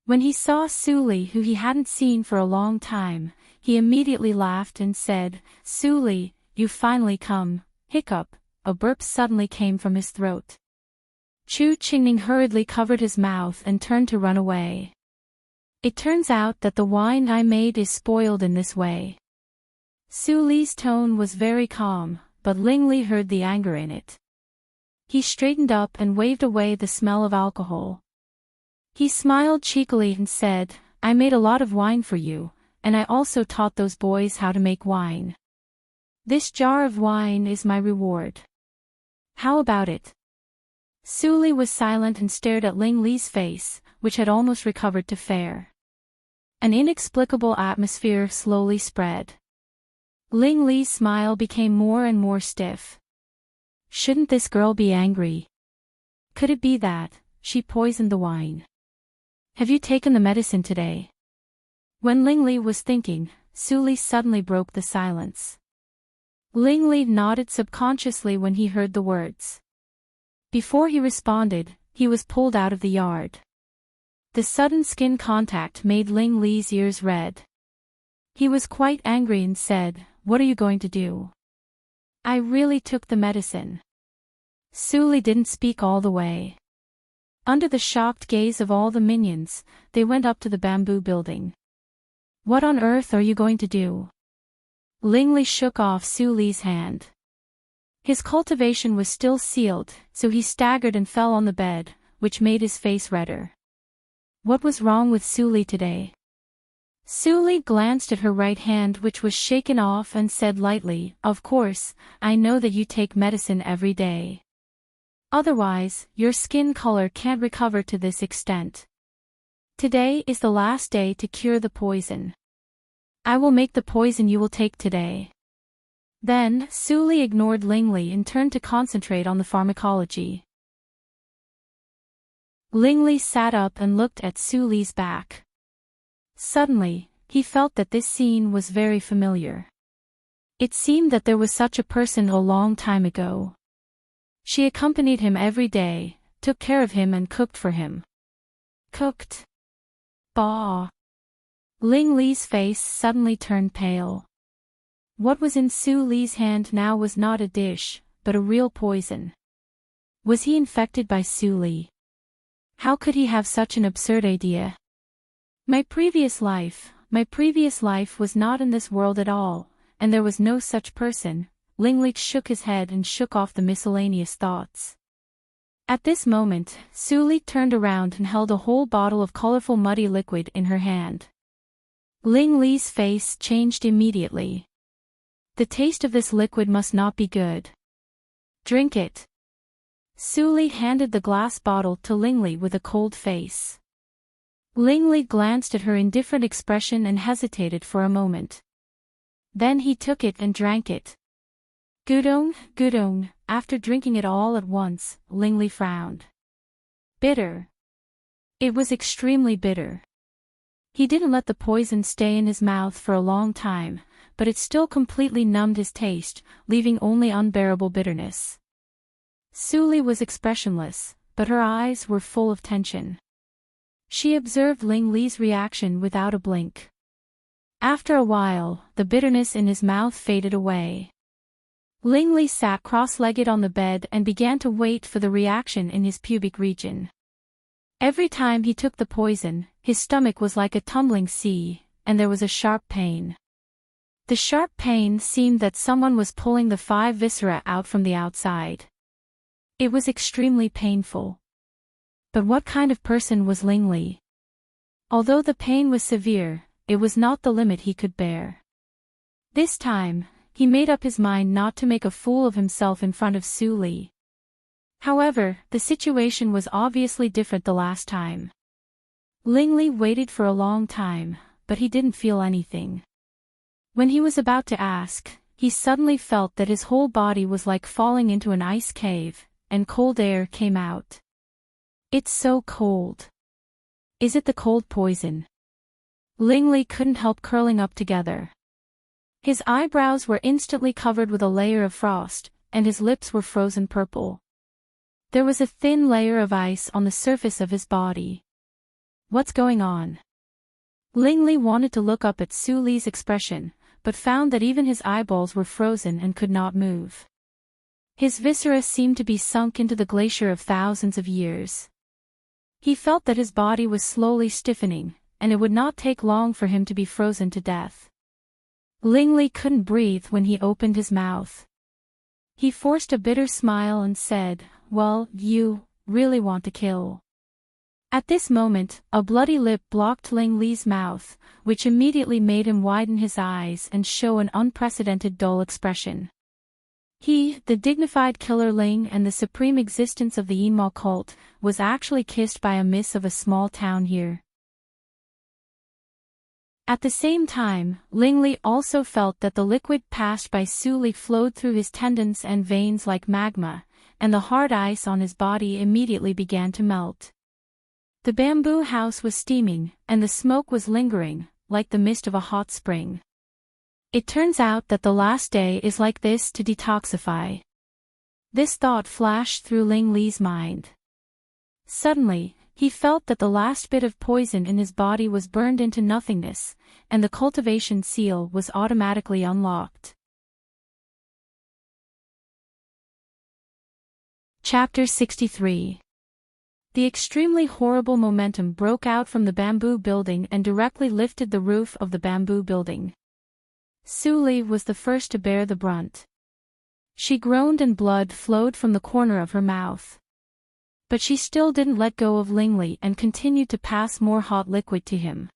When he saw Su Li, who he hadn't seen for a long time, he immediately laughed and said, Su Li, you've finally come. Hiccup, a burp suddenly came from his throat. Chu Qingming hurriedly covered his mouth and turned to run away. It turns out that the wine I made is spoiled in this way. Su Li's tone was very calm, but Ling Li heard the anger in it. He straightened up and waved away the smell of alcohol. He smiled cheekily and said, I made a lot of wine for you, and I also taught those boys how to make wine. This jar of wine is my reward. How about it? Li was silent and stared at Ling Li's face, which had almost recovered to fair. An inexplicable atmosphere slowly spread. Ling Li's smile became more and more stiff. Shouldn't this girl be angry? Could it be that she poisoned the wine? Have you taken the medicine today? When Ling Li was thinking, Li suddenly broke the silence. Ling Li nodded subconsciously when he heard the words. Before he responded, he was pulled out of the yard. The sudden skin contact made Ling Li's ears red. He was quite angry and said, "What are you going to do?" "I really took the medicine." Li didn't speak all the way. Under the shocked gaze of all the minions, they went up to the bamboo building. "What on earth are you going to do?" Ling Li shook off Li's hand. His cultivation was still sealed, so he staggered and fell on the bed, which made his face redder. What was wrong with Li today? Li glanced at her right hand, which was shaken off, and said lightly, "Of course, I know that you take medicine every day. Otherwise, your skin color can't recover to this extent. Today is the last day to cure the poison. I will make the poison you will take today." Then, Li ignored Ling Li and turned to concentrate on the pharmacology. Ling Li sat up and looked at Li's back. Suddenly, he felt that this scene was very familiar. It seemed that there was such a person a long time ago. She accompanied him every day, took care of him and cooked for him. Cooked? Bah! Ling Li's face suddenly turned pale. What was in Li's hand now was not a dish, but a real poison. Was he infected by Li? How could he have such an absurd idea? My previous life was not in this world at all, and there was no such person." Ling Li shook his head and shook off the miscellaneous thoughts. At this moment, Li turned around and held a whole bottle of colorful muddy liquid in her hand. Ling Li's face changed immediately. The taste of this liquid must not be good. Drink it. Li handed the glass bottle to Ling Li with a cold face. Ling Li glanced at her indifferent expression and hesitated for a moment. Then he took it and drank it. Gudong. After drinking it all at once, Ling Li frowned. Bitter. It was extremely bitter. He didn't let the poison stay in his mouth for a long time, but it still completely numbed his taste, leaving only unbearable bitterness. Li was expressionless, but her eyes were full of tension. She observed Ling Li's reaction without a blink. After a while, the bitterness in his mouth faded away. Ling Li sat cross-legged on the bed and began to wait for the reaction in his pubic region. Every time he took the poison, his stomach was like a tumbling sea, and there was a sharp pain. The sharp pain seemed that someone was pulling the 5 viscera out from the outside. It was extremely painful. But what kind of person was Ling Li? Although the pain was severe, it was not the limit he could bear. This time, he made up his mind not to make a fool of himself in front of Li. However, the situation was obviously different the last time. Ling Li waited for a long time, but he didn't feel anything. When he was about to ask, he suddenly felt that his whole body was like falling into an ice cave, and cold air came out. It's so cold. Is it the cold poison? Ling Li couldn't help curling up together. His eyebrows were instantly covered with a layer of frost, and his lips were frozen purple. There was a thin layer of ice on the surface of his body. What's going on? Ling Li wanted to look up at Li's expression, but found that even his eyeballs were frozen and could not move. His viscera seemed to be sunk into the glacier of thousands of years. He felt that his body was slowly stiffening, and it would not take long for him to be frozen to death. Ling Li couldn't breathe when he opened his mouth. He forced a bitter smile and said, "Well, you really want to kill." At this moment, a bloody lip blocked Ling Li's mouth, which immediately made him widen his eyes and show an unprecedented dull expression. He, the dignified killer Ling and the supreme existence of the Yinma cult, was actually kissed by a miss of a small town here. At the same time, Ling Li also felt that the liquid passed by Su Li flowed through his tendons and veins like magma, and the hard ice on his body immediately began to melt. The bamboo house was steaming, and the smoke was lingering, like the mist of a hot spring. It turns out that the last day is like this to detoxify. This thought flashed through Ling Li's mind. Suddenly, he felt that the last bit of poison in his body was burned into nothingness, and the cultivation seal was automatically unlocked. Chapter 63. The extremely horrible momentum broke out from the bamboo building and directly lifted the roof of the bamboo building. Su Li was the first to bear the brunt. She groaned and blood flowed from the corner of her mouth. But she still didn't let go of Ling Li and continued to pass more hot liquid to him.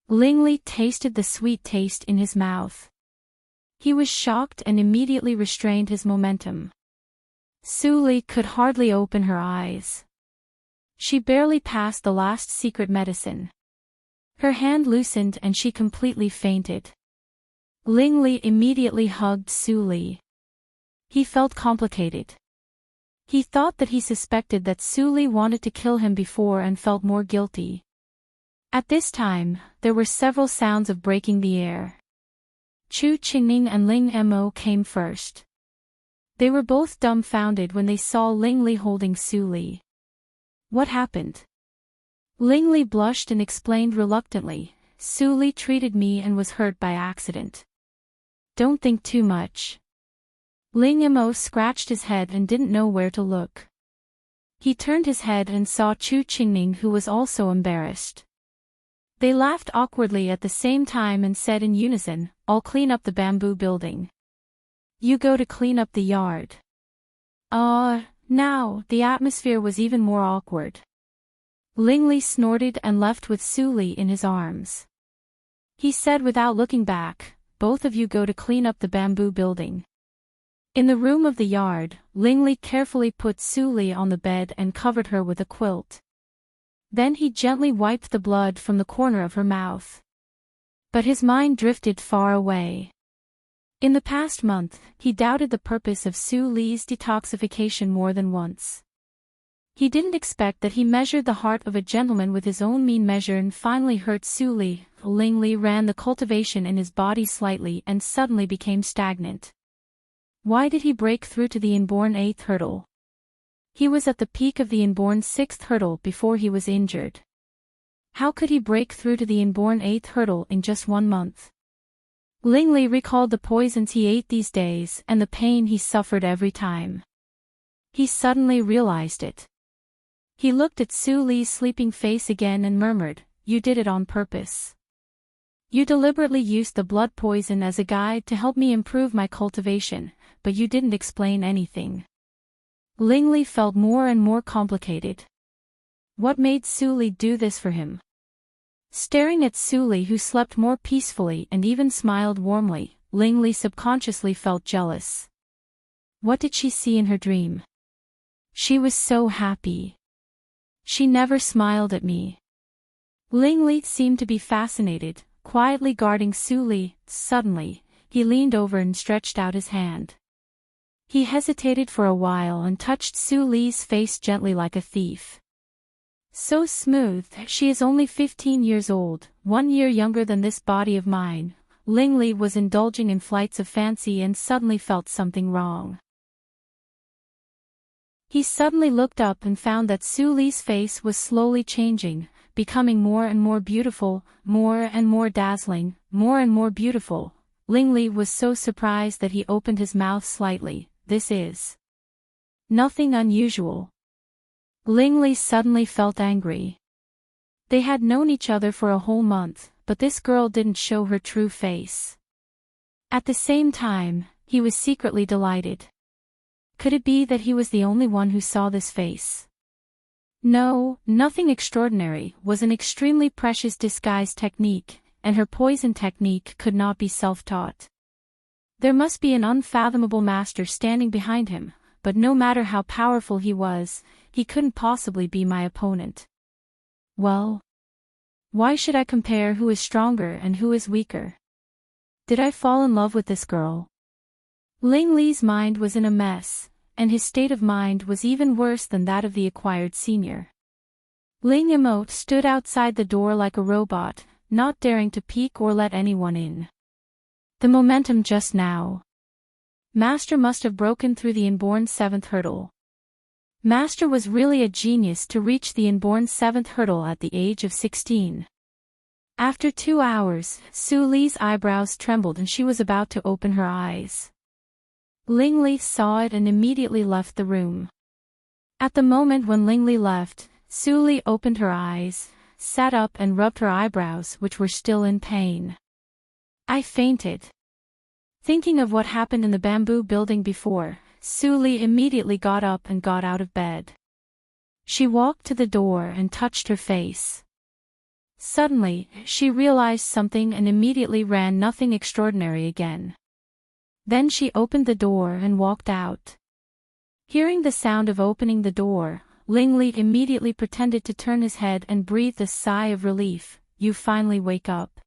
Ling Li tasted the sweet taste in his mouth. He was shocked and immediately restrained his momentum. Su Li could hardly open her eyes. She barely passed the last secret medicine. Her hand loosened and she completely fainted. Ling Li immediately hugged Su Li. He felt complicated. He thought that he suspected that Su Li wanted to kill him before and felt more guilty. At this time, there were several sounds of breaking the air. Chu Qingning and Ling Mo came first. They were both dumbfounded when they saw Ling Li holding Su Li. What happened? Ling Li blushed and explained reluctantly, Su Li treated me and was hurt by accident. Don't think too much. Ling Mo scratched his head and didn't know where to look. He turned his head and saw Chu Qingning, who was also embarrassed. They laughed awkwardly at the same time and said in unison, I'll clean up the bamboo building. You go to clean up the yard. Now, the atmosphere was even more awkward. Ling Li snorted and left with Su Li in his arms. He said without looking back, both of you go to clean up the bamboo building. In the room of the yard, Ling Li carefully put Su Li on the bed and covered her with a quilt. Then he gently wiped the blood from the corner of her mouth. But his mind drifted far away. In the past month, he doubted the purpose of Su Li's detoxification more than once. He didn't expect that he measured the heart of a gentleman with his own mean measure and finally hurt Su Li. Ling Li ran the cultivation in his body slightly and suddenly became stagnant. Why did he break through to the inborn 8th hurdle? He was at the peak of the inborn 6th hurdle before he was injured. How could he break through to the inborn 8th hurdle in just 1 month? Ling Li recalled the poisons he ate these days and the pain he suffered every time. He suddenly realized it. He looked at Su Li's sleeping face again and murmured, You did it on purpose. You deliberately used the blood poison as a guide to help me improve my cultivation, but you didn't explain anything. Ling Li felt more and more complicated. What made Su Li do this for him? Staring at Su Li, who slept more peacefully and even smiled warmly, Ling Li subconsciously felt jealous. What did she see in her dream? She was so happy. She never smiled at me. Ling Li seemed to be fascinated, quietly guarding Su Li. Suddenly, he leaned over and stretched out his hand. He hesitated for a while and touched Su Li's face gently like a thief. So smooth, she is only 15 years old, 1 year younger than this body of mine. Ling Li was indulging in flights of fancy and suddenly felt something wrong. He suddenly looked up and found that Su Li's face was slowly changing, becoming more and more beautiful, more and more dazzling, more and more beautiful. Ling Li was so surprised that he opened his mouth slightly. This is nothing unusual. Ling Li suddenly felt angry. They had known each other for a whole month, but this girl didn't show her true face. At the same time, he was secretly delighted. Could it be that he was the only one who saw this face? No, nothing extraordinary, was an extremely precious disguise technique, and her poison technique could not be self-taught. There must be an unfathomable master standing behind him, but no matter how powerful he was, he couldn't possibly be my opponent. Well, why should I compare who is stronger and who is weaker? Did I fall in love with this girl? Ling Li's mind was in a mess, and his state of mind was even worse than that of the acquired senior. Ling Emote stood outside the door like a robot, not daring to peek or let anyone in. The momentum just now. Master must have broken through the inborn 7th hurdle. Master was really a genius to reach the inborn 7th hurdle at the age of 16. After 2 hours, Su Li's eyebrows trembled and she was about to open her eyes. Ling Li saw it and immediately left the room. At the moment when Ling Li left, Su Li opened her eyes, sat up and rubbed her eyebrows which were still in pain. I fainted. Thinking of what happened in the bamboo building before, Su Li immediately got up and got out of bed. She walked to the door and touched her face. Suddenly, she realized something and immediately ran. Nothing extraordinary again. Then she opened the door and walked out. Hearing the sound of opening the door, Ling Li immediately pretended to turn his head and breathed a sigh of relief. You finally wake up.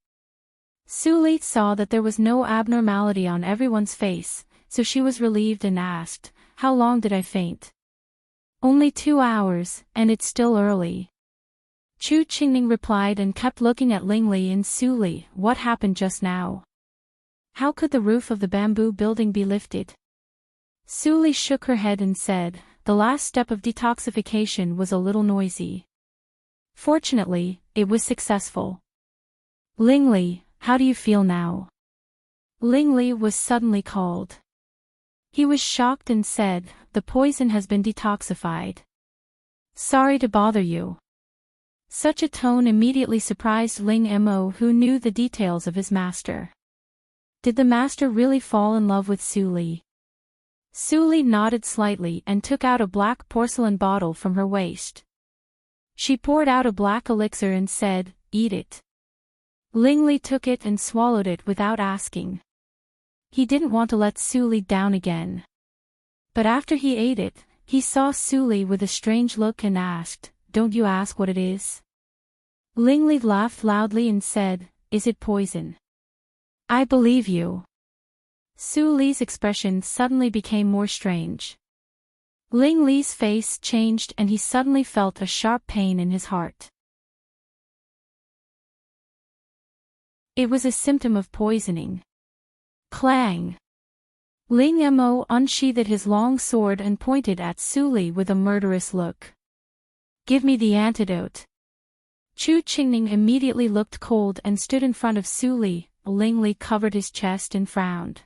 Su Li saw that there was no abnormality on everyone's face, so she was relieved and asked, how long did I faint? Only 2 hours, and it's still early. Chu Qingning replied and kept looking at Ling Li and Su Li. What happened just now? How could the roof of the bamboo building be lifted? Su Li shook her head and said, the last step of detoxification was a little noisy. Fortunately, it was successful. Ling Li, how do you feel now? Ling Li was suddenly called. He was shocked and said, the poison has been detoxified. Sorry to bother you. Such a tone immediately surprised Ling Mo, who knew the details of his master. Did the master really fall in love with Su Li? Su Li nodded slightly and took out a black porcelain bottle from her waist. She poured out a black elixir and said, eat it. Ling Li took it and swallowed it without asking. He didn't want to let Su Li down again. But after he ate it, he saw Su Li with a strange look and asked, don't you ask what it is? Ling Li laughed loudly and said, is it poison? I believe you. Su Li's expression suddenly became more strange. Ling Li's face changed and he suddenly felt a sharp pain in his heart. It was a symptom of poisoning. Clang! Ling Mo unsheathed his long sword and pointed at Su Li with a murderous look. Give me the antidote. Chu Qingning immediately looked cold and stood in front of Su Li. Ling Li covered his chest and frowned.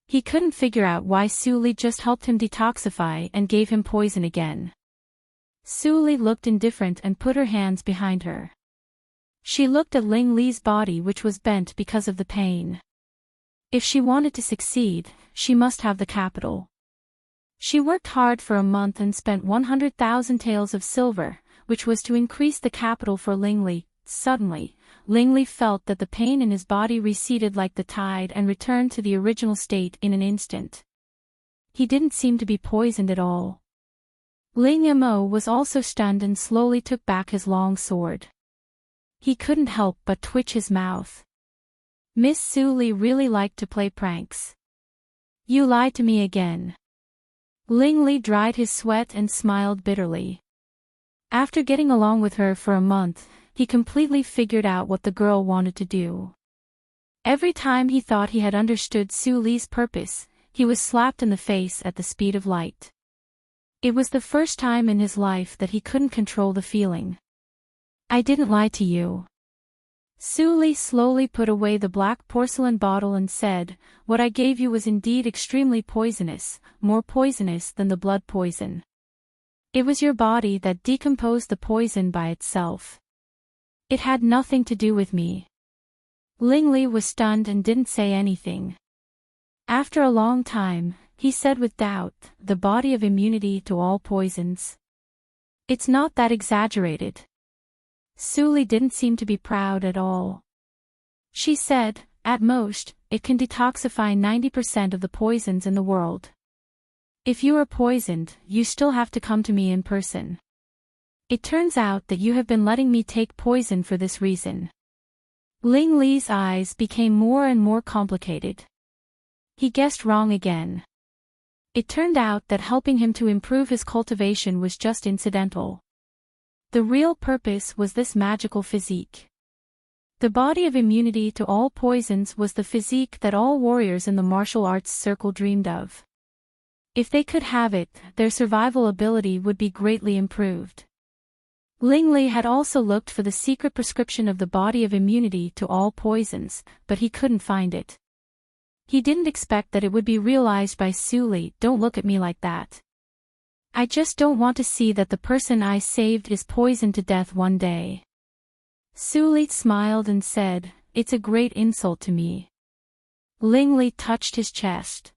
He couldn't figure out why Su Li just helped him detoxify and gave him poison again. Su Li looked indifferent and put her hands behind her. She looked at Ling Li's body which was bent because of the pain. If she wanted to succeed, she must have the capital. She worked hard for a month and spent 100,000 taels of silver, which was to increase the capital for Ling Li. Suddenly, Ling Li felt that the pain in his body receded like the tide and returned to the original state in an instant. He didn't seem to be poisoned at all. Ling Mo was also stunned and slowly took back his long sword. He couldn't help but twitch his mouth. Miss Su Li really liked to play pranks. You lied to me again. Ling Li dried his sweat and smiled bitterly. After getting along with her for a month, he completely figured out what the girl wanted to do. Every time he thought he had understood Su Li's purpose, he was slapped in the face at the speed of light. It was the first time in his life that he couldn't control the feeling. I didn't lie to you. Su Li slowly put away the black porcelain bottle and said, what I gave you was indeed extremely poisonous, more poisonous than the blood poison. It was your body that decomposed the poison by itself. It had nothing to do with me. Ling Li was stunned and didn't say anything. After a long time, he said with doubt, the body of immunity to all poisons. It's not that exaggerated. Su Li didn't seem to be proud at all. She said, At most, it can detoxify 90% of the poisons in the world. If you are poisoned, you still have to come to me in person. It turns out that you have been letting me take poison for this reason. Ling Li's eyes became more and more complicated. He guessed wrong again. It turned out that helping him to improve his cultivation was just incidental. The real purpose was this magical physique. The body of immunity to all poisons was the physique that all warriors in the martial arts circle dreamed of. If they could have it, their survival ability would be greatly improved. Ling Li had also looked for the secret prescription of the body of immunity to all poisons, but he couldn't find it. He didn't expect that it would be realized by Su Li. Don't look at me like that. I just don't want to see that the person I saved is poisoned to death one day. Su Li smiled and said, "It's a great insult to me." Ling Li touched his chest.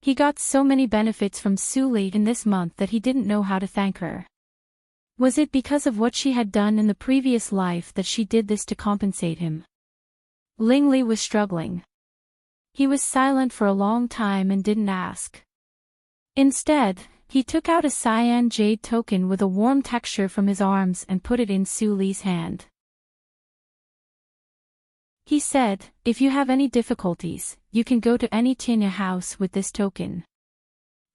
He got so many benefits from Su Li in this month that he didn't know how to thank her. Was it because of what she had done in the previous life that she did this to compensate him? Ling Li was struggling. He was silent for a long time and didn't ask. Instead, he took out a cyan jade token with a warm texture from his arms and put it in Su Li's hand. He said, "If you have any difficulties, you can go to any Tinya house with this token.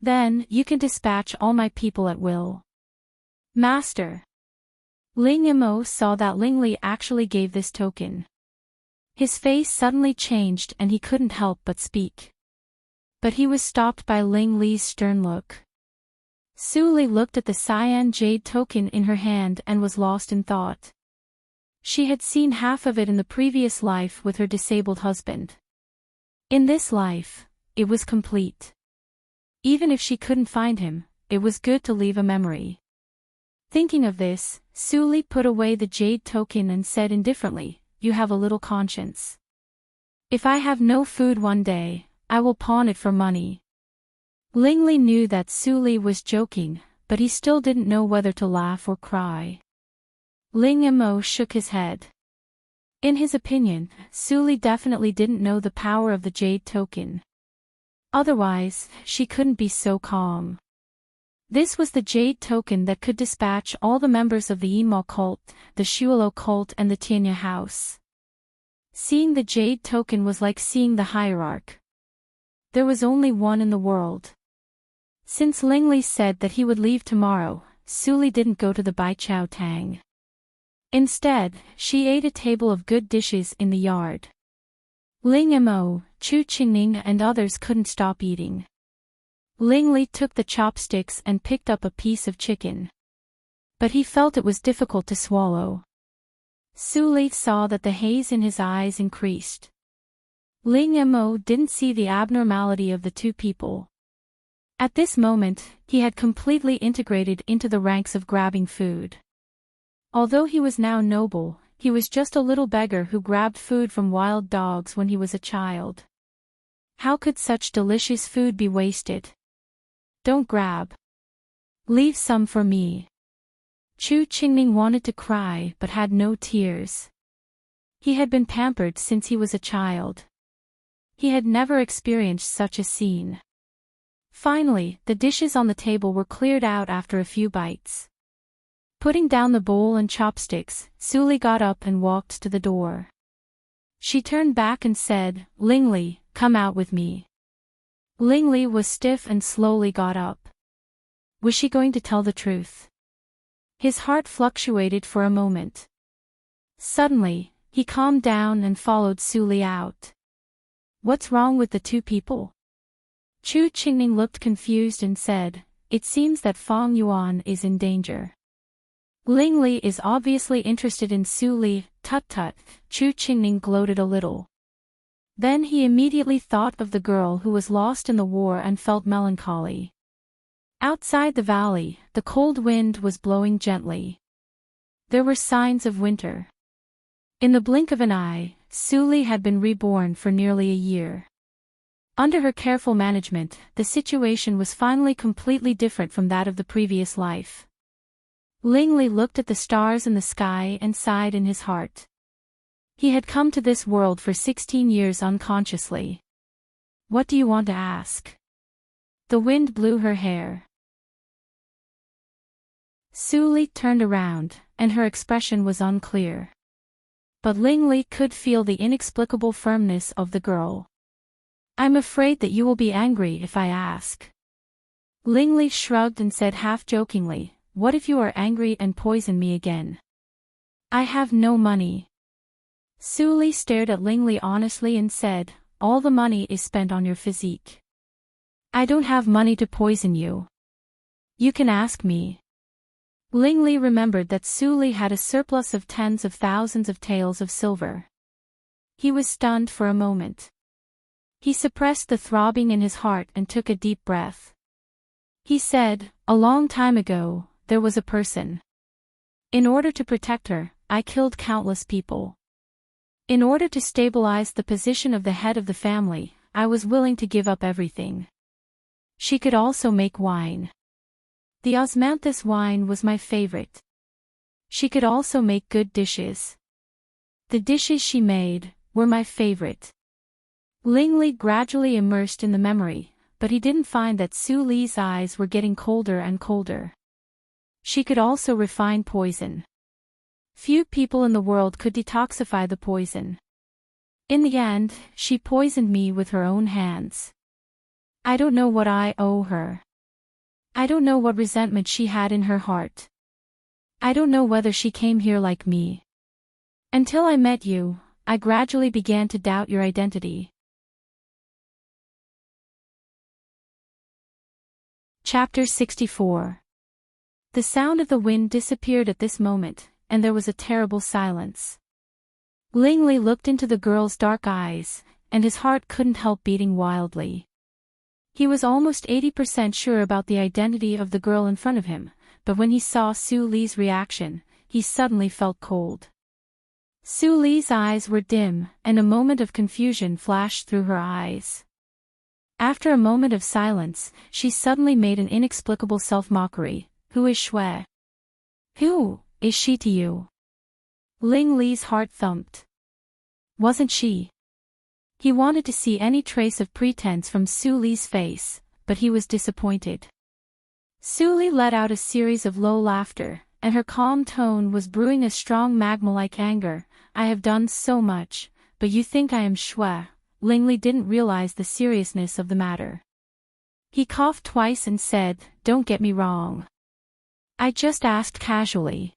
Then, you can dispatch all my people at will." Master. Ling Imo saw that Ling Li actually gave this token. His face suddenly changed and he couldn't help but speak. But he was stopped by Ling Li's stern look. Su Li looked at the cyan jade token in her hand and was lost in thought. She had seen half of it in the previous life with her disabled husband. In this life, it was complete. Even if she couldn't find him, it was good to leave a memory. Thinking of this, Su Li put away the jade token and said indifferently, "You have a little conscience. If I have no food one day, I will pawn it for money." Ling Li knew that Su Li was joking, but he still didn't know whether to laugh or cry. Ling Imo shook his head. In his opinion, Su Li definitely didn't know the power of the jade token. Otherwise, she couldn't be so calm. This was the jade token that could dispatch all the members of the Yinma cult, the Shualo cult and the Tianya house. Seeing the jade token was like seeing the hierarch. There was only one in the world. Since Ling Li said that he would leave tomorrow, Su Li didn't go to the Baichao Tang. Instead, she ate a table of good dishes in the yard. Ling Imo, Chu Qingning and others couldn't stop eating. Ling Li took the chopsticks and picked up a piece of chicken. But he felt it was difficult to swallow. Su Li saw that the haze in his eyes increased. Ling Imo didn't see the abnormality of the two people. At this moment, he had completely integrated into the ranks of grabbing food. Although he was now noble, he was just a little beggar who grabbed food from wild dogs when he was a child. How could such delicious food be wasted? Don't grab. Leave some for me. Chu Qingning wanted to cry but had no tears. He had been pampered since he was a child. He had never experienced such a scene. Finally, the dishes on the table were cleared out after a few bites. Putting down the bowl and chopsticks, Su Li got up and walked to the door. She turned back and said, "Ling Li, come out with me." Ling Li was stiff and slowly got up. Was she going to tell the truth? His heart fluctuated for a moment. Suddenly, he calmed down and followed Su Li out. What's wrong with the two people? Chu Qingning looked confused and said, "It seems that Fang Yuan is in danger." Ling Li is obviously interested in Su Li, tut-tut, Chu Qingning gloated a little. Then he immediately thought of the girl who was lost in the war and felt melancholy. Outside the valley, the cold wind was blowing gently. There were signs of winter. In the blink of an eye, Su Li had been reborn for nearly a year. Under her careful management, the situation was finally completely different from that of the previous life. Ling Li looked at the stars in the sky and sighed in his heart. He had come to this world for 16 years unconsciously. What do you want to ask? The wind blew her hair. Su Li turned around, and her expression was unclear. But Ling Li could feel the inexplicable firmness of the girl. I'm afraid that you will be angry if I ask. Ling Li shrugged and said half-jokingly, what if you are angry and poison me again? I have no money. Su Li stared at Ling Li honestly and said, all the money is spent on your physique. I don't have money to poison you. You can ask me. Ling Li remembered that Su Li had a surplus of tens of thousands of taels of silver. He was stunned for a moment. He suppressed the throbbing in his heart and took a deep breath. He said, a long time ago, there was a person. In order to protect her, I killed countless people. In order to stabilize the position of the head of the family, I was willing to give up everything. She could also make wine. The osmanthus wine was my favorite. She could also make good dishes. The dishes she made were my favorite. Ling Li gradually immersed in the memory, but he didn't find that Su Li's eyes were getting colder and colder. She could also refine poison. Few people in the world could detoxify the poison. In the end, she poisoned me with her own hands. I don't know what I owe her. I don't know what resentment she had in her heart. I don't know whether she came here like me. Until I met you, I gradually began to doubt your identity. Chapter 64. The sound of the wind disappeared at this moment, and there was a terrible silence. Ling Li looked into the girl's dark eyes, and his heart couldn't help beating wildly. He was almost 80% sure about the identity of the girl in front of him, but when he saw Su Li's reaction, he suddenly felt cold. Su Li's eyes were dim, and a moment of confusion flashed through her eyes. After a moment of silence, she suddenly made an inexplicable self-mockery. Who is Shui? Who is she to you? Ling Li's heart thumped. Wasn't she? He wanted to see any trace of pretense from Su Li's face, but he was disappointed. Su Li let out a series of low laughter, and her calm tone was brewing a strong magma-like anger. I have done so much, but you think I am Shui? Ling Li didn't realize the seriousness of the matter. He coughed twice and said, don't get me wrong. I just asked casually.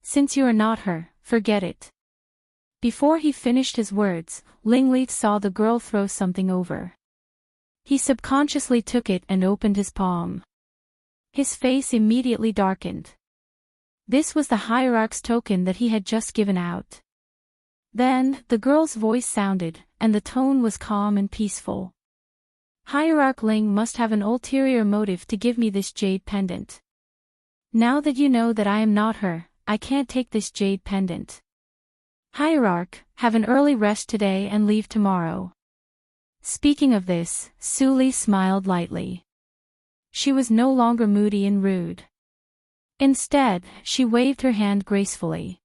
Since you are not her, forget it. Before he finished his words, Ling Li saw the girl throw something over. He subconsciously took it and opened his palm. His face immediately darkened. This was the hierarch's token that he had just given out. Then, the girl's voice sounded, and the tone was calm and peaceful. Hierarch Ling must have an ulterior motive to give me this jade pendant. Now that you know that I am not her, I can't take this jade pendant. Hierarch, have an early rest today and leave tomorrow. Speaking of this, Su Li smiled lightly. She was no longer moody and rude. Instead, she waved her hand gracefully.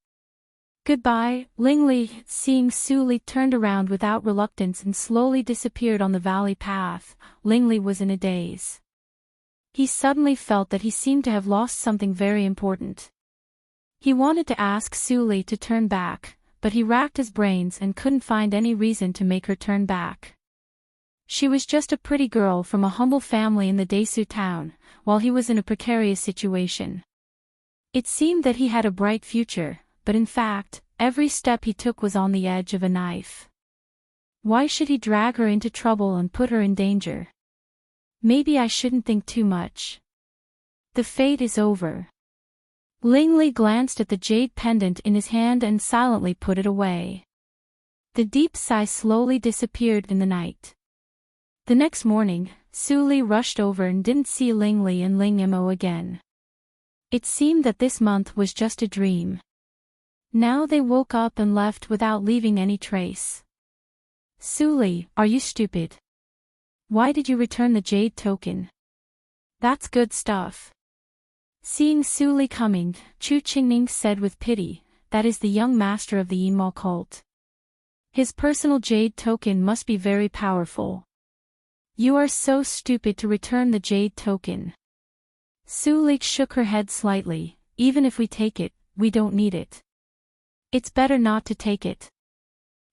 Goodbye, Ling Li. Seeing Su Li turned around without reluctance and slowly disappeared on the valley path, Ling Li was in a daze. He suddenly felt that he seemed to have lost something very important. He wanted to ask Su Li to turn back, but he racked his brains and couldn't find any reason to make her turn back. She was just a pretty girl from a humble family in the Desu town, while he was in a precarious situation. It seemed that he had a bright future, but in fact, every step he took was on the edge of a knife. Why should he drag her into trouble and put her in danger? Maybe I shouldn't think too much. The fate is over. Ling Li glanced at the jade pendant in his hand and silently put it away. The deep sigh slowly disappeared in the night. The next morning, Su Li rushed over and didn't see Ling Li and Ling Mo again. It seemed that this month was just a dream. Now they woke up and left without leaving any trace. Su Li, are you stupid? Why did you return the jade token? That's good stuff. Seeing Su Li coming, Chu Qingning said with pity, that is the young master of the Enmal cult. His personal jade token must be very powerful. You are so stupid to return the jade token. Sulik shook her head slightly. Even if we take it, we don't need it. It's better not to take it.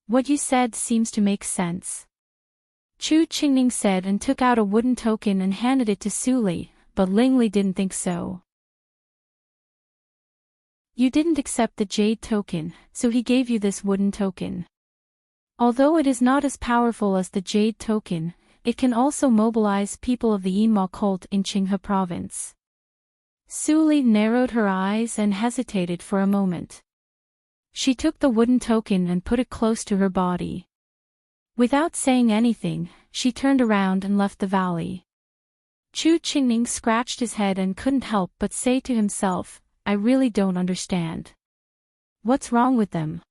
What you said seems to make sense. Chu Qingning said and took out a wooden token and handed it to Suli, but Lingli didn't think so. You didn't accept the jade token, so he gave you this wooden token. Although it is not as powerful as the jade token, it can also mobilize people of the Enmal cult in Qinghe province. Suli narrowed her eyes and hesitated for a moment. She took the wooden token and put it close to her body. Without saying anything, she turned around and left the valley. Chu Qingning scratched his head and couldn't help but say to himself, I really don't understand. What's wrong with them?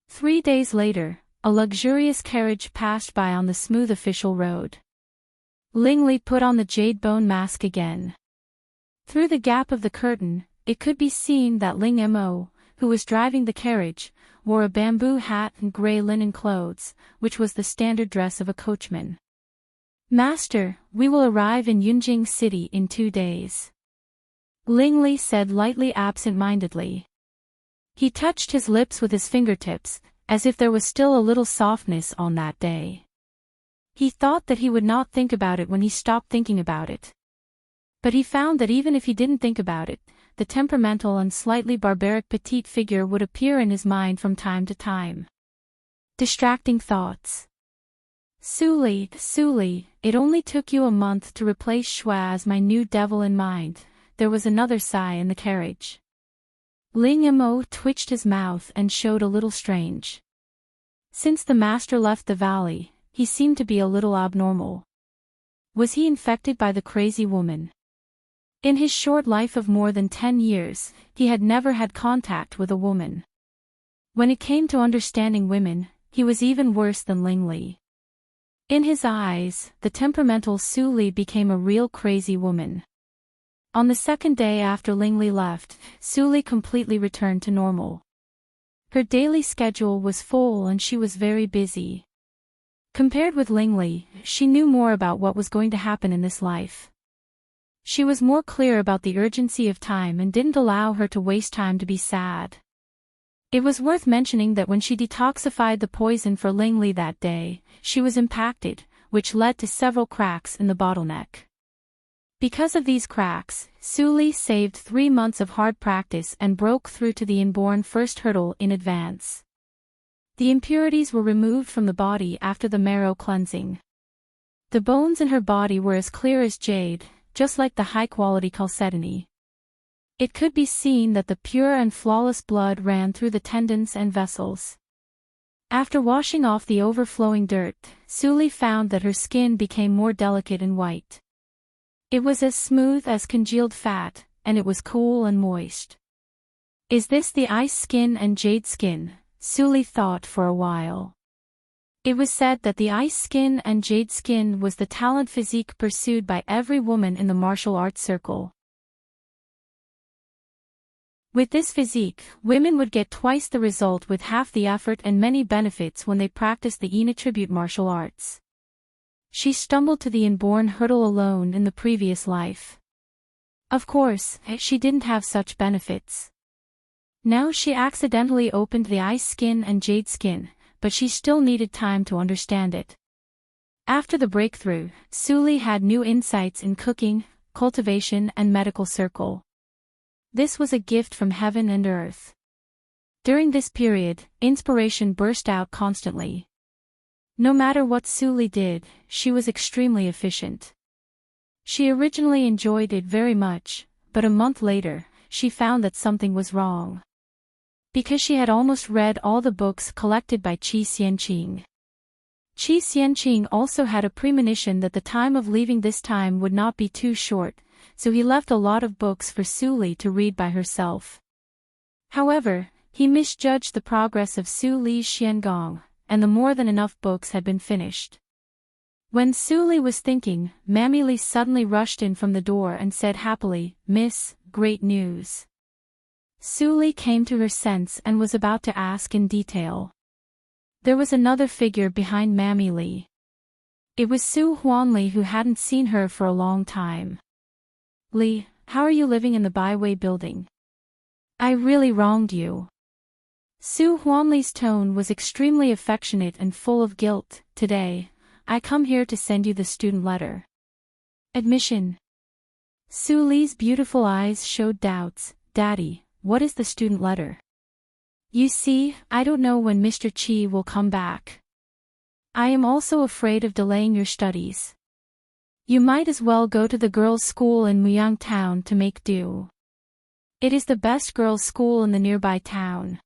3 days later, a luxurious carriage passed by on the smooth official road. Lingli put on the jade bone mask again. Through the gap of the curtain, it could be seen that Ling Mo, who was driving the carriage, wore a bamboo hat and gray linen clothes, which was the standard dress of a coachman. Master, we will arrive in Yunjing City in 2 days. Lingli said lightly absent-mindedly. He touched his lips with his fingertips, as if there was still a little softness on that day. He thought that he would not think about it when he stopped thinking about it. But he found that even if he didn't think about it, the temperamental and slightly barbaric petite figure would appear in his mind from time to time. Distracting thoughts. Suli, it only took you a month to replace Shua as my new devil in mind. There was another sigh in the carriage. Ling Mo twitched his mouth and showed a little strange. Since the master left the valley, he seemed to be a little abnormal. Was he infected by the crazy woman? In his short life of more than 10 years, he had never had contact with a woman. When it came to understanding women, he was even worse than Lingli. In his eyes, the temperamental Suli became a real crazy woman. On the second day after Lingli left, Suli completely returned to normal. Her daily schedule was full and she was very busy. Compared with Lingli, she knew more about what was going to happen in this life. She was more clear about the urgency of time and didn't allow her to waste time to be sad. It was worth mentioning that when she detoxified the poison for Lingli that day, she was impacted, which led to several cracks in the bottleneck. Because of these cracks, Suli saved 3 months of hard practice and broke through to the inborn first hurdle in advance. The impurities were removed from the body after the marrow cleansing. The bones in her body were as clear as jade, just like the high-quality chalcedony. It could be seen that the pure and flawless blood ran through the tendons and vessels. After washing off the overflowing dirt, Suli found that her skin became more delicate and white. It was as smooth as congealed fat, and it was cool and moist. Is this the ice skin and jade skin? Suli thought for a while. It was said that the ice skin and jade skin was the talent physique pursued by every woman in the martial arts circle. With this physique, women would get twice the result with half the effort and many benefits when they practiced the inattribute martial arts. She stumbled to the inborn hurdle alone in the previous life. Of course, she didn't have such benefits. Now she accidentally opened the ice skin and jade skin, but she still needed time to understand it. After the breakthrough, Suli had new insights in cooking, cultivation and medical circle. This was a gift from heaven and earth. During this period, inspiration burst out constantly. No matter what Suli did, she was extremely efficient. She originally enjoyed it very much, but a month later, she found that something was wrong. Because she had almost read all the books collected by Qi Xianqing. Qi Xianqing also had a premonition that the time of leaving this time would not be too short, so he left a lot of books for Suli to read by herself. However, he misjudged the progress of Suli's Xiangong, and the more than enough books had been finished. When Suli was thinking, Mammy Li suddenly rushed in from the door and said happily, "Miss, great news." Suli came to her sense and was about to ask in detail. There was another figure behind Mammy Lee. It was Su Huanli, who hadn't seen her for a long time. Lee, how are you living in the Byway building? I really wronged you. Su Huanli's tone was extremely affectionate and full of guilt. Today, I come here to send you the student letter. Admission. Su Li's beautiful eyes showed doubts. Daddy, what is the student letter? You see, I don't know when Mr. Chi will come back. I am also afraid of delaying your studies. You might as well go to the girls' school in Muyang town to make do. It is the best girls' school in the nearby town.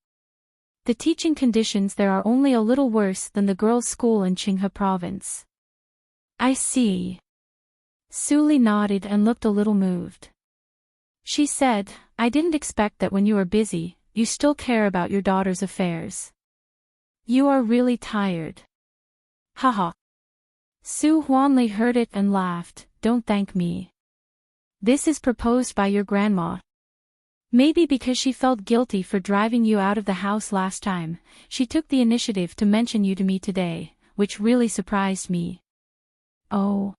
The teaching conditions there are only a little worse than the girls' school in Qinghe province. I see. Suli nodded and looked a little moved. She said, I didn't expect that when you are busy, you still care about your daughter's affairs. You are really tired. Haha. Su Huanli heard it and laughed. Don't thank me. This is proposed by your grandma. Maybe because she felt guilty for driving you out of the house last time, she took the initiative to mention you to me today, which really surprised me. Oh.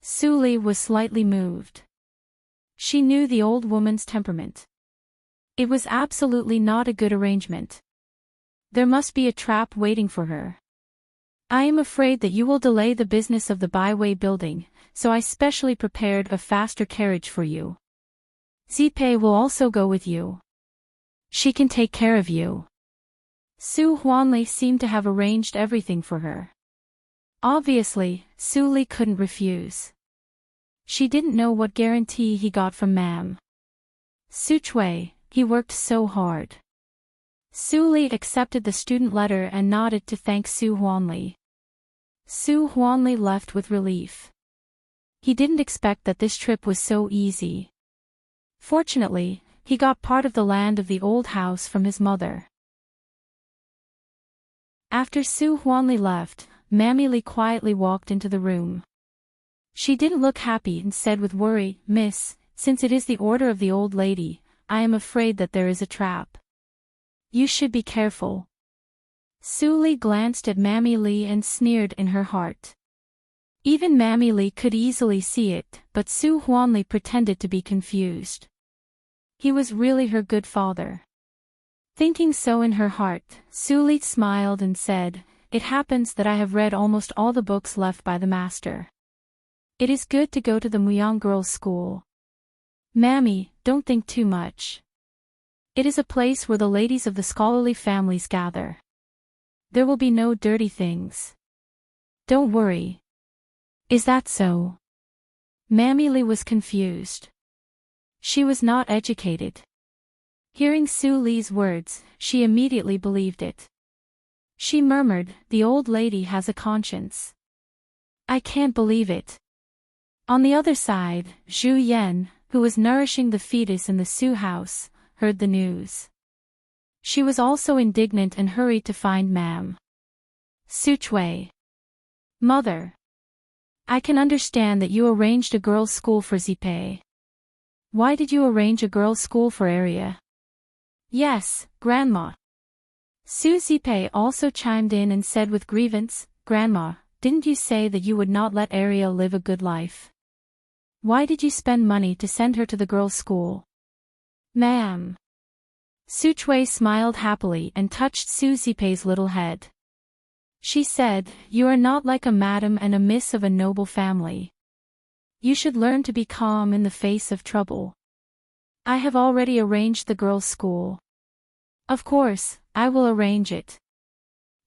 Suli was slightly moved. She knew the old woman's temperament. It was absolutely not a good arrangement. There must be a trap waiting for her. I am afraid that you will delay the business of the Byway building, so I specially prepared a faster carriage for you. Zipei will also go with you. She can take care of you. Su Huanli seemed to have arranged everything for her. Obviously, Suli couldn't refuse. She didn't know what guarantee he got from Mam. Su Chui, he worked so hard. Suli accepted the student letter and nodded to thank Su Huanli. Su Huanli left with relief. He didn't expect that this trip was so easy. Fortunately, he got part of the land of the old house from his mother. After Su Huanli left, Mammy Lee quietly walked into the room. She didn't look happy and said with worry, Miss, since it is the order of the old lady, I am afraid that there is a trap. You should be careful. Suli glanced at Mammy Lee and sneered in her heart. Even Mammy Lee could easily see it, but Su Huanli pretended to be confused. He was really her good father. Thinking so in her heart, Suli smiled and said, It happens that I have read almost all the books left by the master. It is good to go to the Muyang girls' school. Mammy, don't think too much. It is a place where the ladies of the scholarly families gather. There will be no dirty things. Don't worry. Is that so? Mammy Lee was confused. She was not educated. Hearing Su Li's words, she immediately believed it. She murmured, The old lady has a conscience. I can't believe it. On the other side, Zhu Yan, who was nourishing the fetus in the Su house, heard the news. She was also indignant and hurried to find Mam. Su Chui. Mother. I can understand that you arranged a girls' school for Zipei. Why did you arrange a girls' school for Arya? Yes, Grandma. Su Zipei also chimed in and said with grievance, Grandma, didn't you say that you would not let Arya live a good life? Why did you spend money to send her to the girls' school? Ma'am. Su Chui smiled happily and touched Su Zipei's little head. She said, You are not like a madam and a miss of a noble family. You should learn to be calm in the face of trouble. I have already arranged the girls' school. Of course, I will arrange it.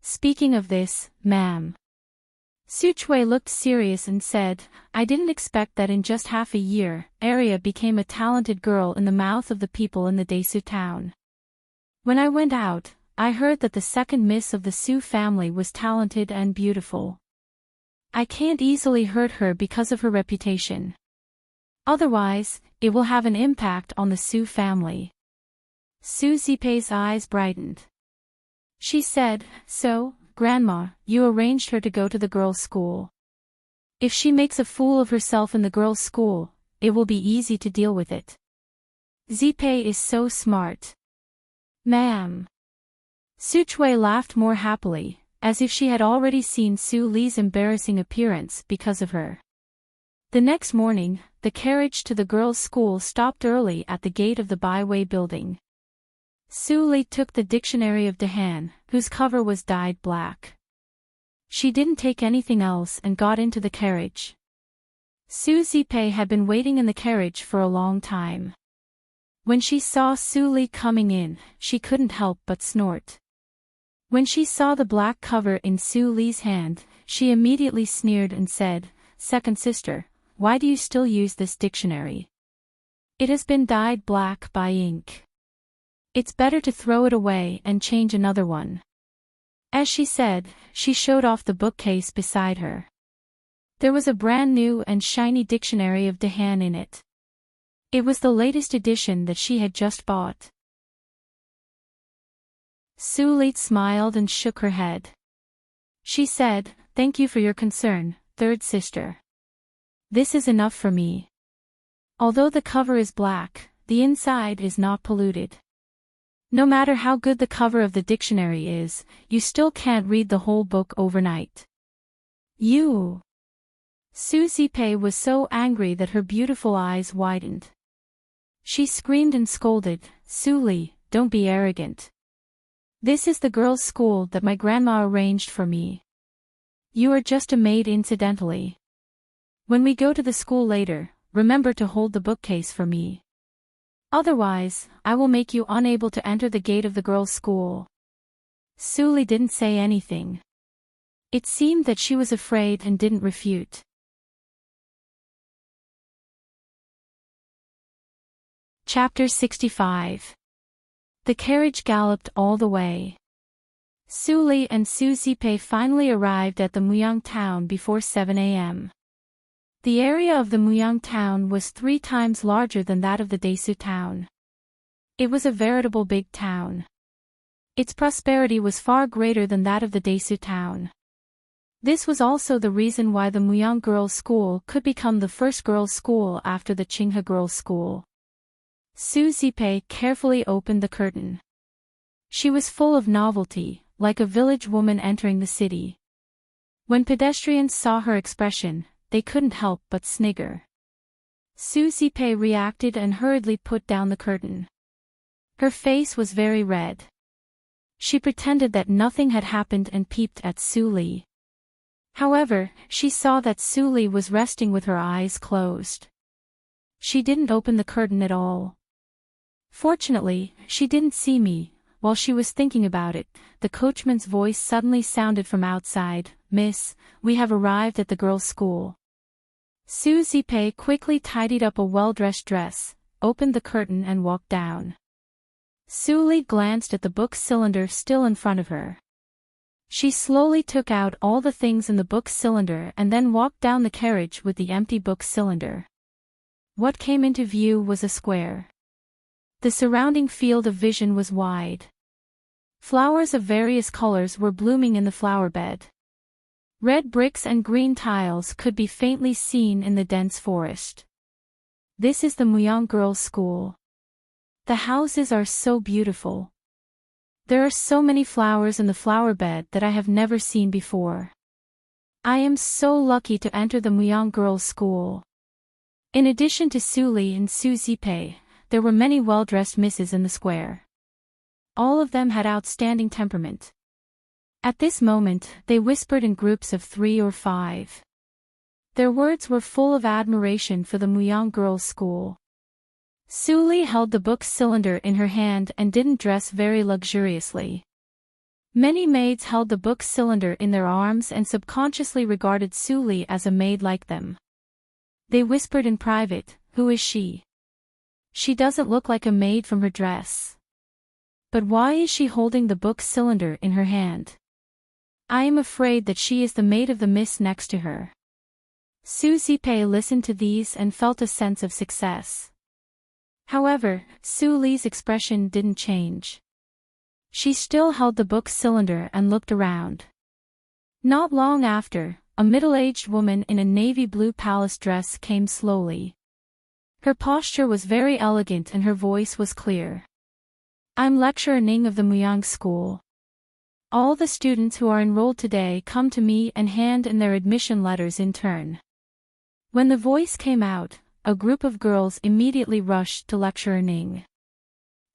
Speaking of this, ma'am. Su Chui looked serious and said, I didn't expect that in just half a year, Arya became a talented girl in the mouth of the people in the Desu town. When I went out, I heard that the second miss of the Su family was talented and beautiful. I can't easily hurt her because of her reputation. Otherwise, it will have an impact on the Su family. Su Zipei's eyes brightened. She said, So, Grandma, you arranged her to go to the girls' school. If she makes a fool of herself in the girls' school, it will be easy to deal with it. Zipe is so smart. Ma'am. Su Chui laughed more happily, as if she had already seen Su Li's embarrassing appearance because of her. The next morning, the carriage to the girls' school stopped early at the gate of the byway building. Su Li took the dictionary of Dahan, whose cover was dyed black. She didn't take anything else and got into the carriage. Su Zipe had been waiting in the carriage for a long time. When she saw Su Li coming in, she couldn't help but snort. When she saw the black cover in Su Li's hand, she immediately sneered and said, "Second sister, why do you still use this dictionary? It has been dyed black by ink. It's better to throw it away and change another one." As she said, she showed off the bookcase beside her. There was a brand new and shiny dictionary of Dahan in it. It was the latest edition that she had just bought. Su Li smiled and shook her head. She said, "Thank you for your concern, third sister. This is enough for me. Although the cover is black, the inside is not polluted. No matter how good the cover of the dictionary is, you still can't read the whole book overnight." You! Su Zipe was so angry that her beautiful eyes widened. She screamed and scolded, "Su Li, don't be arrogant. This is the girls' school that my grandma arranged for me. You are just a maid incidentally. When we go to the school later, remember to hold the bookcase for me. Otherwise, I will make you unable to enter the gate of the girls' school." Su Li didn't say anything. It seemed that she was afraid and didn't refute. Chapter 65. The carriage galloped all the way. Su Li and Su Zipe finally arrived at the Muyang town before 7 a.m. The area of the Muyang town was 3 times larger than that of the Desu town. It was a veritable big town. Its prosperity was far greater than that of the Desu town. This was also the reason why the Muyang girls' school could become the first girls' school after the Qinghe girls' school. Su Zipe carefully opened the curtain. She was full of novelty, like a village woman entering the city. When pedestrians saw her expression, they couldn't help but snigger. Su Zipe reacted and hurriedly put down the curtain. Her face was very red. She pretended that nothing had happened and peeped at Su Li. However, she saw that Su Li was resting with her eyes closed. She didn't open the curtain at all. Fortunately, she didn't see me. While she was thinking about it, the coachman's voice suddenly sounded from outside, "Miss, we have arrived at the girls' school." Su Zipe quickly tidied up a well-dressed dress, opened the curtain and walked down. Su Li glanced at the book cylinder still in front of her. She slowly took out all the things in the book cylinder and then walked down the carriage with the empty book cylinder. What came into view was a square. The surrounding field of vision was wide. Flowers of various colors were blooming in the flower bed. Red bricks and green tiles could be faintly seen in the dense forest. This is the Muyang girls' school. The houses are so beautiful. There are so many flowers in the flower bed that I have never seen before. I am so lucky to enter the Muyang girls' school. In addition to Su Li and Su Zipe, there were many well-dressed misses in the square. All of them had outstanding temperament. At this moment, they whispered in groups of 3 or 5. Their words were full of admiration for the Muyang girls' school. Su Li held the book cylinder in her hand and didn't dress very luxuriously. Many maids held the book cylinder in their arms and subconsciously regarded Su Li as a maid like them. They whispered in private, "Who is she? She doesn't look like a maid from her dress. But why is she holding the book cylinder in her hand? I am afraid that she is the maid of the miss next to her." Su Zipe listened to these and felt a sense of success. However, Su Li's expression didn't change. She still held the book cylinder and looked around. Not long after, a middle-aged woman in a navy blue palace dress came slowly. Her posture was very elegant and her voice was clear. I'm Lecturer Ning of the Muyang School. All the students who are enrolled today come to me and hand in their admission letters in turn. When the voice came out, a group of girls immediately rushed to Lecturer Ning.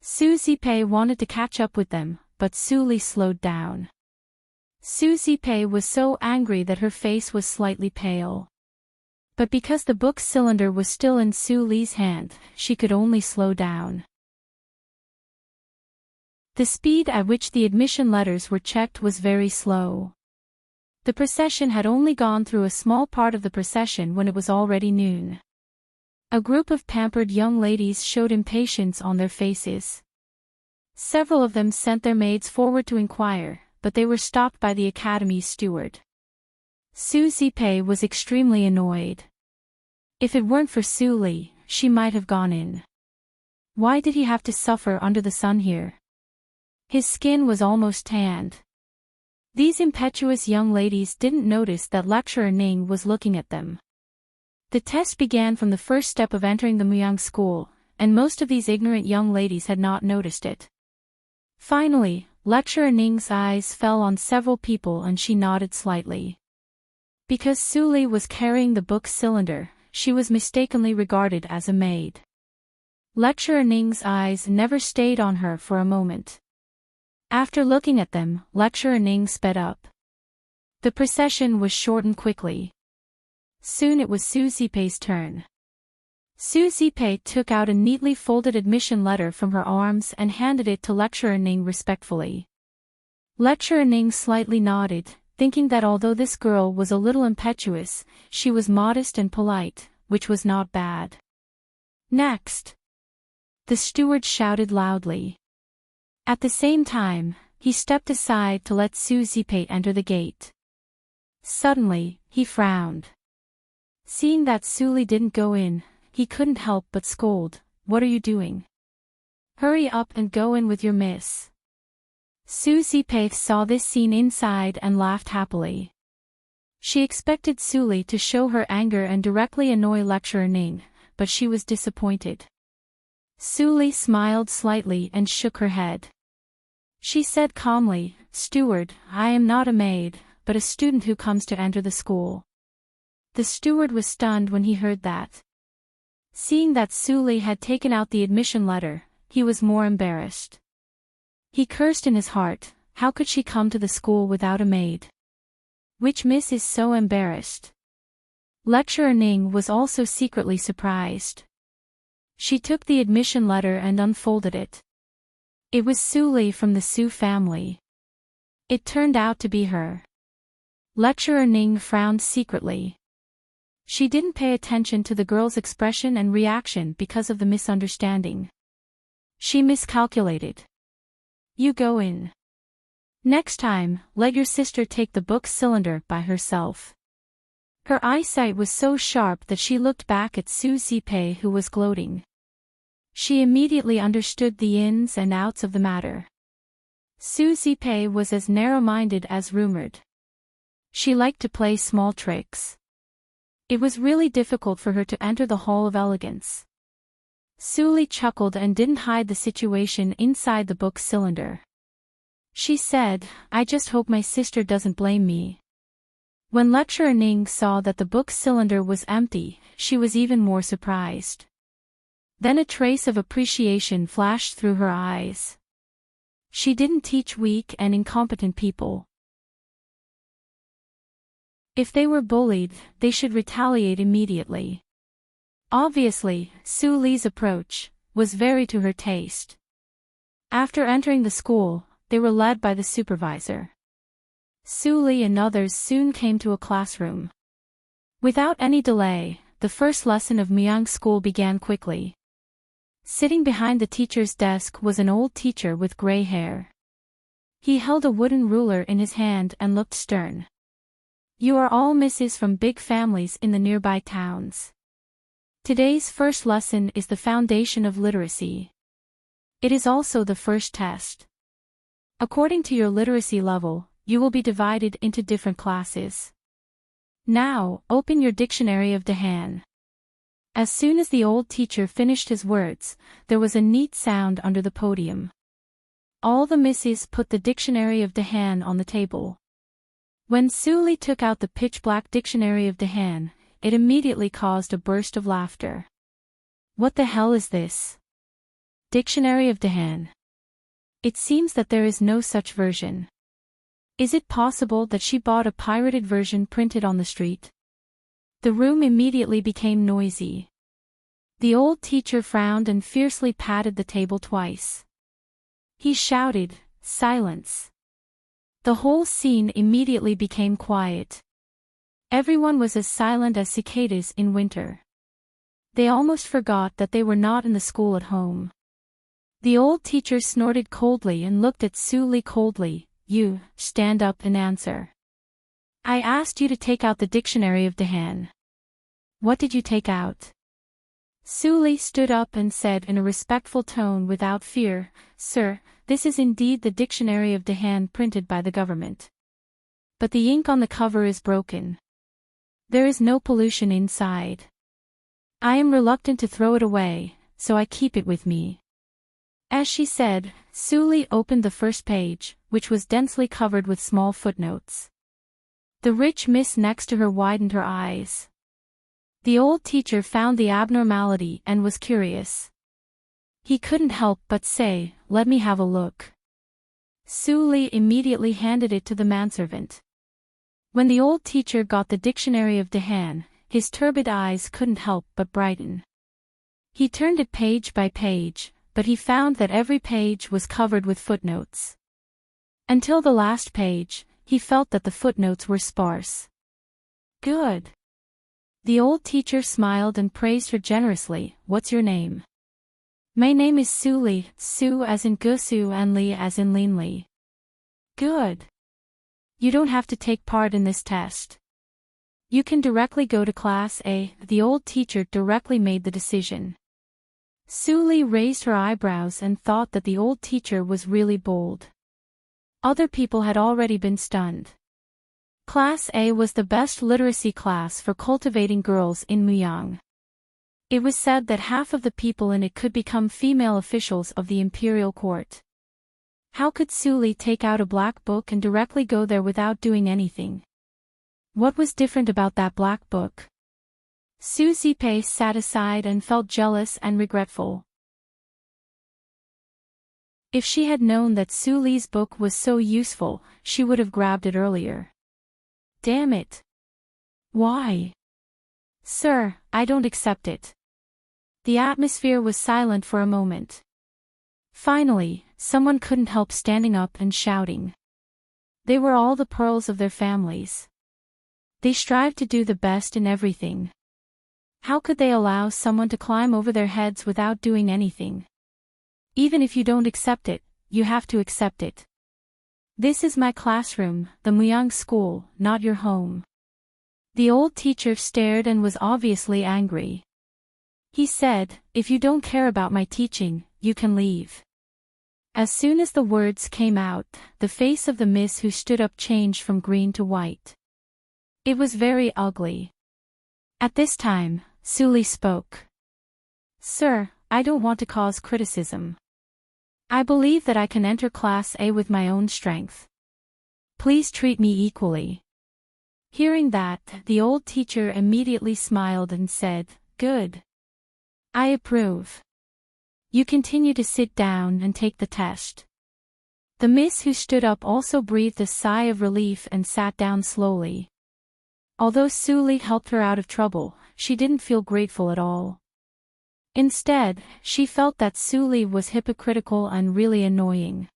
Su Zipei wanted to catch up with them, but Su Li slowed down. Su Zipei was so angry that her face was slightly pale. But because the book cylinder was still in Su Li's hand, she could only slow down. The speed at which the admission letters were checked was very slow. The procession had only gone through a small part of the procession when it was already noon. A group of pampered young ladies showed impatience on their faces. Several of them sent their maids forward to inquire, but they were stopped by the academy's steward. Su Zipei was extremely annoyed. If it weren't for Su Li, she might have gone in. Why did he have to suffer under the sun here? His skin was almost tanned. These impetuous young ladies didn't notice that Lecturer Ning was looking at them. The test began from the first step of entering the Muyang school, and most of these ignorant young ladies had not noticed it. Finally, Lecturer Ning's eyes fell on several people and she nodded slightly. Because Su Li was carrying the book cylinder, she was mistakenly regarded as a maid. Lecturer Ning's eyes never stayed on her for a moment. After looking at them, Lecturer Ning sped up. The procession was shortened quickly. Soon it was Su Zipei's turn. Su Zipei took out a neatly folded admission letter from her arms and handed it to Lecturer Ning respectfully. Lecturer Ning slightly nodded, thinking that although this girl was a little impetuous, she was modest and polite, which was not bad. Next! The steward shouted loudly. At the same time, he stepped aside to let Su Zipei enter the gate. Suddenly, he frowned. Seeing that Su Li didn't go in, he couldn't help but scold, "What are you doing? Hurry up and go in with your miss." Su Zipei saw this scene inside and laughed happily. She expected Su Li to show her anger and directly annoy Lecturer Ning, but she was disappointed. Su Li smiled slightly and shook her head. She said calmly, "Steward, I am not a maid, but a student who comes to enter the school." The steward was stunned when he heard that. Seeing that Su Li had taken out the admission letter, he was more embarrassed. He cursed in his heart, how could she come to the school without a maid? Which miss is so embarrassed? Lecturer Ning was also secretly surprised. She took the admission letter and unfolded it. It was Su Li from the Su family. It turned out to be her. Lecturer Ning frowned secretly. She didn't pay attention to the girl's expression and reaction because of the misunderstanding. She miscalculated. "You go in. Next time, let your sister take the book cylinder by herself." Her eyesight was so sharp that she looked back at Su Zipei, who was gloating. She immediately understood the ins and outs of the matter. Su Zipei was as narrow-minded as rumored. She liked to play small tricks. It was really difficult for her to enter the Hall of Elegance. Su Li chuckled and didn't hide the situation inside the book cylinder. She said, "I just hope my sister doesn't blame me." When Lecturer Ning saw that the book cylinder was empty, she was even more surprised. Then a trace of appreciation flashed through her eyes. She didn't teach weak and incompetent people. If they were bullied, they should retaliate immediately. Obviously, Su Li's approach was very to her taste. After entering the school, they were led by the supervisor. Su Li and others soon came to a classroom. Without any delay, the first lesson of Muyang School began quickly. Sitting behind the teacher's desk was an old teacher with gray hair. He held a wooden ruler in his hand and looked stern. "You are all misses from big families in the nearby towns. Today's first lesson is the foundation of literacy. It is also the first test. According to your literacy level, you will be divided into different classes. Now, open your dictionary of Dahan. As soon as the old teacher finished his words, there was a neat sound under the podium. All the misses put the dictionary of Dahan on the table. When Sully took out the pitch-black dictionary of Dahan, it immediately caused a burst of laughter. What the hell is this? Dictionary of Dahan. It seems that there is no such version. Is it possible that she bought a pirated version printed on the street? The room immediately became noisy. The old teacher frowned and fiercely patted the table twice. He shouted, "Silence!" The whole scene immediately became quiet. Everyone was as silent as cicadas in winter. They almost forgot that they were not in the school at home. The old teacher snorted coldly and looked at Sully coldly. "You, stand up and answer. I asked you to take out the dictionary of Dahan. What did you take out?" Sully stood up and said in a respectful tone without fear, "Sir, this is indeed the dictionary of Dahan printed by the government. But the ink on the cover is broken. There is no pollution inside. I am reluctant to throw it away, so I keep it with me." As she said, Sully opened the first page, which was densely covered with small footnotes. The rich miss next to her widened her eyes. The old teacher found the abnormality and was curious. He couldn't help but say, "Let me have a look." Sully immediately handed it to the manservant. When the old teacher got the dictionary of Dahan, his turbid eyes couldn't help but brighten. He turned it page by page, but he found that every page was covered with footnotes. Until the last page, he felt that the footnotes were sparse. "Good." The old teacher smiled and praised her generously. "What's your name?" "My name is Sully, Sue as in Gusu and Lee as in Leanly." "Good. You don't have to take part in this test. You can directly go to Class A." The old teacher directly made the decision. Sully raised her eyebrows and thought that the old teacher was really bold. Other people had already been stunned. Class A was the best literacy class for cultivating girls in Muyang. It was said that half of the people in it could become female officials of the imperial court. How could Sully take out a black book and directly go there without doing anything? What was different about that black book? Su Zipe sat aside and felt jealous and regretful. If she had known that Sully's book was so useful, she would have grabbed it earlier. Damn it. Why? "Sir, I don't accept it." The atmosphere was silent for a moment. Finally, someone couldn't help standing up and shouting. They were all the pearls of their families. They strived to do the best in everything. How could they allow someone to climb over their heads without doing anything? Even if you don't accept it, you have to accept it. This is my classroom, the Muyang school, not your home. The old teacher stared and was obviously angry. He said, "If you don't care about my teaching, you can leave." As soon as the words came out, the face of the miss who stood up changed from green to white. It was very ugly. At this time, Sully spoke. "Sir, I don't want to cause criticism. I believe that I can enter Class A with my own strength. Please treat me equally." Hearing that, the old teacher immediately smiled and said, "Good. I approve. You continue to sit down and take the test." The miss who stood up also breathed a sigh of relief and sat down slowly. Although Sully helped her out of trouble, she didn't feel grateful at all. Instead, she felt that Sully was hypocritical and really annoying.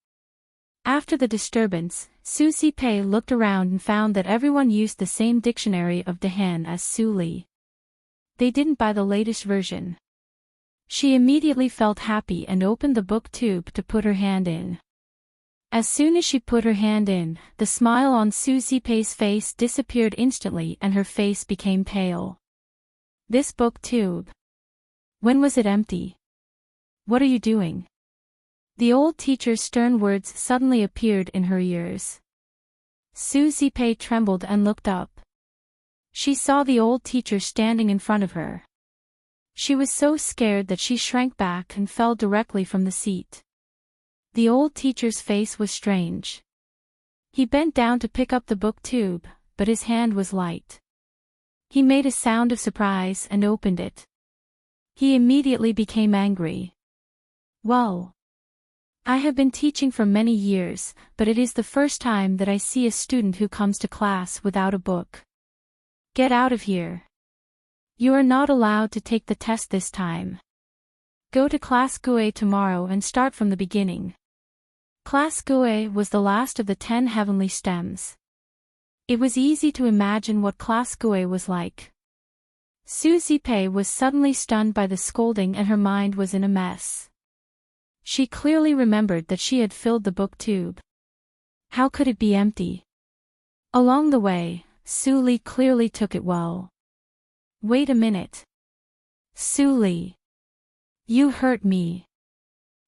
After the disturbance, Su Zipe looked around and found that everyone used the same dictionary of Dahan as Sully. They didn't buy the latest version. She immediately felt happy and opened the book tube to put her hand in. As soon as she put her hand in, the smile on Su Zipe's face disappeared instantly and her face became pale. "This book tube. When was it empty? What are you doing?" The old teacher's stern words suddenly appeared in her ears. Su Zipe trembled and looked up. She saw the old teacher standing in front of her. She was so scared that she shrank back and fell directly from the seat. The old teacher's face was strange. He bent down to pick up the book tube, but his hand was light. He made a sound of surprise and opened it. He immediately became angry. Well, I have been teaching for many years, but it is the first time that I see a student who comes to class without a book. Get out of here. You are not allowed to take the test this time. Go to Class GUE tomorrow and start from the beginning. Class GUE was the last of the 10 heavenly stems. It was easy to imagine what Class GUE was like. Susie Pei was suddenly stunned by the scolding and her mind was in a mess. She clearly remembered that she had filled the book tube. How could it be empty? Along the way, Su Li clearly took it well. Wait a minute. Su Li. You hurt me.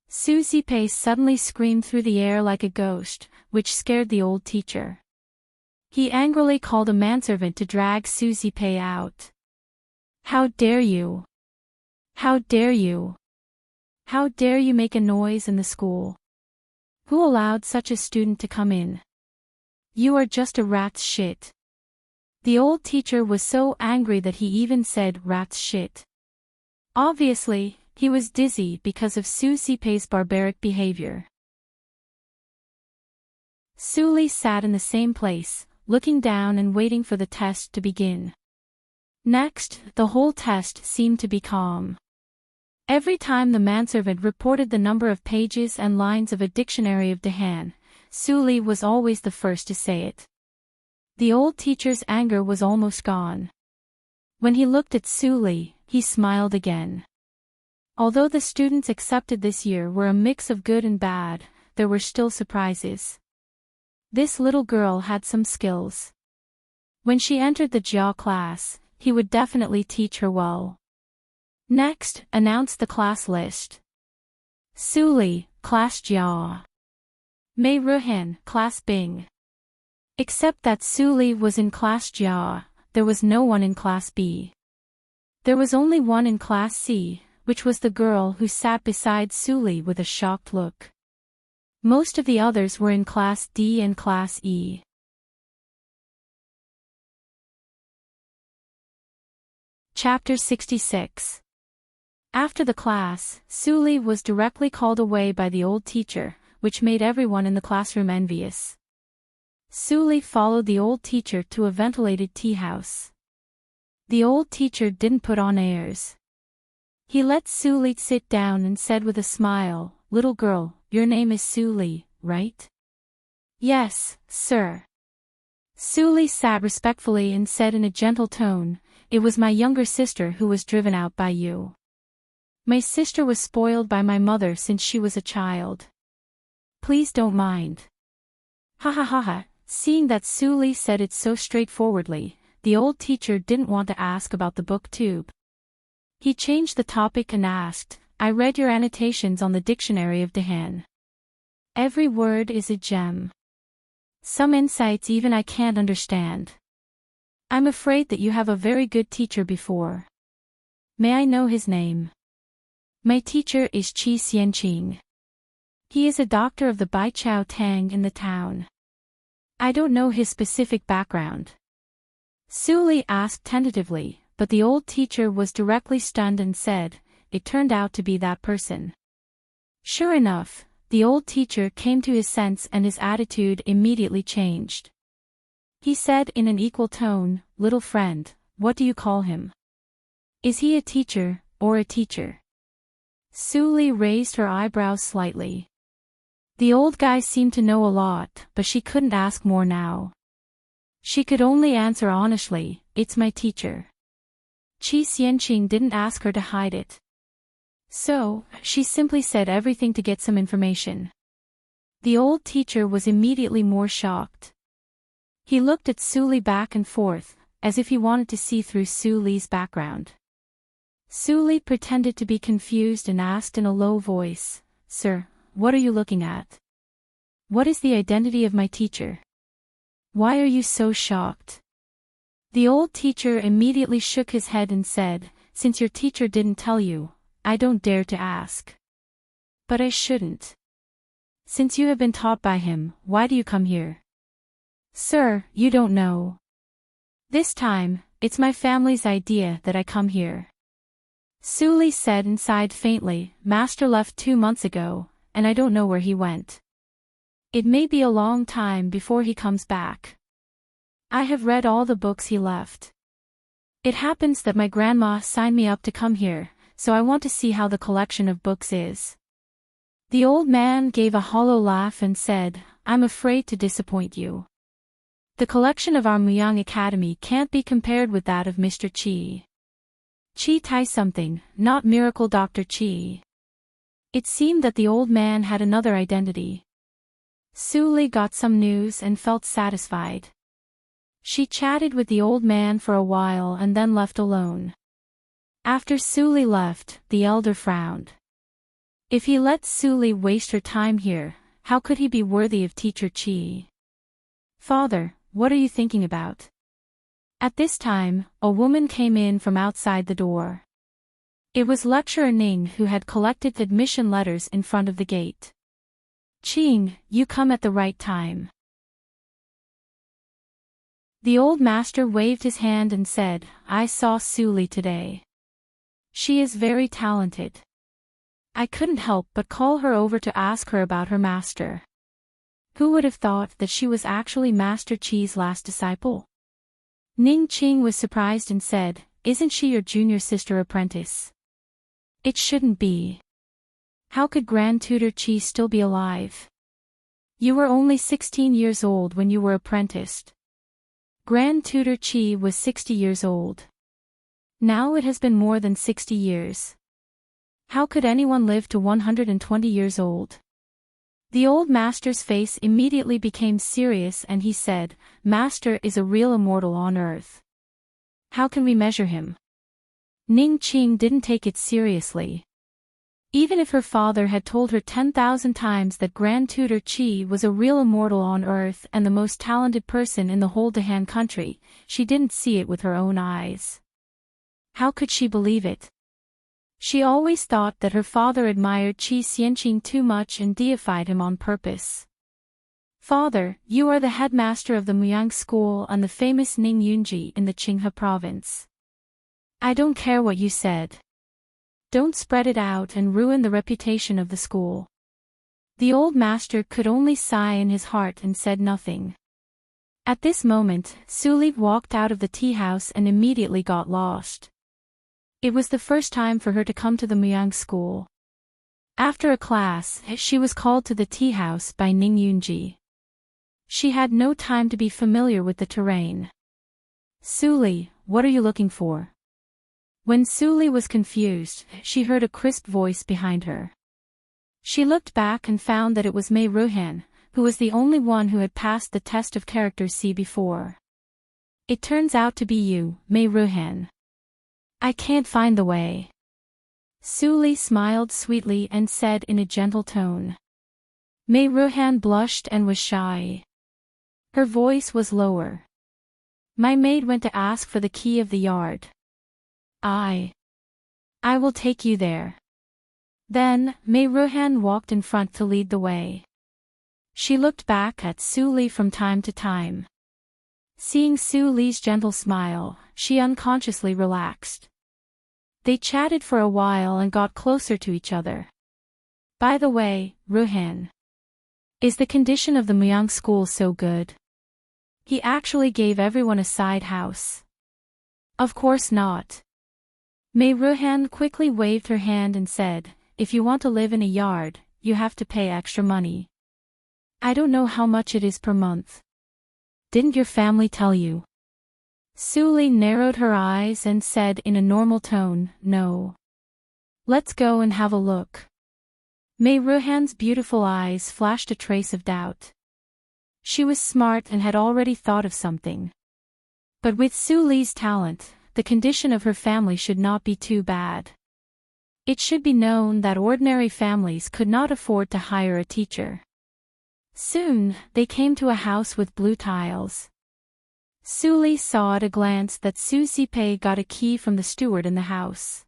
Susie Pei suddenly screamed through the air like a ghost, which scared the old teacher. He angrily called a manservant to drag Susie Pei out. How dare you? How dare you? How dare you make a noise in the school? Who allowed such a student to come in? You are just a rat's shit. The old teacher was so angry that he even said rat's shit. Obviously, he was dizzy because of Susie Pei's barbaric behavior. Su Li sat in the same place, looking down and waiting for the test to begin. Next, the whole test seemed to be calm. Every time the manservant reported the number of pages and lines of a dictionary of Dahan, Su Li was always the first to say it. The old teacher's anger was almost gone. When he looked at Su Li, he smiled again. Although the students accepted this year were a mix of good and bad, there were still surprises. This little girl had some skills. When she entered the Jia class, he would definitely teach her well. Next, announced the class list. Su Li, Class Jia. Mei Ruhan, Class Bing. Except that Su Li was in Class Jia, there was no one in Class B. There was only one in Class C, which was the girl who sat beside Su Li with a shocked look. Most of the others were in Class D and Class E. Chapter 66. After the class, Su Li was directly called away by the old teacher, which made everyone in the classroom envious. Su Li followed the old teacher to a ventilated tea house. The old teacher didn't put on airs. He let Su Li sit down and said with a smile, "Little girl, your name is Su Li, right?" "Yes, sir." Su Li sat respectfully and said in a gentle tone, "It was my younger sister who was driven out by you. My sister was spoiled by my mother since she was a child. Please don't mind." Ha ha ha ha. Seeing that Su Li said it so straightforwardly, the old teacher didn't want to ask about the book tube. He changed the topic and asked, "I read your annotations on the dictionary of Dahan. Every word is a gem. Some insights even I can't understand. I'm afraid that you have a very good teacher before. May I know his name?" "My teacher is Qi Xianqing. He is a doctor of the Baichao Tang in the town. I don't know his specific background." Su Li asked tentatively, but the old teacher was directly stunned and said, "It turned out to be that person." Sure enough, the old teacher came to his sense and his attitude immediately changed. He said in an equal tone, "Little friend, what do you call him? Is he a teacher, or a teacher?" Su Li raised her eyebrows slightly. The old guy seemed to know a lot, but she couldn't ask more now. She could only answer honestly, "It's my teacher." Qi Xianqing didn't ask her to hide it. So, she simply said everything to get some information. The old teacher was immediately more shocked. He looked at Su Li back and forth, as if he wanted to see through Su Li's background. Su Li pretended to be confused and asked in a low voice, "Sir, what are you looking at? What is the identity of my teacher? Why are you so shocked?" The old teacher immediately shook his head and said, since your teacher didn't tell you, I don't dare to ask. But I shouldn't. Since you have been taught by him, why do you come here? Sir, you don't know. This time, it's my family's idea that I come here. Suli said and sighed faintly. Master left 2 months ago, and I don't know where he went. It may be a long time before he comes back. I have read all the books he left. It happens that my grandma signed me up to come here, so I want to see how the collection of books is. The old man gave a hollow laugh and said, I'm afraid to disappoint you. The collection of our Muyang Academy can't be compared with that of Mr. Chi. Chi Tai something, not Miracle Dr. Chi. It seemed that the old man had another identity. Suli got some news and felt satisfied. She chatted with the old man for a while and then left alone. After Suli left, the elder frowned. If he let Suli waste her time here, how could he be worthy of Teacher Chi? Father, what are you thinking about? At this time, a woman came in from outside the door. It was Lecturer Ning who had collected admission letters in front of the gate. Ching, you come at the right time. The old master waved his hand and said, I saw Suli today. She is very talented. I couldn't help but call her over to ask her about her master. Who would have thought that she was actually Master Chi's last disciple? Ning Qing was surprised and said, Isn't she your junior sister apprentice? It shouldn't be. How could Grand Tutor Chi still be alive? You were only 16 years old when you were apprenticed. Grand Tutor Chi was 60 years old. Now it has been more than 60 years. How could anyone live to 120 years old? The old master's face immediately became serious and he said, Master is a real immortal on earth. How can we measure him? Ning Qing didn't take it seriously. Even if her father had told her 10,000 times that Grand Tutor Chi was a real immortal on earth and the most talented person in the whole Dahan country, she didn't see it with her own eyes. How could she believe it? She always thought that her father admired Chi Xianqing too much and deified him on purpose. Father, you are the headmaster of the Muyang school and the famous Ning Yunji in the Qinghe province. I don't care what you said. Don't spread it out and ruin the reputation of the school. The old master could only sigh in his heart and said nothing. At this moment, Suli walked out of the tea house and immediately got lost. It was the first time for her to come to the Muyang school. After a class, she was called to the tea house by Ning Yunji. She had no time to be familiar with the terrain. Suli, what are you looking for? When Suli was confused, she heard a crisp voice behind her. She looked back and found that it was Mei Ruhan, who was the only one who had passed the test of character C before. It turns out to be you, Mei Ruhan. I can't find the way. Suli smiled sweetly and said in a gentle tone. Mei Ruhan blushed and was shy. Her voice was lower. My maid went to ask for the key of the yard. I will take you there. Then, Mei Ruhan walked in front to lead the way. She looked back at Suli from time to time. Seeing Suli's gentle smile, she unconsciously relaxed. They chatted for a while and got closer to each other. By the way, Ruhan. Is the condition of the Muyang school so good? He actually gave everyone a side house. Of course not. Mei Ruhan quickly waved her hand and said, if you want to live in a yard, you have to pay extra money. I don't know how much it is per month. Didn't your family tell you? Suli narrowed her eyes and said in a normal tone, no. Let's go and have a look. Mei Ruhan's beautiful eyes flashed a trace of doubt. She was smart and had already thought of something. But with Suli's talent, the condition of her family should not be too bad. It should be known that ordinary families could not afford to hire a teacher. Soon, they came to a house with blue tiles. Su Li saw at a glance that Su Zipei got a key from the steward in the house.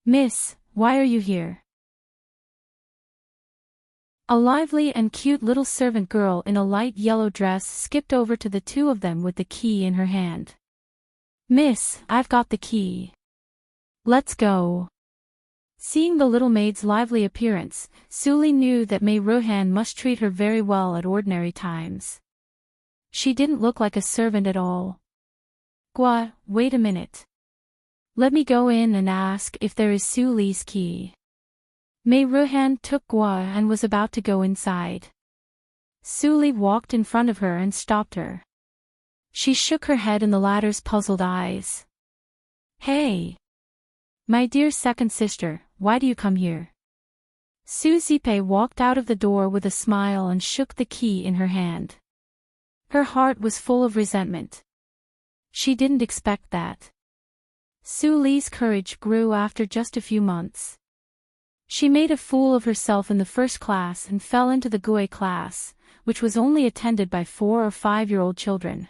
"Miss, why are you here?" A lively and cute little servant girl in a light yellow dress skipped over to the two of them with the key in her hand. "Miss, I've got the key. Let's go." Seeing the little maid's lively appearance, Su Li knew that Mei Ruhan must treat her very well at ordinary times. She didn't look like a servant at all. "Gua, wait a minute. Let me go in and ask if there is Su Li's key." Mei Ruhan took Gua and was about to go inside. Su Li walked in front of her and stopped her. She shook her head in the latter's puzzled eyes. "Hey! My dear second sister, why do you come here?" Su Zipei walked out of the door with a smile and shook the key in her hand. Her heart was full of resentment. She didn't expect that. Su Li's courage grew after just a few months. She made a fool of herself in the first class and fell into the Gui class, which was only attended by 4 or 5-year-old children.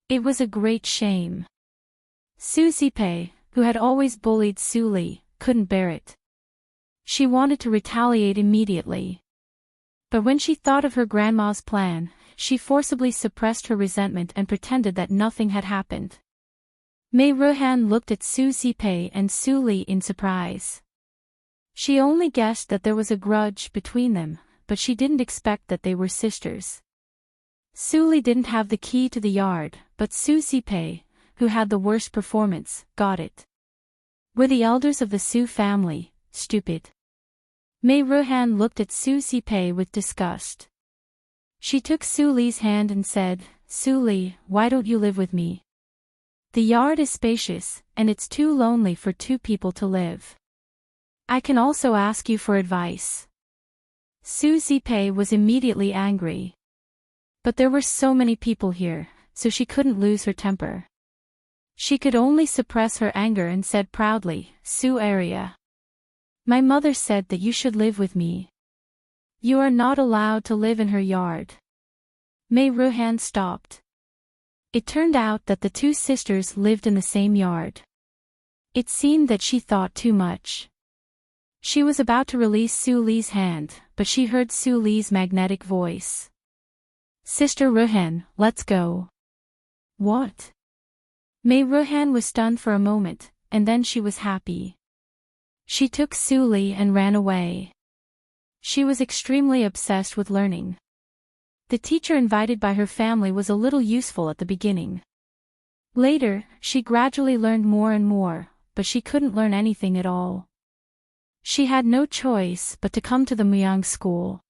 It was a great shame. Su Zipei, who had always bullied Su Li, couldn't bear it. She wanted to retaliate immediately. But when she thought of her grandma's plan, she forcibly suppressed her resentment and pretended that nothing had happened. Mei Ruhan looked at Su Zipei and Su Li in surprise. She only guessed that there was a grudge between them, but she didn't expect that they were sisters. Su Li didn't have the key to the yard, but Su Zipei, who had the worst performance, got it. We're the elders of the Su family, stupid. Mei Ruhan looked at Su Zipei with disgust. She took Su Li's hand and said, "Su Li, why don't you live with me? The yard is spacious, and it's too lonely for 2 people to live. I can also ask you for advice." Su Zipei was immediately angry. But there were so many people here, so she couldn't lose her temper. She could only suppress her anger and said proudly, "Su area. My mother said that you should live with me. You are not allowed to live in her yard." Mei Ruhan stopped. It turned out that the 2 sisters lived in the same yard. It seemed that she thought too much. She was about to release Su Li's hand, but she heard Su Li's magnetic voice. "Sister Ruhan, let's go." "What?" Mei Ruhan was stunned for a moment, and then she was happy. She took Su Li and ran away. She was extremely obsessed with learning. The teacher invited by her family was a little useful at the beginning. Later, she gradually learned more and more, but she couldn't learn anything at all. She had no choice but to come to the Muyang school.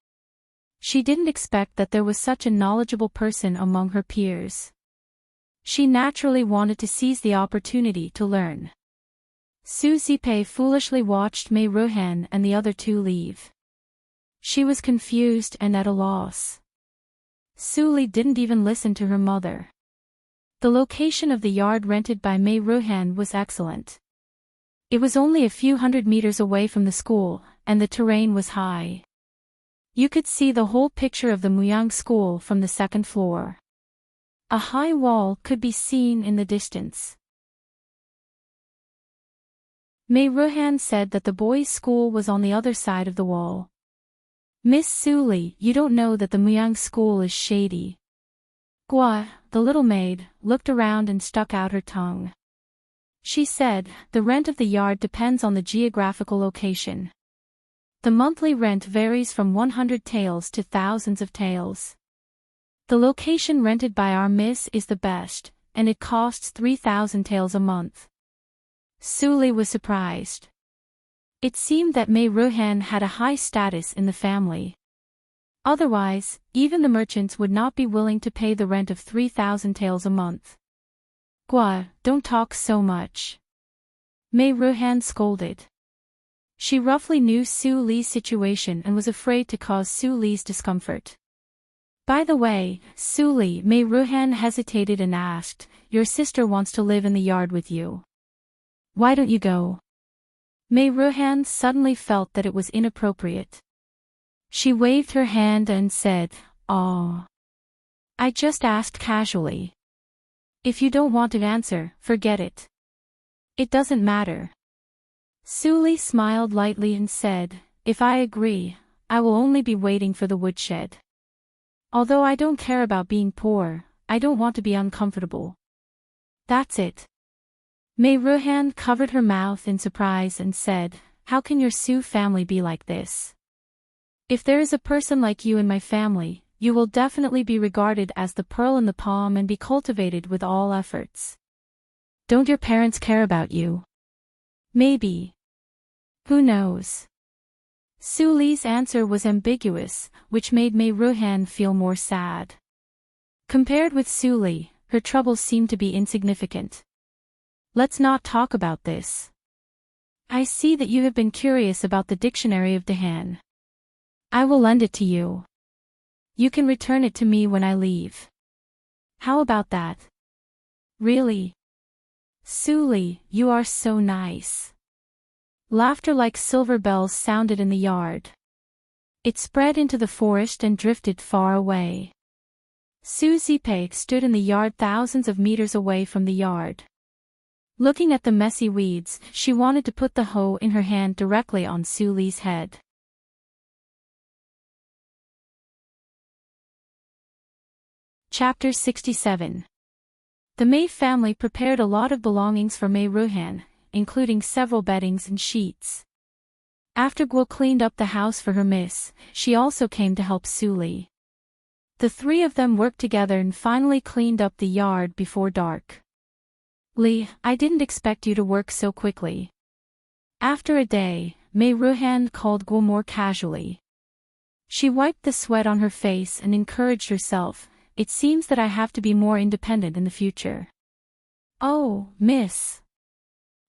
She didn't expect that there was such a knowledgeable person among her peers. She naturally wanted to seize the opportunity to learn. Su Zipei foolishly watched Mei Ruhan and the other 2 leave. She was confused and at a loss. Su Li didn't even listen to her mother. The location of the yard rented by Mei Ruhan was excellent. It was only a few hundred meters away from the school, and the terrain was high. You could see the whole picture of the Muyang school from the 2nd floor. A high wall could be seen in the distance. Mei Ruhan said that the boys' school was on the other side of the wall. "Miss Su Li, you don't know that the Muyang school is shady." Gua, the little maid, looked around and stuck out her tongue. She said, "The rent of the yard depends on the geographical location. The monthly rent varies from 100 taels to thousands of taels. The location rented by our miss is the best, and it costs 3,000 taels a month." Su Li was surprised. It seemed that Mei Ruhan had a high status in the family. Otherwise, even the merchants would not be willing to pay the rent of 3,000 taels a month. "Gua, don't talk so much," Mei Ruhan scolded. She roughly knew Su Li's situation and was afraid to cause Su Li's discomfort. "By the way, Su Li," Mei Ruhan hesitated and asked, "Your sister wants to live in the yard with you. Why don't you go?" Mei Ruhan suddenly felt that it was inappropriate. She waved her hand and said, "Oh. I just asked casually. If you don't want to answer, forget it. It doesn't matter. Suli smiled lightly and said, if I agree, I will only be waiting for the woodshed. Although I don't care about being poor, I don't want to be uncomfortable. That's it. Mei Ruhan covered her mouth in surprise and said, how can your Su family be like this? If there is a person like you in my family, you will definitely be regarded as the pearl in the palm and be cultivated with all efforts. Don't your parents care about you? Maybe. Who knows? Su Li's answer was ambiguous, which made Mei Ruhan feel more sad. Compared with Su Li, her troubles seemed to be insignificant. Let's not talk about this. I see that you have been curious about the dictionary of Dahan. I will lend it to you. You can return it to me when I leave. How about that? Really? Su Li, you are so nice. Laughter like silver bells sounded in the yard. It spread into the forest and drifted far away. Su Zipei stood in the yard thousands of meters away from the yard. Looking at the messy weeds, she wanted to put the hoe in her hand directly on Su Li's head. Chapter 67. The Mei family prepared a lot of belongings for Mei Ruhan, including several beddings and sheets. After Guo cleaned up the house for her miss, she also came to help Su Li. The three of them worked together and finally cleaned up the yard before dark. Li, I didn't expect you to work so quickly. After a day, Mei Ruhan called Guo more casually. She wiped the sweat on her face and encouraged herself, it seems that I have to be more independent in the future. Oh, miss.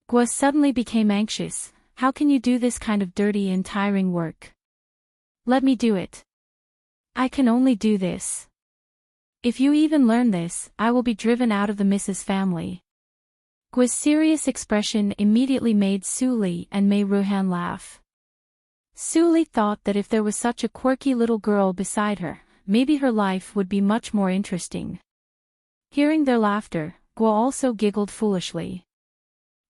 Guo suddenly became anxious, how can you do this kind of dirty and tiring work? Let me do it. I can only do this. If you even learn this, I will be driven out of the Mrs. family. Guo's serious expression immediately made Su Li and Mei Ruhan laugh. Su Li thought that if there was such a quirky little girl beside her, maybe her life would be much more interesting. Hearing their laughter, Guo also giggled foolishly.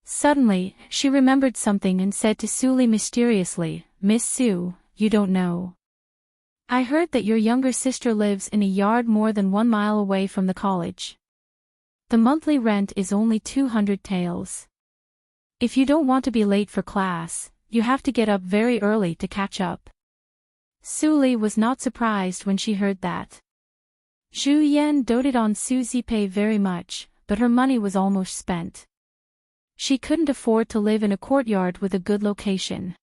Suddenly, she remembered something and said to Su Li mysteriously, Miss Su, you don't know. I heard that your younger sister lives in a yard more than 1 mile away from the college. The monthly rent is only 200 taels. If you don't want to be late for class, you have to get up very early to catch up. Su Li was not surprised when she heard that. Zhu Yan doted on Su Zipei very much, but her money was almost spent. She couldn't afford to live in a courtyard with a good location.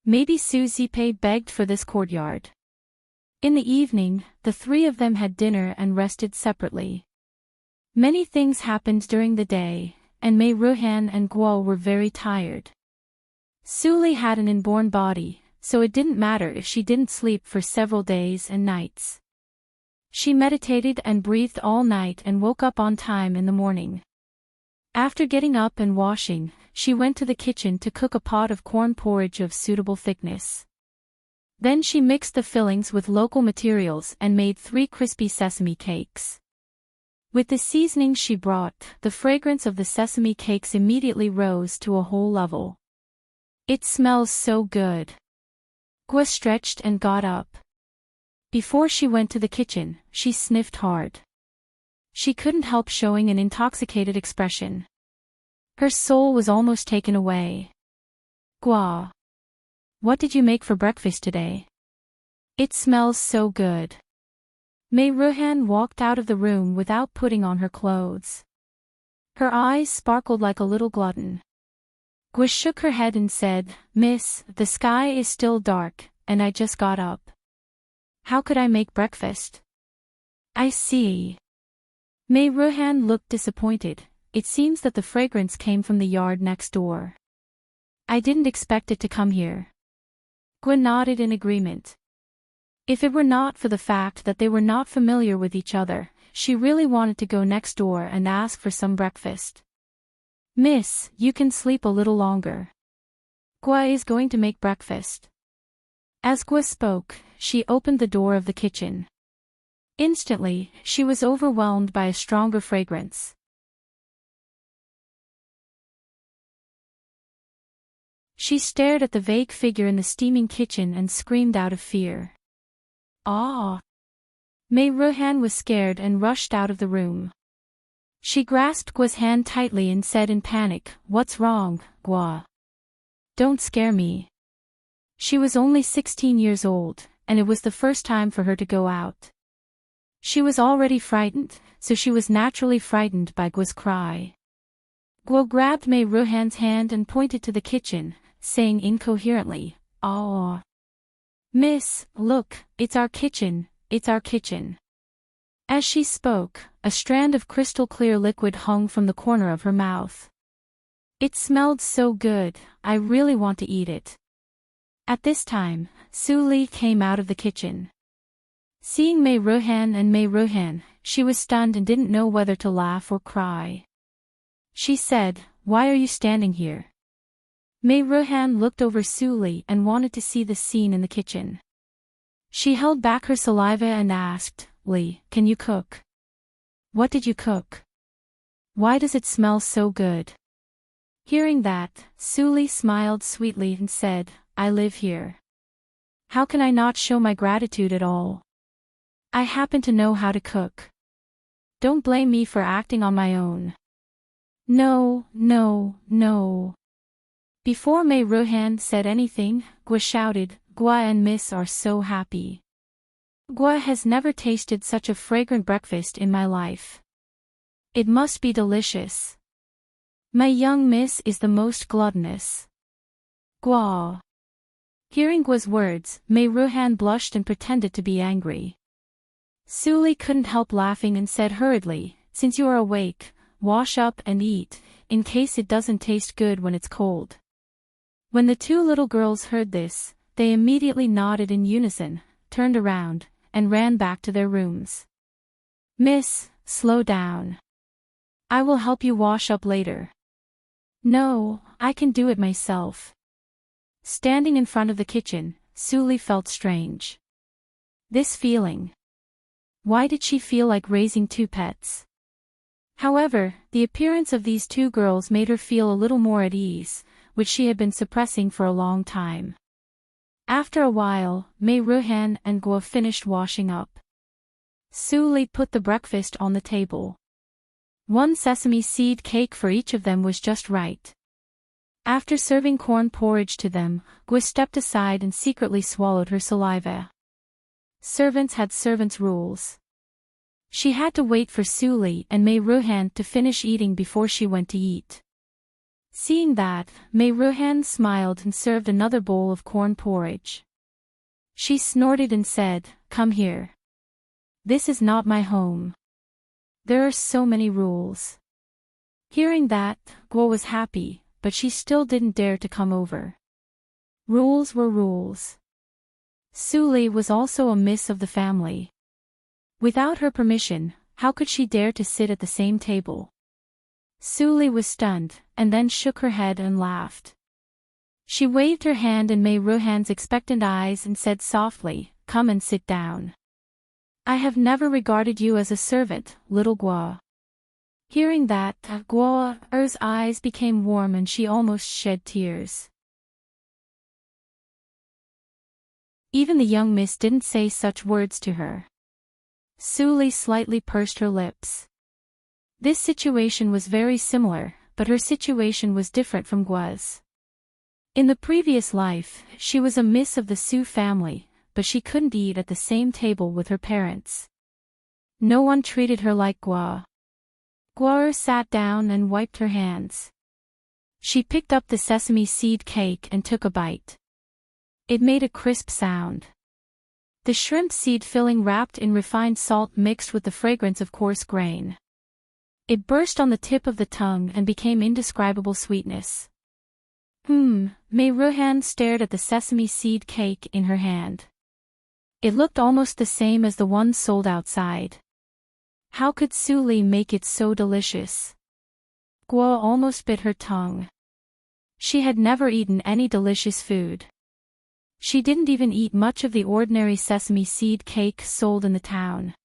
Maybe Su Zipei begged for this courtyard. In the evening, the three of them had dinner and rested separately. Many things happened during the day, and Mei Ruhan and Guo were very tired. Su Li had an inborn body, so it didn't matter if she didn't sleep for several days and nights. She meditated and breathed all night and woke up on time in the morning. After getting up and washing, she went to the kitchen to cook a pot of corn porridge of suitable thickness. Then she mixed the fillings with local materials and made 3 crispy sesame cakes. With the seasoning she brought, the fragrance of the sesame cakes immediately rose to a whole level. It smells so good. Guo stretched and got up. Before she went to the kitchen, she sniffed hard. She couldn't help showing an intoxicated expression. Her soul was almost taken away. Guo. What did you make for breakfast today? It smells so good. Mei Ruhan walked out of the room without putting on her clothes. Her eyes sparkled like a little glutton. Guo shook her head and said, Miss, the sky is still dark, and I just got up. How could I make breakfast? I see. Mei Ruhan looked disappointed. It seems that the fragrance came from the yard next door. I didn't expect it to come here. Guo nodded in agreement. If it were not for the fact that they were not familiar with each other, she really wanted to go next door and ask for some breakfast. Miss, you can sleep a little longer. Guo is going to make breakfast. As Guo spoke, she opened the door of the kitchen. Instantly, she was overwhelmed by a stronger fragrance. She stared at the vague figure in the steaming kitchen and screamed out of fear. Ah! Mei Ruhan was scared and rushed out of the room. She grasped Gua's hand tightly and said in panic, "What's wrong, Gua? Don't scare me." She was only 16 years old, and it was the first time for her to go out. She was already frightened, so she was naturally frightened by Gua's cry. Gua grabbed Mei Ruhan's hand and pointed to the kitchen, saying incoherently, "Oh. Miss, look, it's our kitchen, it's our kitchen." As she spoke, a strand of crystal-clear liquid hung from the corner of her mouth. It smelled so good, I really want to eat it. At this time, Su Li came out of the kitchen. Seeing Mei Ruhan, she was stunned and didn't know whether to laugh or cry. She said, "Why are you standing here?" Mei Ruhan looked over Su Li and wanted to see the scene in the kitchen. She held back her saliva and asked, "Li, can you cook? What did you cook? Why does it smell so good?" Hearing that, Su Li smiled sweetly and said, "I live here. How can I not show my gratitude at all? I happen to know how to cook. Don't blame me for acting on my own." "No, no, no." Before Mei Ruhan said anything, Gua shouted, "Gua and Miss are so happy. Gua has never tasted such a fragrant breakfast in my life. It must be delicious. My young miss is the most gluttonous. Gua." Hearing Gua's words, Mei Ruhan blushed and pretended to be angry. Su Li couldn't help laughing and said hurriedly, "Since you are awake, wash up and eat, in case it doesn't taste good when it's cold." When the two little girls heard this, they immediately nodded in unison, turned around, and ran back to their rooms. "Miss, slow down. I will help you wash up later." "No, I can do it myself." Standing in front of the kitchen, Su Li felt strange. This feeling. Why did she feel like raising two pets? However, the appearance of these two girls made her feel a little more at ease, which she had been suppressing for a long time. After a while, Mei Ruhan and Gua finished washing up. Su Li put the breakfast on the table. One sesame seed cake for each of them was just right. After serving corn porridge to them, Gua stepped aside and secretly swallowed her saliva. Servants had servants' rules. She had to wait for Su Li and Mei Ruhan to finish eating before she went to eat. Seeing that, Mei Ruhan smiled and served another bowl of corn porridge. She snorted and said, "Come here. This is not my home. There are so many rules." Hearing that, Gua was happy, but she still didn't dare to come over. Rules were rules. Su Li was also a miss of the family. Without her permission, how could she dare to sit at the same table? Su Li was stunned, and then shook her head and laughed. She waved her hand in Mei Ruhan's expectant eyes and said softly, "Come and sit down. I have never regarded you as a servant, little Gua." Hearing that, Gua's eyes became warm and she almost shed tears. Even the young miss didn't say such words to her. Su Li slightly pursed her lips. This situation was very similar, but her situation was different from Gua's. In the previous life, she was a miss of the Su family, but she couldn't eat at the same table with her parents. No one treated her like Gua. Gua sat down and wiped her hands. She picked up the sesame seed cake and took a bite. It made a crisp sound. The shrimp seed filling wrapped in refined salt mixed with the fragrance of coarse grain. It burst on the tip of the tongue and became indescribable sweetness. Mei Ruhan stared at the sesame seed cake in her hand. It looked almost the same as the one sold outside. How could Su Li make it so delicious? Gua almost bit her tongue. She had never eaten any delicious food. She didn't even eat much of the ordinary sesame seed cake sold in the town.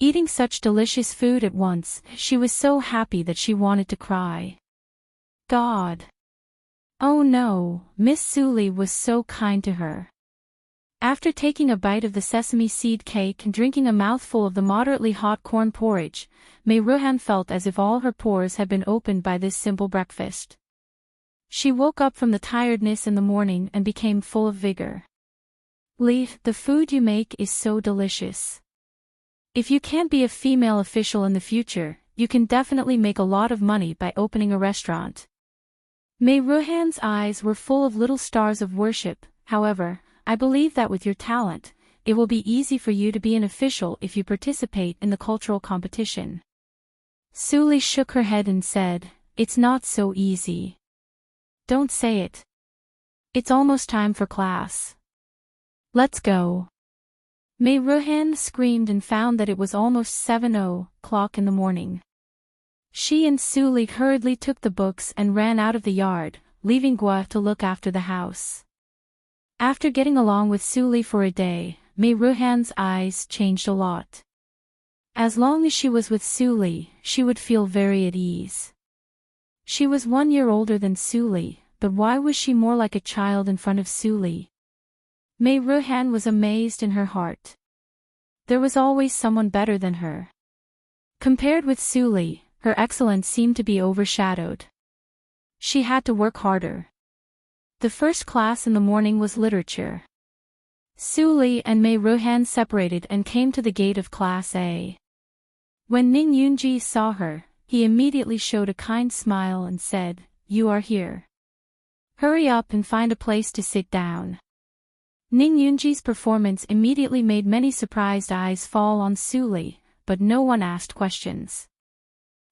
Eating such delicious food at once, she was so happy that she wanted to cry. God! Oh no, Miss Sully was so kind to her. After taking a bite of the sesame seed cake and drinking a mouthful of the moderately hot corn porridge, May Ruhan felt as if all her pores had been opened by this simple breakfast. She woke up from the tiredness in the morning and became full of vigor. Leaf, the food you make is so delicious. If you can't be a female official in the future, you can definitely make a lot of money by opening a restaurant. May Ruhan's eyes were full of little stars of worship. However, I believe that with your talent, it will be easy for you to be an official if you participate in the cultural competition. Sully shook her head and said, "It's not so easy." "Don't say it. It's almost time for class. Let's go." May Ruhan screamed and found that it was almost 7:00 in the morning. She and Sully hurriedly took the books and ran out of the yard, leaving Gua to look after the house. After getting along with Sully for a day, May Ruhan's eyes changed a lot. As long as she was with Sully, she would feel very at ease. She was 1 year older than Sully, but why was she more like a child in front of Sully? May Ruhan was amazed in her heart. There was always someone better than her. Compared with Sully, her excellence seemed to be overshadowed. She had to work harder. The first class in the morning was literature. Sully and May Ruhan separated and came to the gate of Class A. When Ning Yunji saw her, he immediately showed a kind smile and said, "You are here. Hurry up and find a place to sit down." Ning Yunji's performance immediately made many surprised eyes fall on Sully, but no one asked questions.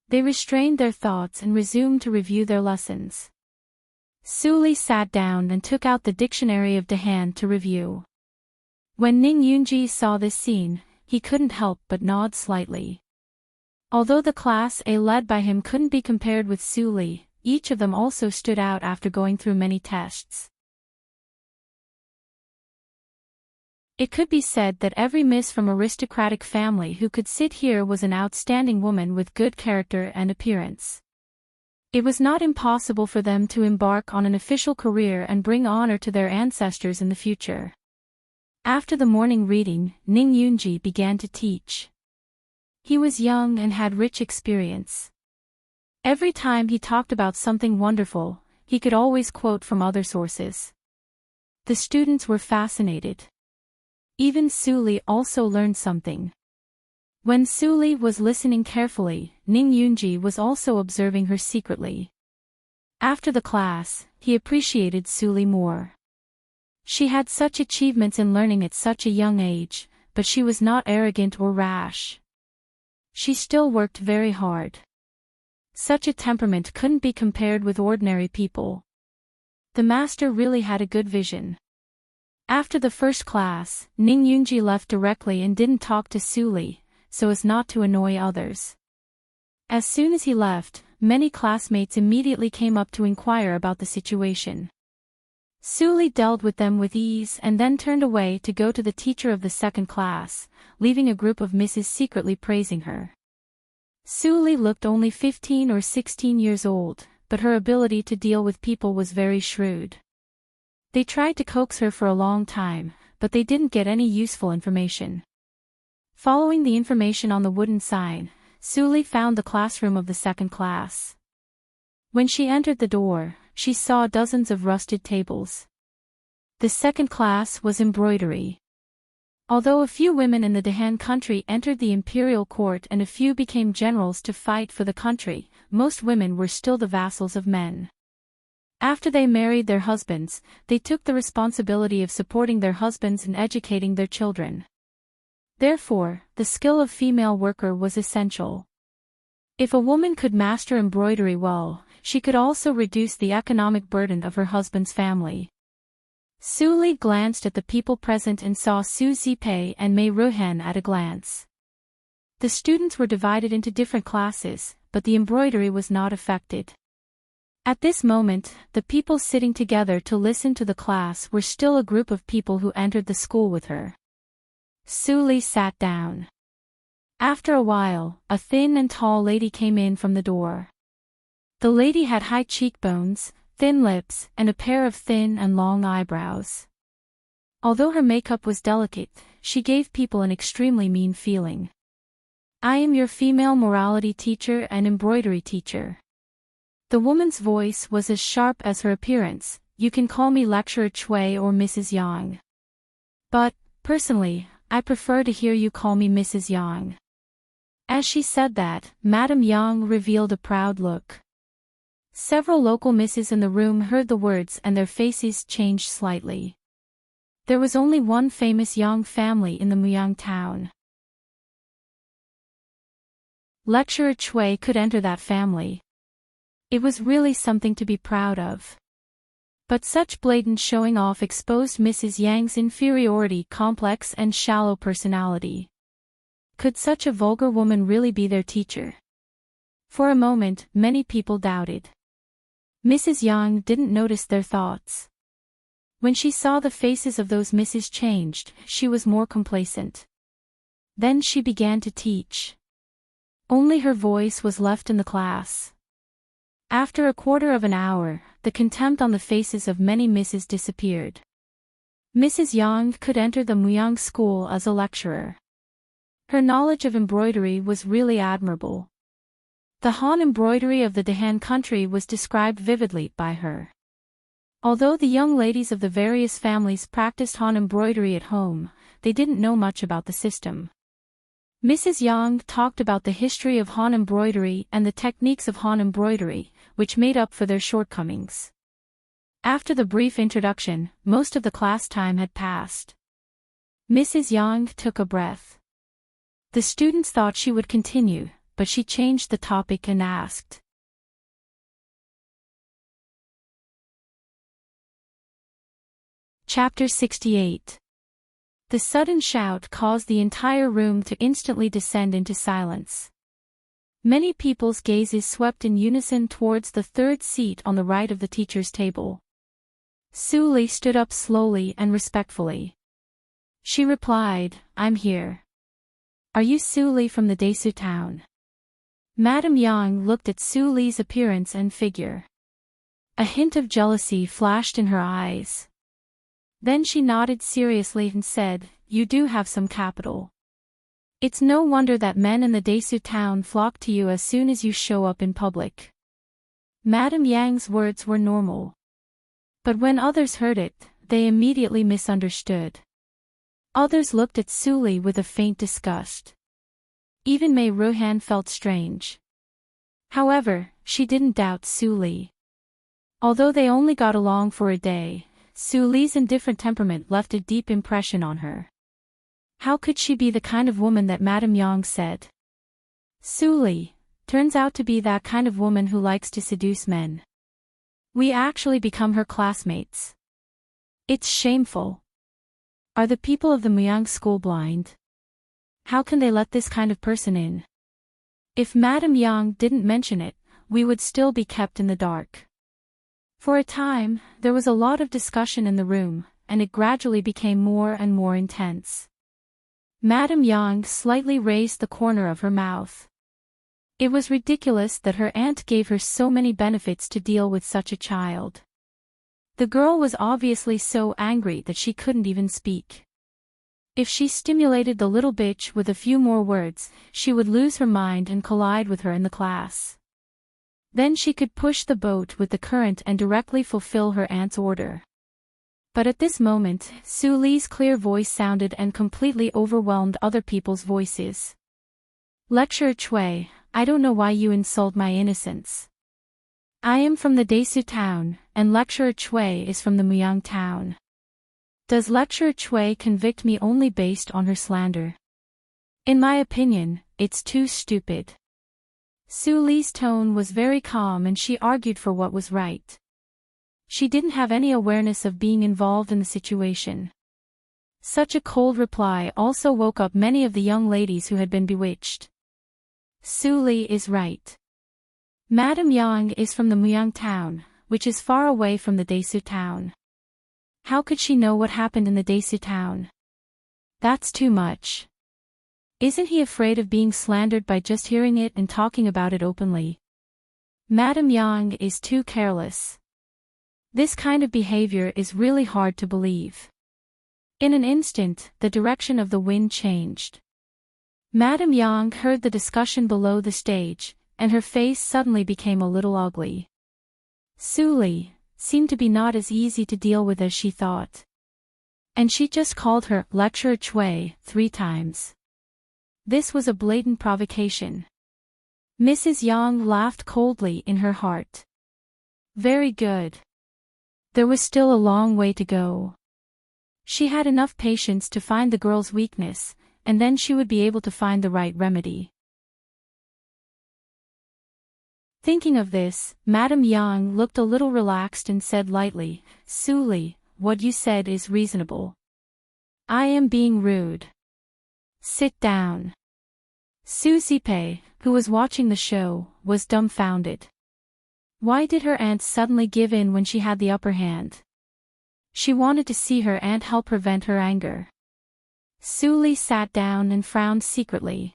They restrained their thoughts and resumed to review their lessons. Sully sat down and took out the dictionary of Dahan to review. When Ning Yunji saw this scene, he couldn't help but nod slightly. Although the Class A led by him couldn't be compared with Sully, each of them also stood out after going through many tests. It could be said that every miss from aristocratic family who could sit here was an outstanding woman with good character and appearance. It was not impossible for them to embark on an official career and bring honor to their ancestors in the future. After the morning reading, Ning Yunji began to teach. He was young and had rich experience. Every time he talked about something wonderful, he could always quote from other sources. The students were fascinated. Even Sully also learned something. When Sully was listening carefully, Ning Yunji was also observing her secretly. After the class, he appreciated Sully more. She had such achievements in learning at such a young age, but she was not arrogant or rash. She still worked very hard. Such a temperament couldn't be compared with ordinary people. The master really had a good vision. After the first class, Ning Yunji left directly and didn't talk to Sully, so as not to annoy others. As soon as he left, many classmates immediately came up to inquire about the situation. Sully dealt with them with ease and then turned away to go to the teacher of the second class, leaving a group of misses secretly praising her. Sully looked only 15 or 16 years old, but her ability to deal with people was very shrewd. They tried to coax her for a long time, but they didn't get any useful information. Following the information on the wooden sign, Sully found the classroom of the second class. When she entered the door, she saw dozens of rusted tables. The second class was embroidery. Although a few women in the Dahan country entered the imperial court and a few became generals to fight for the country, most women were still the vassals of men. After they married their husbands, they took the responsibility of supporting their husbands and educating their children. Therefore, the skill of female worker was essential. If a woman could master embroidery well, she could also reduce the economic burden of her husband's family. Sully glanced at the people present and saw Su Zipei and Mei Ruhen at a glance. The students were divided into different classes, but the embroidery was not affected. At this moment, the people sitting together to listen to the class were still a group of people who entered the school with her. Sully sat down. After a while, a thin and tall lady came in from the door. The lady had high cheekbones, thin lips, and a pair of thin and long eyebrows. Although her makeup was delicate, she gave people an extremely mean feeling. "I am your female morality teacher and embroidery teacher." The woman's voice was as sharp as her appearance. "You can call me Lecturer Chui or Mrs. Yang. But, personally, I prefer to hear you call me Mrs. Yang." As she said that, Madame Yang revealed a proud look. Several local misses in the room heard the words and their faces changed slightly. There was only one famous Yang family in the Muyang town. Lecturer Chui could enter that family. It was really something to be proud of. But such blatant showing off exposed Mrs. Yang's inferiority complex and shallow personality. Could such a vulgar woman really be their teacher? For a moment, many people doubted. Mrs. Yang didn't notice their thoughts. When she saw the faces of those misses changed, she was more complacent. Then she began to teach. Only her voice was left in the class. After a quarter of an hour, the contempt on the faces of many misses disappeared. Mrs. Yang could enter the Muyang school as a lecturer. Her knowledge of embroidery was really admirable. The Han embroidery of the Dahan country was described vividly by her. Although the young ladies of the various families practiced Han embroidery at home, they didn't know much about the system. Mrs. Yang talked about the history of Han embroidery and the techniques of Han embroidery, which made up for their shortcomings. After the brief introduction, most of the class time had passed. Mrs. Yang took a breath. The students thought she would continue, but she changed the topic and asked. Chapter 68. The sudden shout caused the entire room to instantly descend into silence. Many people's gazes swept in unison towards the third seat on the right of the teacher's table. Su Li stood up slowly and respectfully. She replied, "I'm here." "Are you Su Li from the Desu town?" Madame Yang looked at Su Li's appearance and figure. A hint of jealousy flashed in her eyes. Then she nodded seriously and said, "You do have some capital. It's no wonder that men in the Desu town flock to you as soon as you show up in public." Madame Yang's words were normal. But when others heard it, they immediately misunderstood. Others looked at Su Li with a faint disgust. Even Mei Ruhan felt strange. However, she didn't doubt Su Li. Although they only got along for a day, Su Li's indifferent temperament left a deep impression on her. How could she be the kind of woman that Madame Yang said? Su Li turns out to be that kind of woman who likes to seduce men. We actually become her classmates. It's shameful. Are the people of the Muyang school blind? How can they let this kind of person in? If Madame Yang didn't mention it, we would still be kept in the dark. For a time, there was a lot of discussion in the room, and it gradually became more and more intense. Madame Yang slightly raised the corner of her mouth. It was ridiculous that her aunt gave her so many benefits to deal with such a child. The girl was obviously so angry that she couldn't even speak. If she stimulated the little bitch with a few more words, she would lose her mind and collide with her in the class. Then she could push the boat with the current and directly fulfill her aunt's order. But at this moment, Su Li's clear voice sounded and completely overwhelmed other people's voices. "Lecturer Chui, I don't know why you insult my innocence. I am from the Desu town, and Lecturer Chui is from the Muyang town. Does Lecturer Chui convict me only based on her slander? In my opinion, it's too stupid." Su Li's tone was very calm and she argued for what was right. She didn't have any awareness of being involved in the situation. Such a cold reply also woke up many of the young ladies who had been bewitched. Su Li is right. Madame Yang is from the Muyang town, which is far away from the Desu town. How could she know what happened in the Desu town? That's too much. Isn't he afraid of being slandered by just hearing it and talking about it openly? Madame Yang is too careless. This kind of behavior is really hard to believe. In an instant, the direction of the wind changed. Madame Yang heard the discussion below the stage, and her face suddenly became a little ugly. Su Li seemed to be not as easy to deal with as she thought. And she just called her lecturer Chui 3 times. This was a blatant provocation. Mrs. Yang laughed coldly in her heart. Very good. There was still a long way to go. She had enough patience to find the girl's weakness, and then she would be able to find the right remedy. Thinking of this, Madame Yang looked a little relaxed and said lightly, Su Li, what you said is reasonable. I am being rude. Sit down. Su Zipei, who was watching the show, was dumbfounded. Why did her aunt suddenly give in when she had the upper hand? She wanted to see her aunt help prevent her anger. Su Li sat down and frowned secretly.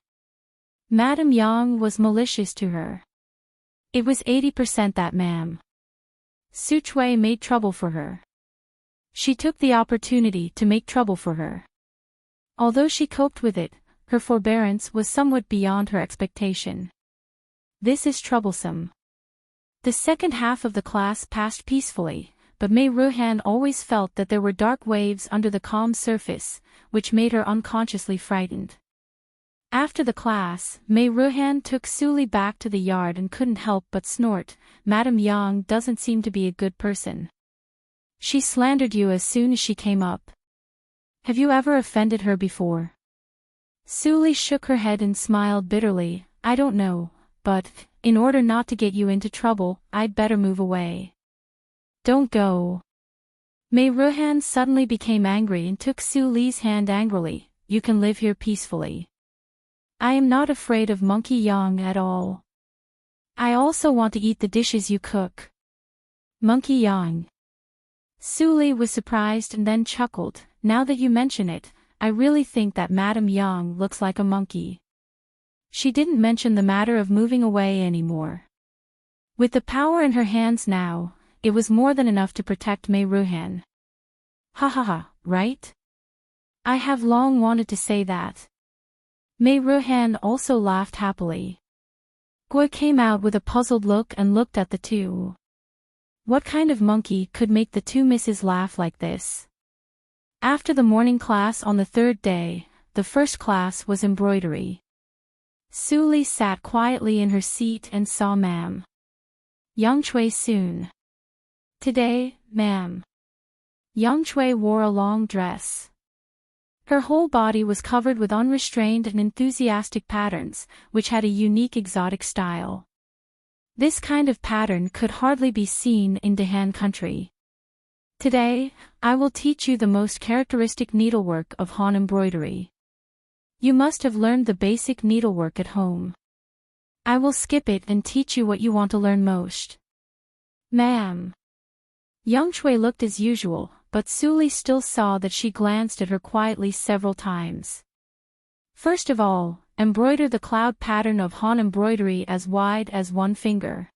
Madame Yang was malicious to her. It was 80% that ma'am. Su Chui made trouble for her. She took the opportunity to make trouble for her. Although she coped with it, her forbearance was somewhat beyond her expectation. This is troublesome. The second half of the class passed peacefully, but Mei Ruhan always felt that there were dark waves under the calm surface, which made her unconsciously frightened. After the class, Mei Ruhan took Su Li back to the yard and couldn't help but snort, Madame Yang doesn't seem to be a good person. She slandered you as soon as she came up. Have you ever offended her before? Su Li shook her head and smiled bitterly, I don't know, but, in order not to get you into trouble, I'd better move away. Don't go. Mei Ruhan suddenly became angry and took Su Li's hand angrily, you can live here peacefully. I am not afraid of Monkey Yang at all. I also want to eat the dishes you cook. Monkey Yang. Su Li was surprised and then chuckled, now that you mention it, I really think that Madame Yang looks like a monkey. She didn't mention the matter of moving away anymore. With the power in her hands now, it was more than enough to protect Mei Ruhan. Ha ha ha, right? I have long wanted to say that. Mei Ruhan also laughed happily. Gui came out with a puzzled look and looked at the two. What kind of monkey could make the two misses laugh like this? After the morning class on the third day, the first class was embroidery. Su Li sat quietly in her seat and saw Ma'am Yang Chui soon. Today, ma'am. Yang Chui wore a long dress. Her whole body was covered with unrestrained and enthusiastic patterns, which had a unique exotic style. This kind of pattern could hardly be seen in Dehan country. Today, I will teach you the most characteristic needlework of Han embroidery. You must have learned the basic needlework at home. I will skip it and teach you what you want to learn most. Ma'am. Yang Chui looked as usual, but Su Li still saw that she glanced at her quietly several times. First of all, embroider the cloud pattern of Han embroidery as wide as one finger.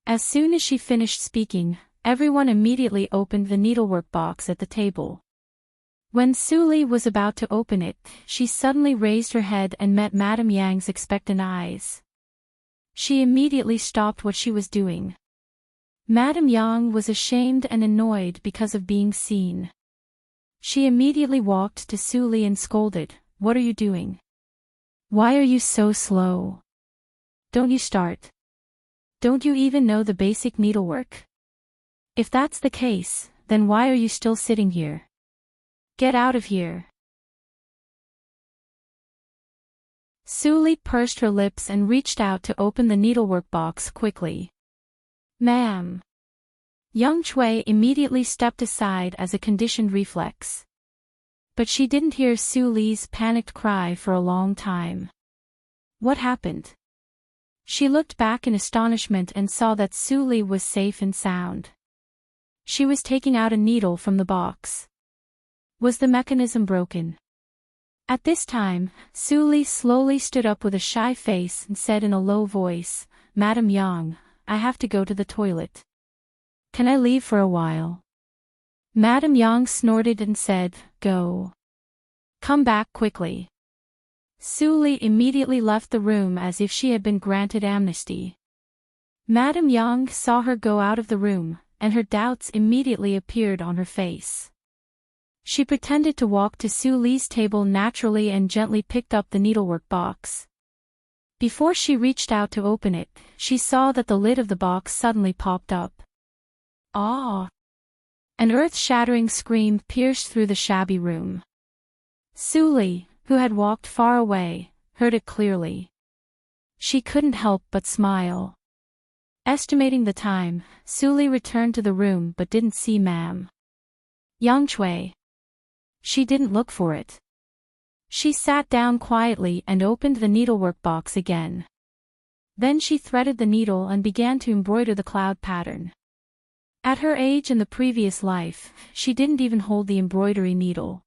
As soon as she finished speaking, everyone immediately opened the needlework box at the table. When Su Li was about to open it, she suddenly raised her head and met Madame Yang's expectant eyes. She immediately stopped what she was doing. Madame Yang was ashamed and annoyed because of being seen. She immediately walked to Su Li and scolded, "What are you doing? Why are you so slow? Don't you start? Don't you even know the basic needlework? If that's the case, then why are you still sitting here? Get out of here." Su Li pursed her lips and reached out to open the needlework box quickly. Ma'am. Yang Chui immediately stepped aside as a conditioned reflex. But she didn't hear Su Li's panicked cry for a long time. What happened? She looked back in astonishment and saw that Su Li was safe and sound. She was taking out a needle from the box. Was the mechanism broken? At this time, Su Li slowly stood up with a shy face and said in a low voice, "Madam Yang, I have to go to the toilet. Can I leave for a while?" Madam Yang snorted and said, "Go. Come back quickly." Su Li immediately left the room as if she had been granted amnesty. Madam Yang saw her go out of the room, and her doubts immediately appeared on her face. She pretended to walk to Su Li's table naturally and gently picked up the needlework box. Before she reached out to open it, she saw that the lid of the box suddenly popped up. Ah! An earth-shattering scream pierced through the shabby room. Su Li, who had walked far away, heard it clearly. She couldn't help but smile. Estimating the time, Su Li returned to the room but didn't see Ma'am Yang Shui. She didn't look for it. She sat down quietly and opened the needlework box again. Then she threaded the needle and began to embroider the cloud pattern. At her age in the previous life, she didn't even hold the embroidery needle.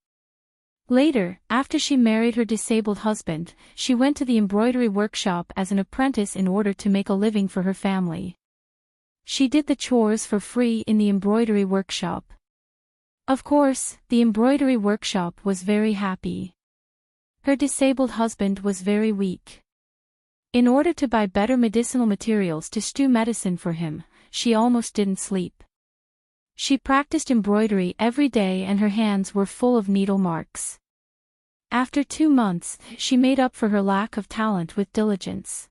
Later, after she married her disabled husband, she went to the embroidery workshop as an apprentice in order to make a living for her family. She did the chores for free in the embroidery workshop. Of course, the embroidery workshop was very happy. Her disabled husband was very weak. In order to buy better medicinal materials to stew medicine for him, she almost didn't sleep. She practiced embroidery every day and her hands were full of needle marks. After 2 months, she made up for her lack of talent with diligence.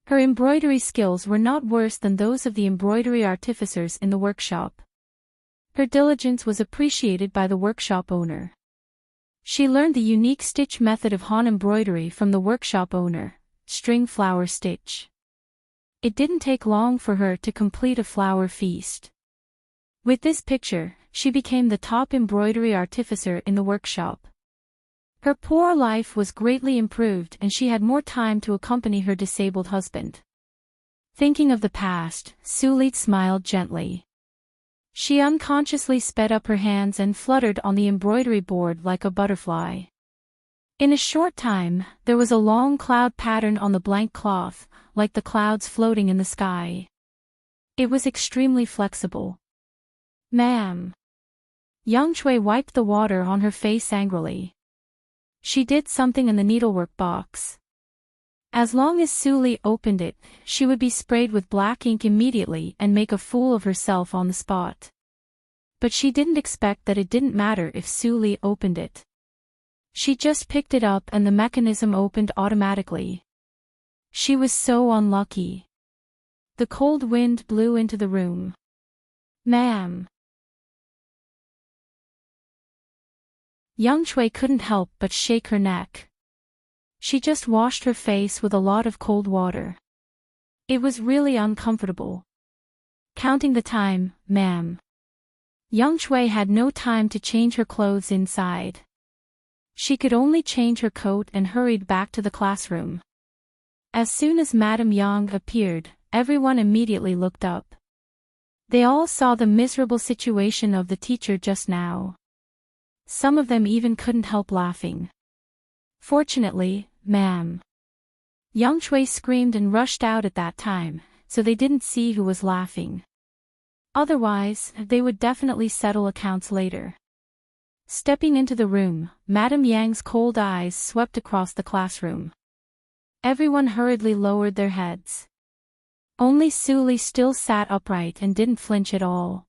Her embroidery skills were not worse than those of the embroidery artificers in the workshop. Her diligence was appreciated by the workshop owner. She learned the unique stitch method of Han embroidery from the workshop owner, string flower stitch. It didn't take long for her to complete a flower feast. With this picture, she became the top embroidery artificer in the workshop. Her poor life was greatly improved and she had more time to accompany her disabled husband. Thinking of the past, Su Li smiled gently. She unconsciously sped up her hands and fluttered on the embroidery board like a butterfly. In a short time, there was a long cloud pattern on the blank cloth, like the clouds floating in the sky. It was extremely flexible. "Ma'am." Yang Shui wiped the water on her face angrily. She did something in the needlework box. As long as Su Li opened it, she would be sprayed with black ink immediately and make a fool of herself on the spot. But she didn't expect that it didn't matter if Su Li opened it. She just picked it up and the mechanism opened automatically. She was so unlucky. The cold wind blew into the room. "Ma'am." Yang Shui couldn't help but shake her neck. She just washed her face with a lot of cold water. It was really uncomfortable. Counting the time, "Ma'am." Yang Shui had no time to change her clothes inside. She could only change her coat and hurried back to the classroom. As soon as Madame Yang appeared, everyone immediately looked up. They all saw the miserable situation of the teacher just now. Some of them even couldn't help laughing. Fortunately, "Ma'am." Yang Shui screamed and rushed out at that time, so they didn't see who was laughing. Otherwise, they would definitely settle accounts later. Stepping into the room, Madame Yang's cold eyes swept across the classroom. Everyone hurriedly lowered their heads. Only Su Li still sat upright and didn't flinch at all.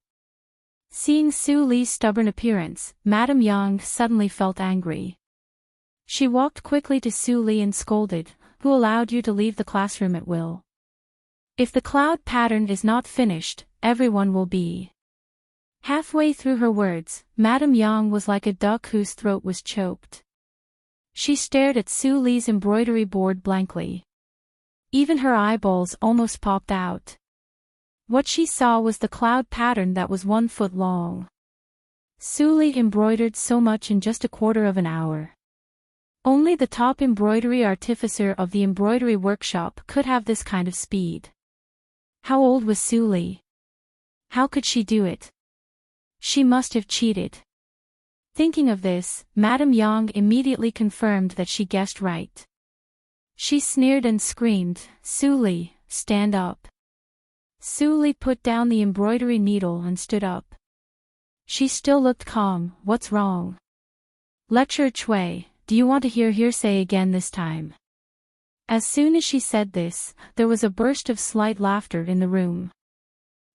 Seeing Su Li's stubborn appearance, Madame Yang suddenly felt angry. She walked quickly to Su Li and scolded, "Who allowed you to leave the classroom at will? If the cloud pattern is not finished, everyone will be." Halfway through her words, Madame Yang was like a duck whose throat was choked. She stared at Su Li's embroidery board blankly. Even her eyeballs almost popped out. What she saw was the cloud pattern that was 1 foot long. Su Li embroidered so much in just a quarter of an hour. Only the top embroidery artificer of the embroidery workshop could have this kind of speed. How old was Su Li? How could she do it? She must have cheated. Thinking of this, Madame Yang immediately confirmed that she guessed right. She sneered and screamed, "Su Li, stand up." Su Li put down the embroidery needle and stood up. She still looked calm. "What's wrong?" "Lecturer Chui, do you want to hear hearsay again this time?" As soon as she said this, there was a burst of slight laughter in the room.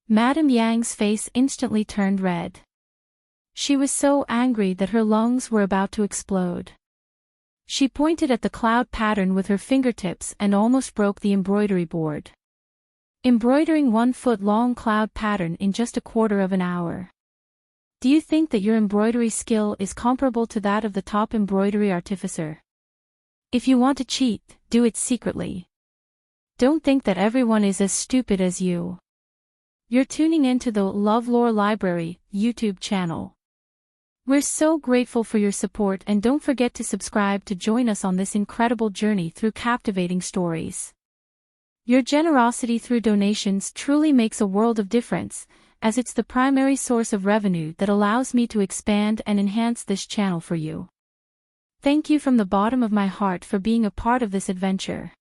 Madame Yang's face instantly turned red. She was so angry that her lungs were about to explode. She pointed at the cloud pattern with her fingertips and almost broke the embroidery board. Embroidering 1-foot-long cloud pattern in just a quarter of an hour. Do you think that your embroidery skill is comparable to that of the top embroidery artificer? If you want to cheat, do it secretly. Don't think that everyone is as stupid as you. You're tuning into the LoveLore Library YouTube channel. We're so grateful for your support, and don't forget to subscribe to join us on this incredible journey through captivating stories. Your generosity through donations truly makes a world of difference, as it's the primary source of revenue that allows me to expand and enhance this channel for you. Thank you from the bottom of my heart for being a part of this adventure.